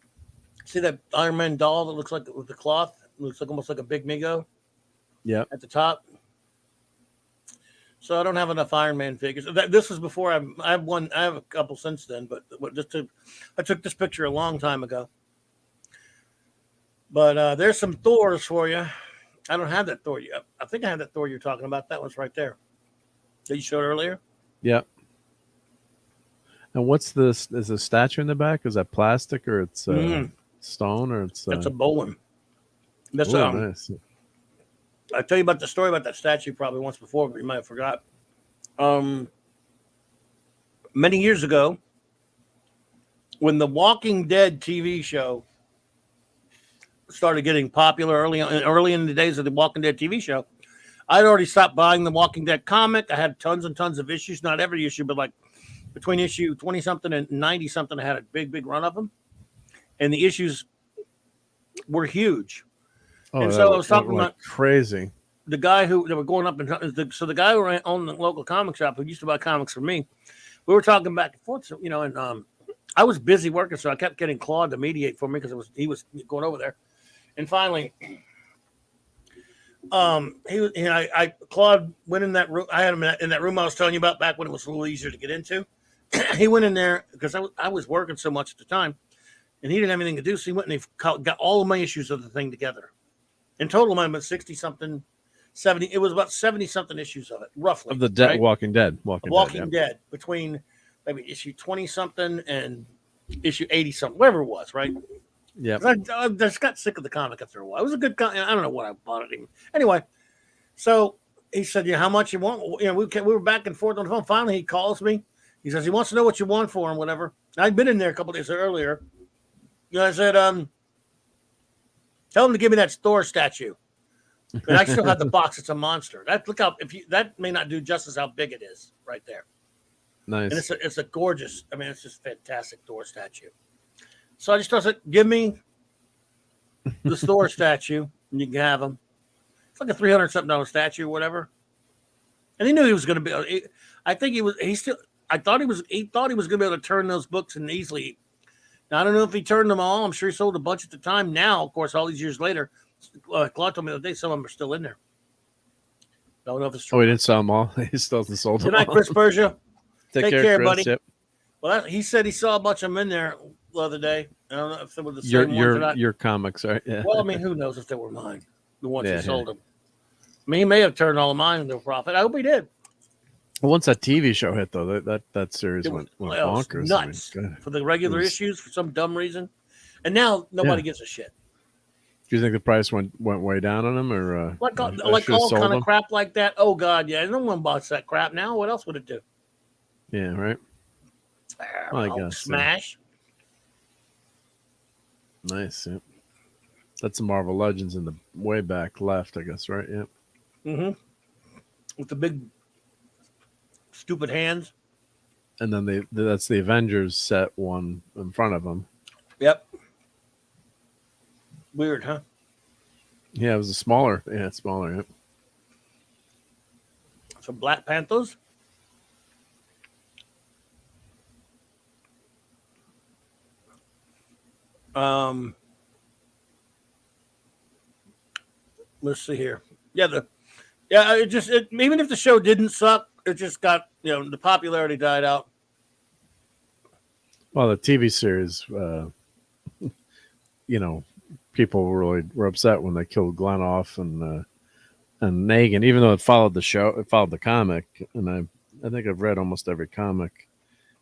See that Iron Man doll that looks like with the cloth? It looks like almost like a Big Migo. Yeah. At the top. So I don't have enough Iron Man figures. This was before I have one. I have a couple since then, but I took this picture a long time ago. But there's some Thors for you. I don't have that Thor yet. I think I have that Thor you're talking about. That one's right there that you showed earlier. Yeah. And what's this? Is a statue in the back? Is that plastic or it's stone or it's? That's a bowling. That's nice. I'll tell you about the story about that statue probably once before, but you might have forgot. Many years ago, when the Walking Dead TV show started getting popular early in the days of the Walking Dead TV show, I'd already stopped buying the Walking Dead comic. I had tons and tons of issues, not every issue, but like between issue 20-something and 90-something, I had a big run of them. And the issues were huge. Oh, And so I was talking like about crazy. the guy who they were going up and so the guy who owned the local comic shop who used to buy comics from me. We were talking back and forth, so, and I was busy working, so I kept getting Claude to mediate for me because he was going over there. And finally, Claude went in that room. I had him in that room I was telling you about back when it was a little easier to get into. He went in there because I was working so much at the time, and he didn't have anything to do. So he went and got all of my issues of the thing together. In total, mine was 60 something. 70, it was about 70 something issues of it, roughly. Of the right? Walking Dead. Walking Dead, between maybe issue 20 something and issue 80 something, whatever it was, right? Yeah. I just got sick of the comic after a while. It was a good comic. I don't know what I bought it even. Anyway, so he said, how much you want? We were back and forth on the phone. Finally, he calls me. He says he wants to know what you want for him, whatever. I'd been in there a couple days earlier. I said, tell him to give me that Thor statue. And I still have the box. It's a monster. Look how that may not do justice how big it is right there. Nice. And it's a gorgeous. I mean, it's just fantastic Thor statue. So I just said, give me the Thor statue, and you can have him. It's like a $300-something statue, or whatever. And he knew he was going to be. I think he was. I thought he was. He thought he was going to be able to turn those books in easily. Now I don't know if he turned them all. I'm sure he sold a bunch at the time. Now, of course, all these years later. Claude told me the other day some of them are still in there. I don't know if it's true. Oh, he didn't sell them all. He still hasn't sold them all. Good night, Chris Persia. Take care, Chris, buddy. Yep. Well, he said he saw a bunch of them in there the other day. I don't know if they were the same ones or not. Your comics, right? Yeah. Well, I mean, who knows if they were mine, the ones he sold them. I mean, he may have turned all of mine into a profit. I hope he did. Once that TV show hit, though, that series went bonkers. Nuts for the regular issues for some dumb reason. And now nobody gives a shit. Do you think the price went way down on them, or like all kind of crap like that? Oh God, yeah, no one buys that crap now. What else would it do? Yeah, right. I guess Smash. Nice. Yeah. That's the Marvel Legends in the way back left, I guess, right? Yeah. Mm-hmm. With the big stupid hands. And then that's the Avengers set one in front of them. Yep. Weird, huh? Yeah, it was a smaller. Yeah, smaller. Yeah. Some Black Panthers. Let's see here. Yeah, even if the show didn't suck, it just got the popularity died out. Well, the TV series, people really were upset when they killed Glenn off and Negan, even though it followed the show, it followed the comic, and I think I've read almost every comic.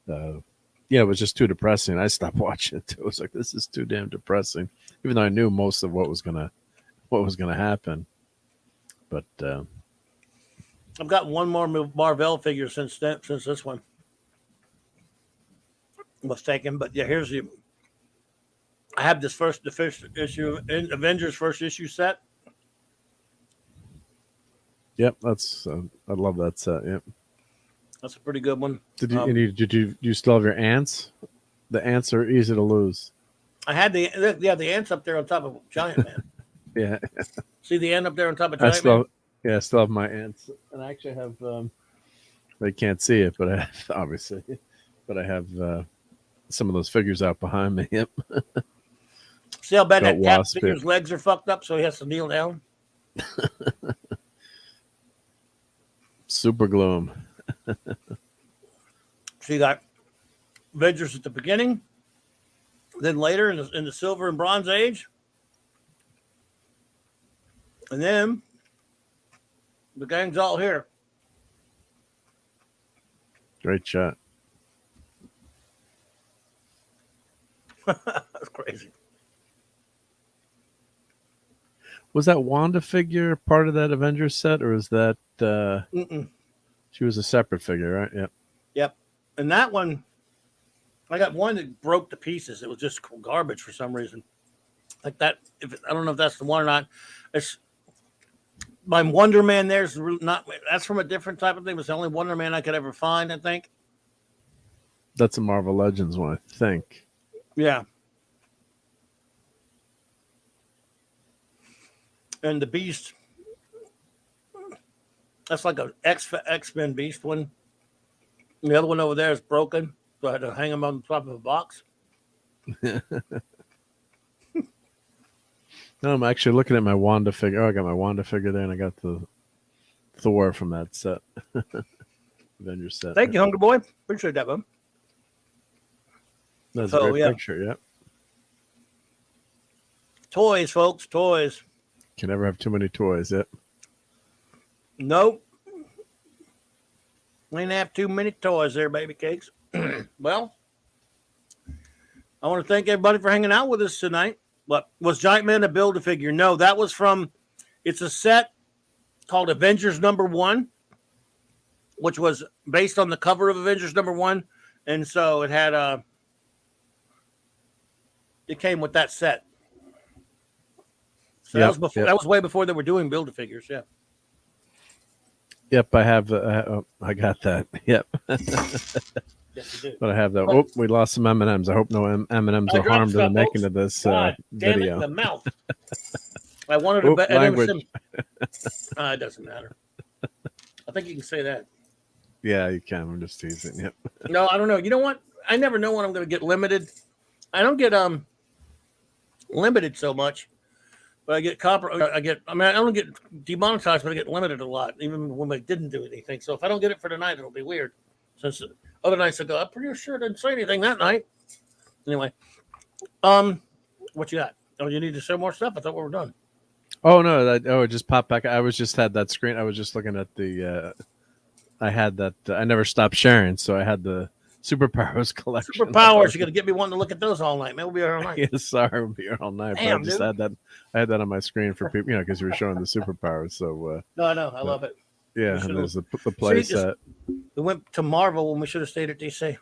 It was just too depressing. I stopped watching it too. I was like, this is too damn depressing, even though I knew most of what was gonna happen. But I've got one more Marvel figure since this one was taken. But yeah, I have the first issue in Avengers first issue set. Yep, that's I love that set. Yep, that's a pretty good one. Did you still have your ants? The ants are easy to lose. I had the ants up there on top of Giant Man. Yeah. See the ant up there on top of Giant Man? Yeah, I still have my ants, and I actually have. They can't see it, but I have, obviously, but I have some of those figures out behind me. Yep. See how bad that cat figure's legs are fucked up, so he has to kneel down. Super glue him. So you got Avengers at the beginning, then later in the Silver and Bronze Age, and then the gang's all here. Great shot. That's crazy. Was that Wanda figure part of that Avengers set, or is that she was a separate figure, right? Yep. Yep. And that one, I got one that broke to pieces. It was just garbage for some reason. Like that. I don't know if that's the one or not. It's my Wonder Man. There's not. That's from a different type of thing. It was the only Wonder Man I could ever find, I think. That's a Marvel Legends one, I think. Yeah. And the Beast, that's like a X-Men Beast one. And the other one over there is broken, so I had to hang them on top of a box. No, I'm actually looking at my Wanda figure. Oh, I got my Wanda figure there, and I got the Thor from that set. Avengers set. Thank you, Hungry Boy. Appreciate that, man. That's a great picture, yeah. Toys, folks, toys. Can never have too many toys, yeah. Nope. We didn't have too many toys there, baby cakes. Well, I want to thank everybody for hanging out with us tonight. But was Giant Man a Build-A-Figure? No, that was from, it's a set called Avengers #1, which was based on the cover of Avengers #1. And so it had it came with that set. So that was before. That was way before they were doing Build-A-Figures. Yeah. Yep, I have. I got that. Yep. Yes, you do. But I have that. Oh, we lost some M&Ms. I hope no M&Ms are harmed in the making of this video. Damn it, the mouth. I wanted to. Language. It doesn't matter. I think you can say that. Yeah, you can. I'm just teasing. Yep. No, I don't know. You know what? I never know when I'm going to get limited. I don't get limited so much. But I get I don't get demonetized, but I get limited a lot, even when they didn't do anything. So if I don't get it for tonight, it'll be weird. Since other nights I go, I'm pretty sure I didn't say anything that night. Anyway, what you got? Oh, you need to show more stuff? I thought we were done. Oh, no. It just popped back. I was just had that screen. I was just looking at the, I had that. I never stopped sharing. So I had the Superpowers collection. Superpowers. You're going to get me wanting to look at those all night. Man, we'll be here all night. Yes, sorry. We'll be here all night. Damn, but I just had that. I had that on my screen for people, because you were showing the Superpowers. So, no, I know. I love it. Yeah. And there's the play set. We went to Marvel when we should have stayed at DC.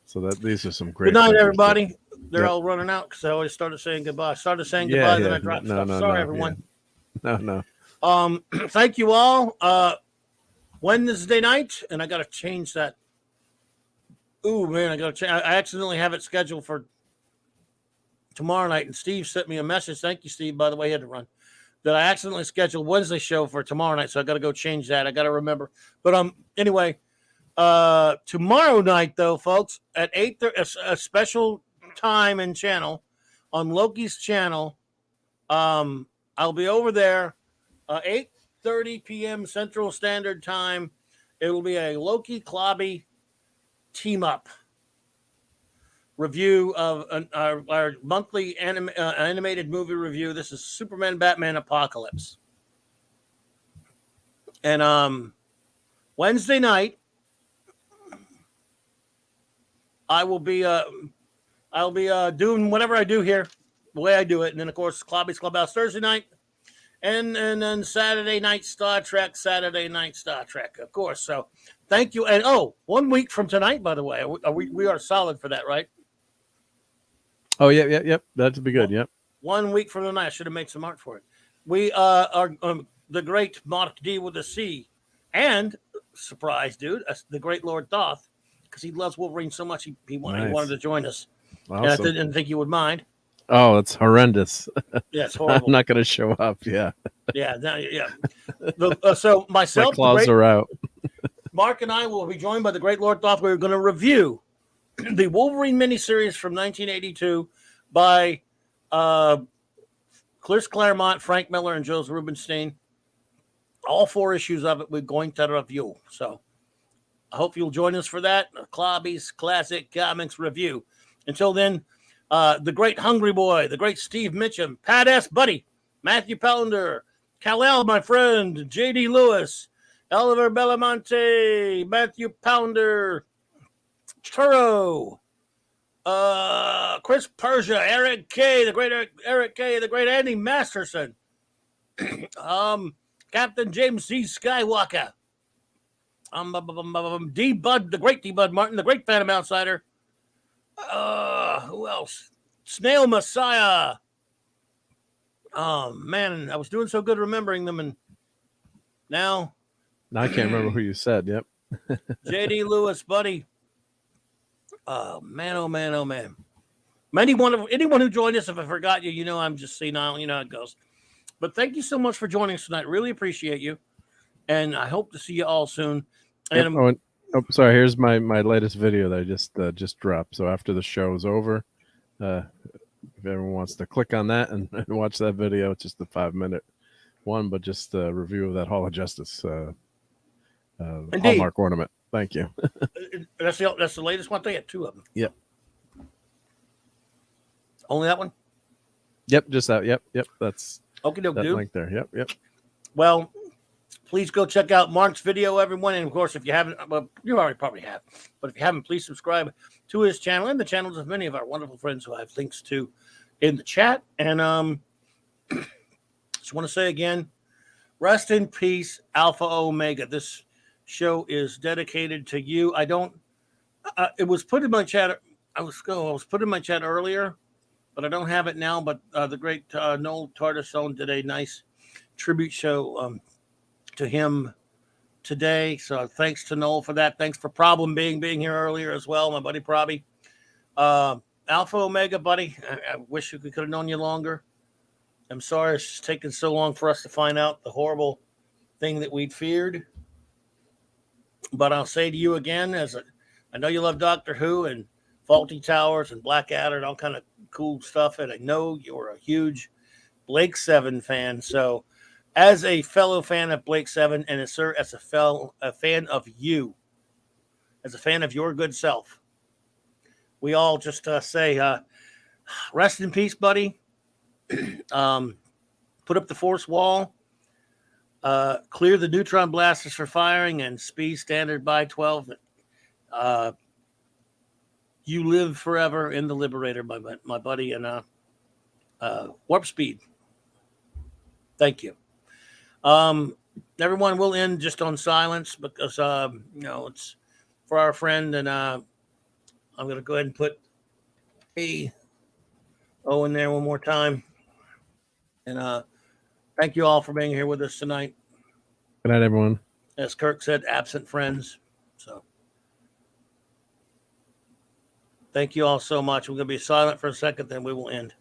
So these are some great. Good night, everybody. They're all running out because I always started saying goodbye. I started saying goodbye, then I dropped stuff. Sorry, everyone. Yeah. No. Thank you all. Wednesday night, and I got to change that. Ooh, man, I got to change. I accidentally have it scheduled for tomorrow night, and Steve sent me a message. Thank you, Steve, by the way, he had to run. That I accidentally scheduled Wednesday show for tomorrow night, so I got to go change that. I got to remember. But anyway, tomorrow night though, folks, at 8:30, a special time and channel on Loki's channel. I'll be over there, 8:30 p.m. Central Standard Time. It will be a Loki Clobby team up review of our monthly animated movie review. This is Superman Batman Apocalypse. And Wednesday night I'll be doing whatever I do here, the way I do it. And then of course Clobby's Clubhouse Thursday night. And then Saturday night Star Trek, of course. So thank you. And 1 week from tonight, by the way, we are solid for that, right? Oh, yep. That'd be good. Yep. 1 week from tonight, I should have made some art for it. We are the great Mark D with a C, and surprise, dude, the great Lord Thoth, because he loves Wolverine so much he wanted to join us. Awesome. And I didn't think you would mind. Oh, it's horrendous. Yeah, it's horrible. I'm not going to show up. Yeah. Yeah. So myself, my claws are out. Mark and I will be joined by the great Lord Thoth. We're going to review the Wolverine miniseries from 1982 by Chris Claremont, Frank Miller, and Jules Rubinstein. All 4 issues of it we're going to review. So I hope you'll join us for that. Clobby's Classic Comics Review. Until then, the great Hungry Boy, the great Steve Mitchum, Pat S. Buddy, Matthew Pellender, Kal-El, my friend, J.D. Lewis, Oliver Belamonte, Matthew Pounder, Turo, Chris Persia, Eric K., the great Eric K., the great Andy Masterson, Captain James C. Skywalker, D. Bud, the great D. Bud Martin, the great Phantom Outsider, who else? Snail Messiah. Oh, man, I was doing so good remembering them, and now I can't remember who you said. Yep. J.D. Lewis, buddy. Oh man. Anyone who joined us, if I forgot you, I'm just senile. You know how it goes. But thank you so much for joining us tonight. Really appreciate you. And I hope to see you all soon. Yep. And sorry. Here's my latest video that I just dropped. So after the show is over, if everyone wants to click on that and watch that video, it's just a 5-minute one, but just a review of that Hall of Justice Hallmark ornament. Thank you. That's the latest one. They had 2 of them. Yep. Only that one? Yep, just that. Yep. That's okay, that link there. Yep. Well, please go check out Mark's video, everyone. And of course, if you haven't, well, you already probably have, but if you haven't, please subscribe to his channel and the channels of many of our wonderful friends who I have links to in the chat. And just want to say again, rest in peace, Alpha Omega. This show is dedicated to you. I don't. It was put in my chat. I was put in my chat earlier, but I don't have it now. But the great Noel Tardisone did a nice tribute show to him today. So thanks to Noel for that. Thanks for Problem being here earlier as well, my buddy Probby. Alpha Omega, buddy. I wish we could have known you longer. I'm sorry it's just taken so long for us to find out the horrible thing that we'd feared. But I'll say to you again, I know you love Doctor Who and Faulty Towers and Blackadder and all kind of cool stuff, and I know you're a huge Blake 7 fan. So as a fellow fan of Blake 7 and as a fan of you, as a fan of your good self, we all just say, rest in peace, buddy. Put up the force wall, clear the neutron blasters for firing, and speed standard by 12. You live forever in the Liberator, my buddy, and warp speed. Thank you. Everyone will end just on silence because it's for our friend, and I'm going to go ahead and put O in there one more time. And thank you all for being here with us tonight. Good night, everyone. As Kirk said, absent friends. So thank you all so much. We're going to be silent for a second, then we will end.